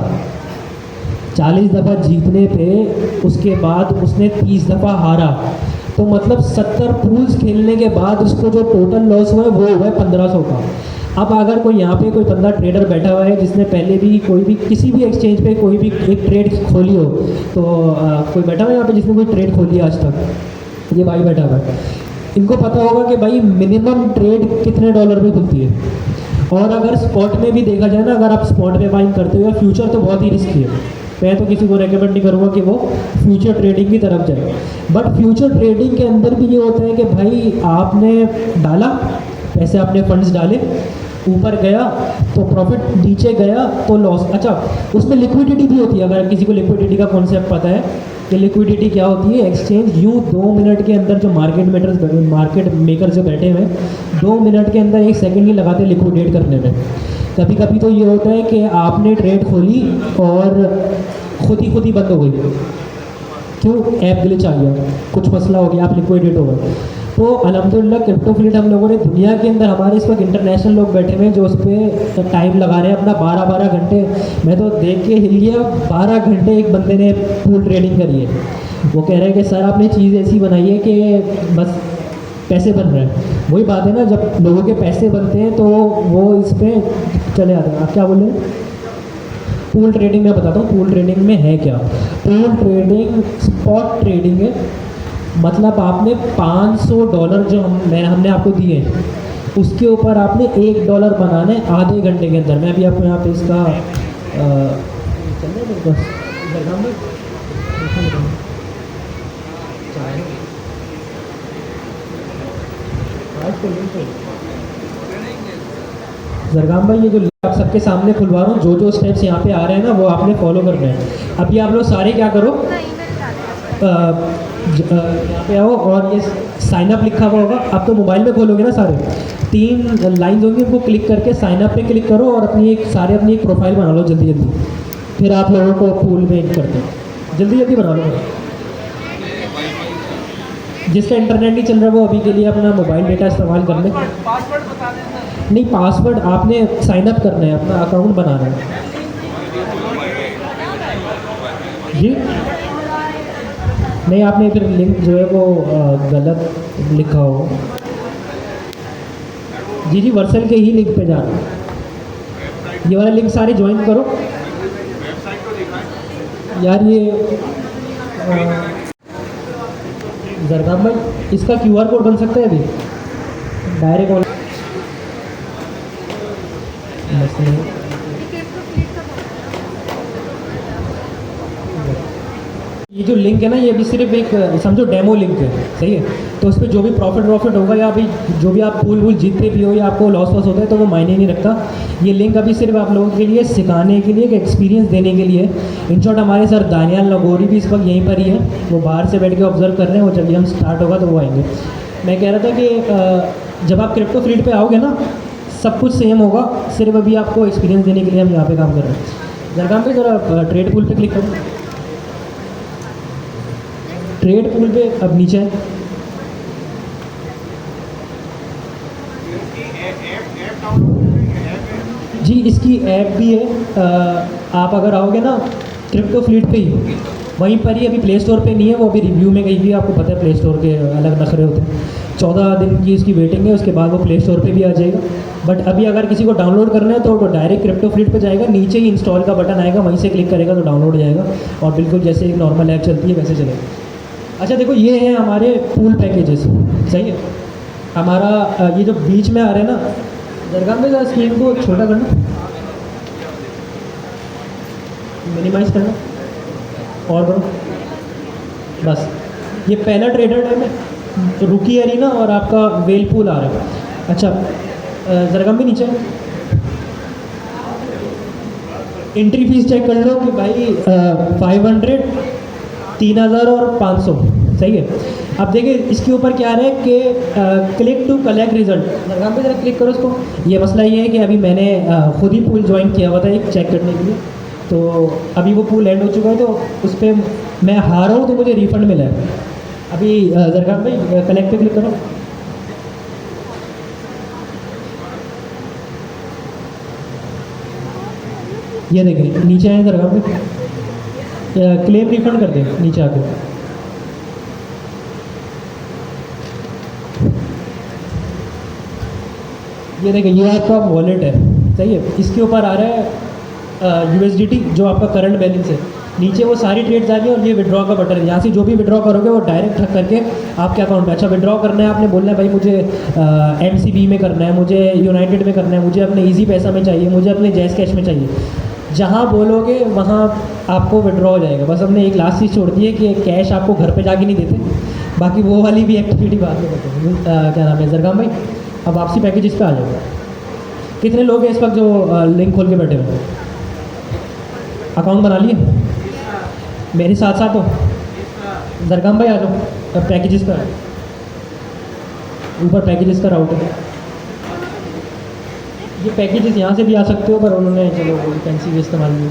40 दफ़ा जीतने पे उसके बाद उसने 30 दफ़ा हारा, तो मतलब 70 पूल्स खेलने के बाद उसको जो टोटल लॉस हुआ है वो हुआ है 1500 का। अब अगर कोई यहाँ पे कोई बंदा ट्रेडर बैठा हुआ है जिसने पहले भी कोई भी किसी भी एक्सचेंज पे कोई भी एक ट्रेड खोली हो, तो कोई बैठा हुआ है यहाँ पे जिसने कोई ट्रेड खोली आज तक, ये भाई बैठा हुआ है, इनको पता होगा कि भाई मिनिमम ट्रेड कितने डॉलर में खुलती है। और अगर स्पॉट में भी देखा जाए ना, अगर आप स्पॉट में बाइंग करते हो या फ्यूचर, तो बहुत ही रिस्की है। मैं तो किसी को रेकमेंड नहीं करूँगा कि वो फ्यूचर ट्रेडिंग की तरफ जाए। बट फ्यूचर ट्रेडिंग के अंदर भी ये होता है कि भाई आपने डाला पैसे, आपने फंड्स डाले, ऊपर गया तो प्रॉफिट, नीचे गया तो लॉस। अच्छा, उसमें लिक्विडिटी भी होती है। अगर किसी को लिक्विडिटी का कॉन्सेप्ट पता है कि लिक्विडिटी क्या होती है, एक्सचेंज यूँ 2 मिनट के अंदर जो मार्केट मेकर जो बैठे हुए हैं 2 मिनट के अंदर 1 सेकंड नहीं लगाते लिक्विडेट करने में। कभी कभी तो ये होता है कि आपने ट्रेड खोली और खुद ही बंद हो गई। क्यों? ऐप ग्लिच आ गया, कुछ मसला हो गया, आप लिक्विडेट हो गए। तो अल्हम्दुलिल्लाह क्रिप्टो फ्लीट हम लोगों ने दुनिया के अंदर, हमारे इस वक्त इंटरनेशनल लोग बैठे हुए हैं जो उस पर टाइम लगा रहे हैं अपना 12-12 घंटे। मैं तो देख के हिल गया, 12 घंटे एक बंदे ने पूल ट्रेडिंग करी है। वो कह रहे हैं कि सर आपने चीज़ ऐसी बनाई है कि बस पैसे बन रहे हैं। वही बात है ना, जब लोगों के पैसे बनते हैं तो वो इस पर चले आते हैं। आप क्या बोल रहे हैं? पूल ट्रेडिंग मैं बताता हूँ पूल ट्रेडिंग में है क्या। पूल ट्रेडिंग स्पॉट ट्रेडिंग है, मतलब आपने $500 जो हमने आपको दिए उसके ऊपर आपने $1 बनाना है आधे घंटे के अंदर। मैं अभी आपको यहाँ पे इसका चल रहा है मेरे पास जरगाम भाई, ये जो आप सबके सामने खुलवा रहा हूँ, जो जो स्टेप्स यहाँ पे आ रहे हैं ना वो आपने फॉलो करने हैं। अभी आप लोग सारे क्या करो, यहाँ पे आओ और ये साइन अप लिखा हुआ होगा, आप तो मोबाइल में खोलोगे ना, सारे 3 लाइन्स होंगी, उनको क्लिक करके साइन अप पे क्लिक करो और अपनी एक प्रोफाइल बना लो जल्दी जल्दी। फिर आप लोगों को पूल में ऐड करते हैं, जल्दी जल्दी बना लो। जिसका इंटरनेट नहीं चल रहा वो अभी के लिए अपना मोबाइल डेटा इस्तेमाल कर ले। नहीं, पासवर्ड आपने साइन अप करना है, अपना अकाउंट बनाना है जी। नहीं, आपने फिर लिंक जो है वो गलत लिखा हो जी। जी वर्सल के ही लिंक पे जाना, ये वाला लिंक सारे ज्वाइन करो यार। ये जरगाम भाई, इसका QR कोड बन सकता है अभी डायरेक्ट ये जो लिंक है ना, ये अभी सिर्फ एक समझो डेमो लिंक है, सही है। तो उस पर जो भी प्रॉफिट होगा या अभी जो भी आप पूल जीतते भी हो या आपको लॉस होता है तो वो मायने नहीं रखता। ये लिंक अभी सिर्फ आप लोगों के लिए सिखाने के लिए, एक एक्सपीरियंस देने के लिए। इन शॉर्ट हमारे सर दानियाल लगोरी भी इस वक्त यहीं पर ही है, वो बाहर से बैठ के ऑब्जर्व कर रहे हैं, वो जब हम स्टार्ट होगा तो वो आएंगे। मैं कह रहा था कि जब आप क्रिप्टो फील्ड पे आओगे ना सब कुछ सेम होगा, सिर्फ अभी आपको एक्सपीरियंस देने के लिए हम यहाँ पे काम कर रहे हैं। जरगाम पे ज़रा ट्रेड पूल पे क्लिक करो, ट्रेड पूल पे अब नीचे है जी, इसकी ऐप भी है। आप अगर आओगे ना क्रिप्टो फ्लीट पे ही, वहीं पर ही, अभी प्ले स्टोर पे नहीं है, वो अभी रिव्यू में गई हुई है। आपको पता है प्ले स्टोर के अलग नखरे होते हैं। 14 दिन की इसकी वेटिंग है, उसके बाद वो प्ले स्टोर पे भी आ जाएगा। बट अभी अगर किसी को डाउनलोड करना है तो डायरेक्ट क्रिप्टो फ्लीट पे जाएगा, नीचे ही इंस्टॉल का बटन आएगा, वहीं से क्लिक करेगा तो डाउनलोड हो जाएगा और बिल्कुल जैसे एक नॉर्मल ऐप चलती है वैसे चलेगा। अच्छा देखो, ये है हमारे पूल पैकेजेस, सही है। हमारा ये जो बीच में आ रहे हैं ना, जरगाम में स्क्रीन को छोटा करना, मिनिमाइज करना और करो बस। ये पहला ट्रेडर टाइम है, रुकी एरिना और आपका वेल पूल आ रहा है। अच्छा जरगाम भी नीचे एंट्री फीस चेक कर लो कि भाई 500, 3000 और 500, सही है। अब देखिए इसके ऊपर क्या आ रहा है कि click to collect result. Zargham पे जरा क्लिक करो इसको। ये मसला ये है कि अभी मैंने खुद ही पूल ज्वाइन किया हुआ था एक चेक करने के लिए, तो अभी वो पूल एंड हो चुका है, तो उस पर मैं हारा हूँ तो मुझे रिफंड मिला है। अभी जरगाम भाई कलेक्ट पे क्लिक करो। ये देखिए नीचे आए जरगाम पे, क्लेम रिफंड कर दें नीचे आके। ये देखिए ये आपका वॉलेट है, सही है। इसके ऊपर आ रहा है USDT जो आपका करंट बैलेंस है। नीचे वो सारी ट्रेड्स आ रही है और ये विड्रॉ का बटन है। यहाँ से जो भी विड्रॉ करोगे वो डायरेक्ट रख करके आपके अकाउंट में। अच्छा विड्रॉ करना है, आपने बोलना है भाई मुझे MCB में करना है, मुझे यूनाइटेड में करना है, मुझे अपने ईजी पैसा में चाहिए, मुझे अपने जैज़ कैश में चाहिए। जहाँ बोलोगे वहाँ आपको विड्रॉ हो जाएगा। बस हमने एक लास्ट चीज़ छोड़ दी है कि कैश आपको घर पे जाके नहीं देते, बाकी वो वाली भी एक्टिविटी बाद में करते हैं। क्या नाम है जरगाम भाई, अब वापसी पैकेज पे आ जाओगे। कितने लोग हैं इस वक्त जो लिंक खोल के बैठे हुए, अकाउंट बना लिए? मेरे साथ साथ हो जरगाम भाई, आ जाओ पैकेजेस पे। ऊपर पैकेजेस का राउट है, ये पैकेजेस यहाँ से भी आ सकते हो, पर उन्होंने चलो फैंसी भी इस्तेमाल किया।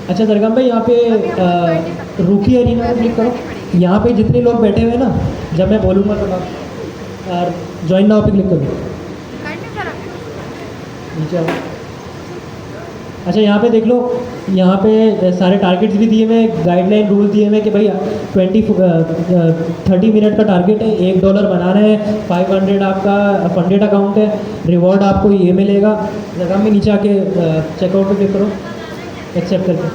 अच्छा जरगाम भाई, यहाँ पे रूकी एरिना में क्लिक करो। यहाँ पे जितने लोग बैठे हुए हैं ना, जब मैं बोलूँगा तो आप ज्वाइन नाउ पे क्लिक करो, नीचे आओ। अच्छा यहाँ पे देख लो, यहाँ पे सारे टारगेट्स भी दिए हुए हैं, गाइडलाइन रूल दिए हुए हैं कि भाई 30 मिनट का टारगेट है, $1 बनाना है, 500 आपका फंडेड अकाउंट है, रिवॉर्ड आपको ये मिलेगा। जगह में नीचे आके चेकआउट पे क्लिक करो, एक्सेप्ट करके।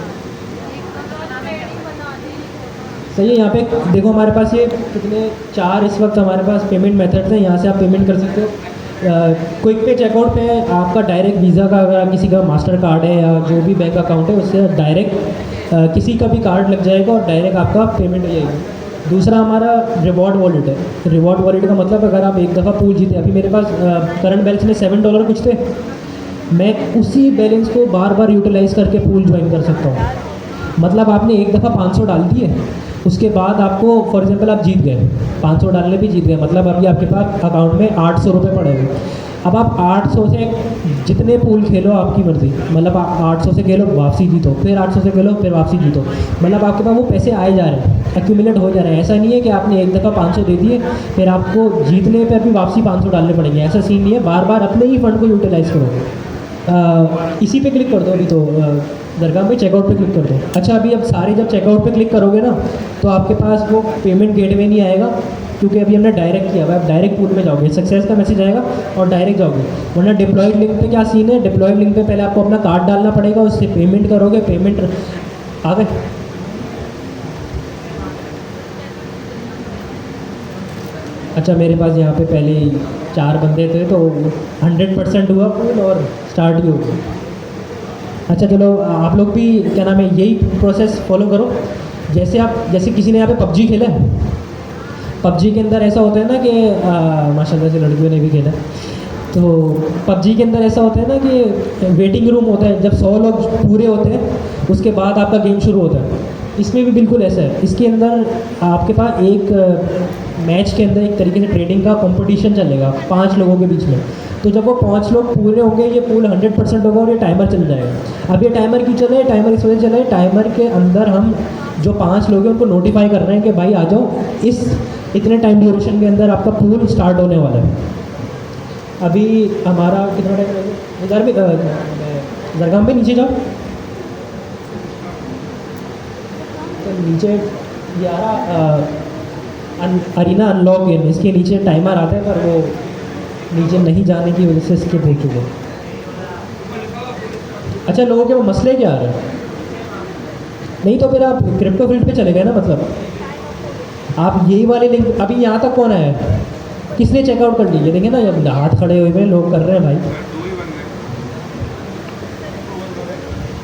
सही है, यहाँ पे देखो हमारे पास ये कितने 4 इस वक्त हमारे पास पेमेंट मेथड्स हैं, यहाँ से आप पेमेंट कर सकते हो। क्विक पे चेकआउट पे आपका डायरेक्ट वीज़ा का, अगर किसी का मास्टर कार्ड है या जो भी बैंक अकाउंट है उससे डायरेक्ट किसी का भी कार्ड लग जाएगा और डायरेक्ट आपका पेमेंट हो जाएगी। दूसरा हमारा रिवॉर्ड वॉलेट है। रिवॉर्ड वॉलेट का मतलब अगर आप एक दफ़ा पूल जीते, अभी मेरे पास करंट बैलेंस में $7 कुछ थे, मैं उसी बैलेंस को बार बार यूटिलाइज़ करके पूल ज्वाइन कर सकता हूँ। मतलब आपने एक दफ़ा 500 डाल दिए, उसके बाद आपको फॉर एग्जांपल आप जीत गए, 500 डालने भी जीत गए, मतलब अभी आपके पास अकाउंट में 800 रुपये पड़े हुए। अब आप 800 से जितने पूल खेलो आपकी मर्ज़ी, मतलब आप 800 से खेलो वापसी जीतो, फिर 800 से खेलो फिर वापसी जीतो, मतलब आपके पास वो पैसे आए जा रहे हैं, एक्यूमुलेट हो जा रहे हैं। ऐसा नहीं है कि आपने एक दफ़ा 500 दे दिए फिर आपको जीतने पर भी वापसी 500 डालने पड़ेंगे, ऐसा सीन नहीं है। बार बार अपने ही फंड को यूटिलाइज़ करो। इसी पे क्लिक कर दो अभी, तो दरगाह पे चेकआउट पे क्लिक कर दो। अच्छा अभी अब सारे जब चेकआउट पे क्लिक करोगे ना तो आपके पास वो पेमेंट गेटवे नहीं आएगा, क्योंकि अभी हमने डायरेक्ट किया हुआ है। आप डायरेक्ट पूल में जाओगे, सक्सेस का मैसेज आएगा और डायरेक्ट जाओगे। वरना डिप्लॉयड लिंक पे क्या सीन है, डिप्लॉयड लिंक पे पहले आपको अपना कार्ड डालना पड़ेगा, उससे पेमेंट करोगे, पेमेंट आ गए। अच्छा मेरे पास यहाँ पे पहले 4 बंदे थे तो 100% हुआ पूल और स्टार्ट ही हो गया। अच्छा चलो आप लोग भी क्या नाम है यही प्रोसेस फॉलो करो। जैसे किसी ने यहाँ पे पबजी खेला है, पबजी के अंदर ऐसा होता है ना कि माशाल्लाह से लड़कियों ने भी खेला, तो पबजी के अंदर ऐसा होता है ना कि वेटिंग रूम होता है, जब 100 लोग पूरे होते हैं उसके बाद आपका गेम शुरू होता है। इसमें भी बिल्कुल ऐसा है। इसके अंदर आपके पास एक मैच के अंदर एक तरीके से ट्रेडिंग का कंपटीशन चलेगा 5 लोगों के बीच में। तो जब वो 5 लोग पूरे होंगे ये पूल 100% होगा और ये टाइमर चल जाएगा। अब ये टाइमर क्यों चल रहा है, टाइमर इस वजह से चल रहा है, टाइमर के अंदर हम जो 5 लोग हैं उनको नोटिफाई कर रहे हैं कि भाई आ जाओ, इस इतने टाइम ड्यूरेशन के अंदर आपका पूल स्टार्ट होने वाला है। अभी हमारा कितना टाइम लगेगा, इधर भी दरगाह पे नीचे जाओ, तो नीचे अरीना अनलॉक गेम, इसके नीचे टाइमर आता है पर वो नीचे नहीं जाने की वजह से स्किप हो चुके। अच्छा लोगों के वो मसले क्या आ रहे हैं, नहीं तो फिर आप क्रिप्टो फील्ड पे चले गए ना। मतलब आप यही वाले लिंक, अभी यहाँ तक कौन आया है, किसने चेकआउट कर ली, ये देखें ना जब हाथ खड़े हुए लोग कर रहे हैं भाई।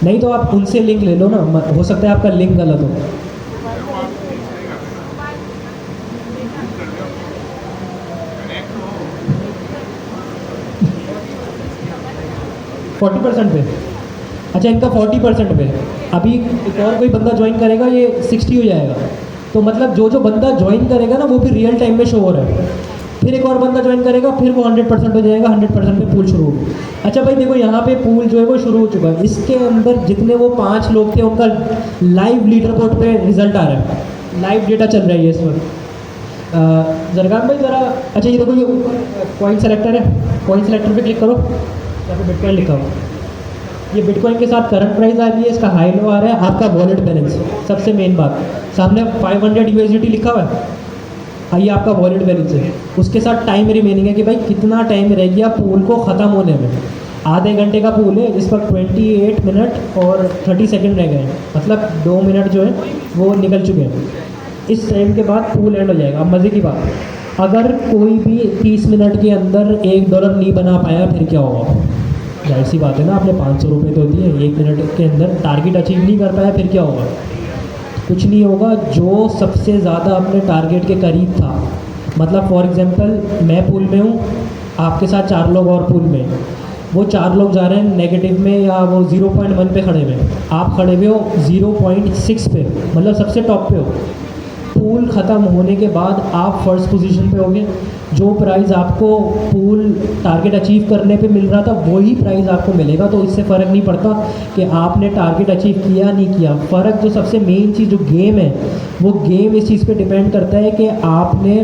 नहीं तो आप उनसे लिंक ले लो ना, हो सकता है आपका लिंक गलत हो। %40 पे, अच्छा इनका 40% पे। अभी एक और कोई बंदा ज्वाइन करेगा ये 60 हो जाएगा। तो मतलब जो बंदा ज्वाइन करेगा ना वो भी रियल टाइम में शो हो रहा है। फिर एक और बंदा ज्वाइन करेगा फिर वो 100% हो जाएगा, 100% पे पूल शुरू होगी। अच्छा भाई देखो यहाँ पे पूल जो है वो शुरू हो चुका है। इसके अंदर जितने वो 5 लोग थे उनका लाइव लीडर बोर्ड पे रिजल्ट आ रहा है, लाइव डेटा चल रहा है ये इस वक्त। जरगान भाई ज़रा, अच्छा ये देखो ये कॉइन सेलेक्टर है, कॉइन सेलेक्टर पे क्लिक करो, यहाँ पे बिटकॉइन लिखा हुआ, ये बिटकॉइन के साथ करंट प्राइस आ रही है, इसका हाई लो आ रहा है, आपका वॉलेट बैलेंस, सबसे मेन बात सामने 500 USDT लिखा हुआ है, ये आपका वॉलेट बैलेंस है। उसके साथ टाइम रिमेनिंग है कि भाई कितना टाइम रह गया पूल को ख़त्म होने में। आधे घंटे का पूल है, इस वक्त 28 मिनट और 30 सेकंड रह गए हैं, मतलब 2 मिनट जो है वो निकल चुके हैं। इस टाइम के बाद पूल एंड हो जाएगा। अब मज़े की बात, अगर कोई भी 30 मिनट के अंदर $1 नहीं बना पाया फिर क्या होगा, जाहिर सी बात है ना, आपने 500 रुपये तो दिए, 1 मिनट के अंदर टारगेट अचीव नहीं कर पाया फिर क्या होगा, कुछ नहीं होगा। जो सबसे ज़्यादा अपने टारगेट के करीब था, मतलब फॉर एग्जांपल मैं पूल में हूँ, आपके साथ 4 लोग और पूल में, वो 4 लोग जा रहे हैं नेगेटिव में या वो 0.1 पे खड़े हुए, आप खड़े हुए हो 0.6 पे, मतलब सबसे टॉप पे हो। पूल ख़त्म होने के बाद आप फर्स्ट पोजीशन पे होगे। जो प्राइज़ आपको पूल टारगेट अचीव करने पे मिल रहा था वही प्राइज़ आपको मिलेगा। तो इससे फ़र्क नहीं पड़ता कि आपने टारगेट अचीव किया नहीं किया। फ़र्क जो सबसे मेन चीज़ जो गेम है, वो गेम इस चीज़ पे डिपेंड करता है कि आपने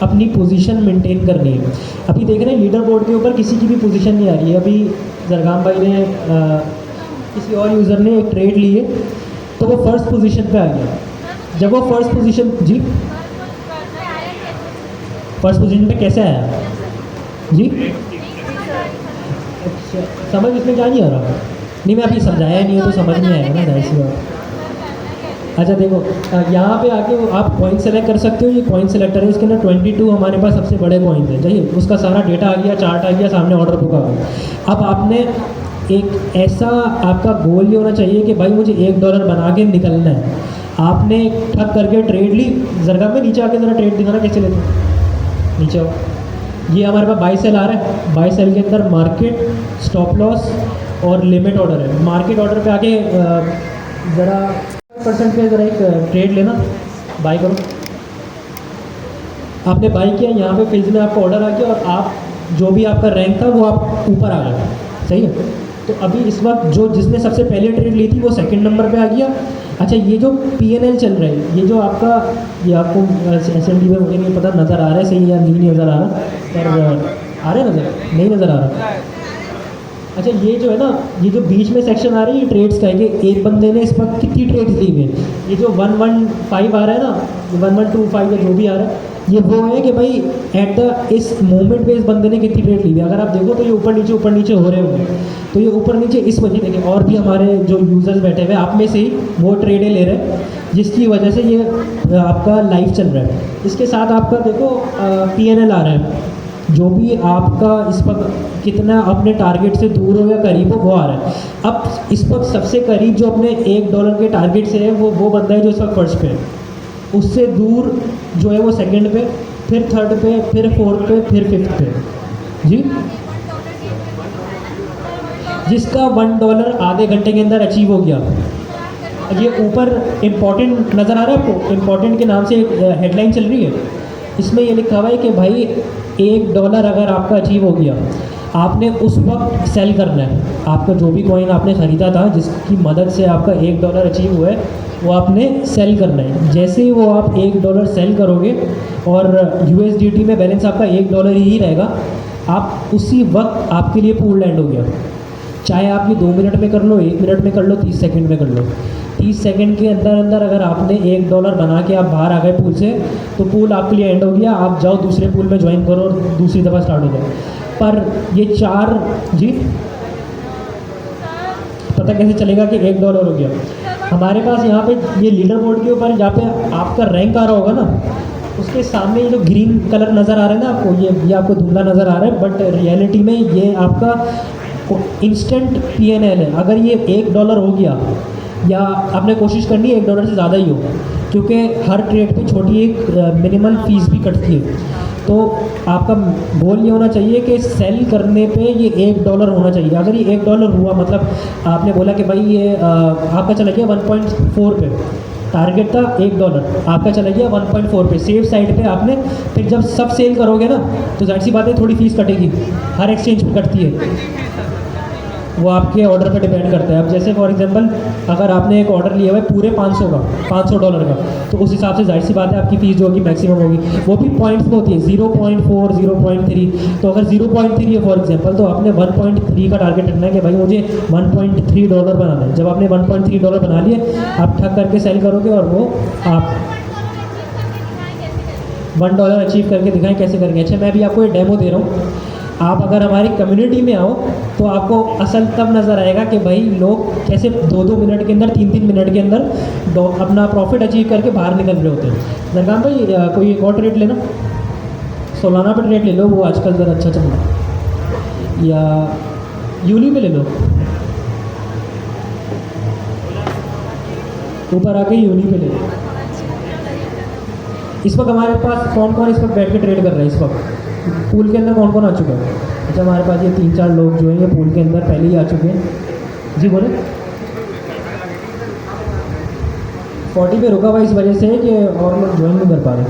अपनी पोजीशन मेंटेन करनी है। अभी देख रहे हैं लीडर बोर्ड के ऊपर किसी की भी पोजीशन नहीं आ रही है। अभी जरगाम भाई ने किसी और यूज़र ने एक ट्रेड ली है, तो वो फर्स्ट पोजीशन पे आ गया। जब वो फर्स्ट पोजीशन, जी फर्स्ट पोजीशन पे कैसे आया जी? अच्छा, समझ इसमें क्या नहीं आ रहा? नहीं, मैं अभी समझाया नहीं है तो समझ नहीं आएगा ना, जाहिर सी बात। अच्छा देखो, यहाँ पे आके आप पॉइंट सेलेक्ट कर सकते हो। ये पॉइंट सेलेक्टर है, इसके अंदर 22 हमारे पास सबसे बड़े पॉइंट हैं। चाहिए उसका सारा डेटा आ गया, चार्ट आ गया, सामने ऑर्डर बुक आ गया। अब आपने एक ऐसा आपका गोल ये होना चाहिए कि भाई मुझे $1 बना के निकलना है। आपने ठग करके ट्रेड ली। जरगाम में नीचे आके ज़रा ट्रेड दिखाना कैसे लेते, नीचे आओ। ये हमारे पास बाई सेल आ रहा है। बाई सेल के अंदर मार्केट, स्टॉप लॉस और लिमिट ऑर्डर है। मार्केट ऑर्डर पे आके ज़रा % पे ज़रा एक ट्रेड लेना, बाई करो। आपने बाई किया, यहाँ पे फेज में आपका ऑर्डर आ गया और आप जो भी आपका रैंक था वो आप ऊपर आ गए। सही है। तो अभी इस वक्त जो जिसने सबसे पहले ट्रेड ली थी वो सेकंड नंबर पे आ गया। अच्छा, ये जो PNL चल रहा है, ये जो आपका, ये आपको SMD में मुझे नहीं पता नज़र आ रहा है सही या नहीं नज़र आ रहा, पर आ रहा है नज़र, नहीं नज़र आ रहा। अच्छा, ये जो है ना, ये जो बीच में सेक्शन आ रही है ट्रेड्स का, ये एक बंदे ने इस वक्त कितनी ट्रेड्स ली हुई है। ये जो 115 आ रहा है ना, 1125 या जो भी आ रहा है, ये वो है कि भाई एट द इस मोमेंट पे इस बंदे ने कितनी ट्रेड ली हुई है। अगर आप देखो तो ये ऊपर नीचे हो रहे होंगे, तो ये ऊपर नीचे इस वजह देखिए, और भी हमारे जो यूज़र्स बैठे हुए आप में से ही वो ट्रेडें ले रहे हैं, जिसकी वजह से ये आपका लाइव चल रहा है। इसके साथ आपका देखो PNL आ रहा है, जो भी आपका इस वक्त कितना अपने टारगेट से दूर हो या करीब हो वो आ रहा है। अब इस वक्त सबसे करीब जो अपने $1 के टारगेट से है वो बंदा है जो इस वक्त फर्स्ट पे है। उससे दूर जो है वो सेकंड पे, फिर थर्ड पे, फिर फोर्थ पे, फिर फिफ्थ पे जी। जिसका $1 आधे घंटे के अंदर अचीव हो गया। ये ऊपर इम्पॉर्टेंट नज़र आ रहा है आपको, इम्पॉर्टेंट के नाम से एक हेडलाइन चल रही है। इसमें ये लिखा हुआ है कि भाई $1 अगर आपका अचीव हो गया, आपने उस वक्त सेल करना है। आपका जो भी कॉइन आपने ख़रीदा था जिसकी मदद से आपका $1 अचीव हुआ है, वो आपने सेल करना है। जैसे ही वो आप $1 सेल करोगे और USDT में बैलेंस आपका $1 ही रहेगा, आप उसी वक्त आपके लिए पूल लैंड हो गया। चाहे आप ये 2 मिनट में कर लो, 1 मिनट में कर लो, 30 सेकंड में कर लो। 30 सेकंड के अंदर अगर आपने $1 बना के आप बाहर आ गए पूल से, तो पूल आपके लिए एंड हो गया। आप जाओ दूसरे पूल में ज्वाइन करो और दूसरी दफ़ा स्टार्ट हो जाए। पर ये 4 जी पता कैसे चलेगा कि $1 हो गया? हमारे पास यहाँ पे ये लीडर बोर्ड के ऊपर जहाँ पे आपका रैंक आ रहा होगा ना, उसके सामने ये जो ग्रीन कलर नज़र आ रहा है ना आपको, ये आपको धुंधला नज़र आ रहा है, बट रियलिटी में ये आपका इंस्टेंट PNL है। अगर ये $1 हो गया, या आपने कोशिश करनी है $1 से ज़्यादा ही हो, क्योंकि हर ट्रेड पे छोटी एक मिनिमल फ़ीस भी कटती है। तो आपका गोल ये होना चाहिए कि सेल करने पे ये $1 होना चाहिए। अगर ये $1 हुआ, मतलब आपने बोला कि भाई ये आपका चला गया 1.4 पे, टारगेट था $1, आपका चला गया 1.4 पे, सेफ साइड पे आपने। फिर जब सब सेल करोगे ना, तो जाहिर सी बात है थोड़ी फीस कटेगी, हर एक्सचेंज पे कटती है, वो आपके ऑर्डर पर डिपेंड करता है। अब जैसे फॉर एग्जांपल अगर आपने एक ऑर्डर लिया हुआ है पूरे $500 का, तो उस हिसाब से जाहिर सी बात है आपकी फ़ीस जो होगी मैक्सिमम होगी। वो भी पॉइंट्स में होती है, 0.4, 0.3। तो अगर 0.3 है फॉर एग्जांपल, तो आपने 1.3 का टारगेट रखना है कि भाई मुझे $1.3 बनाना है। जब आपने $1.3 बना लिए, आप ठग करके सेल करोगे और वो आप $1 अचीव करके दिखाएं कैसे करेंगे। अच्छा, मैं भी आपको ये डेमो दे रहा हूँ। आप अगर हमारी कम्युनिटी में आओ तो आपको असल तब नज़र आएगा कि भाई लोग कैसे 2-2 मिनट के अंदर, 3-3 मिनट के अंदर अपना प्रॉफिट अचीव करके बाहर निकल रहे होते हैं। जरगाम भाई कोई एक और ट्रेड लेना, सोलाना पे ट्रेड ले लो, वो आजकल ज़रा अच्छा चल रहा है, या यूनी पे ले लो, ऊपर आके यूनी पे ले लो। इस वक्त हमारे पास कौन कौन इस वक्त बैठ के ट्रेड कर रहा है? इस वक्त पूल के अंदर कौन कौन आ चुका है? अच्छा, हमारे पास ये 3-4 लोग जो हैं ये पूल के अंदर पहले ही आ चुके हैं। जी बोले। 40 पे रुका हुआ इस वजह से कि और लोग ज्वाइन नहीं कर पा रहे।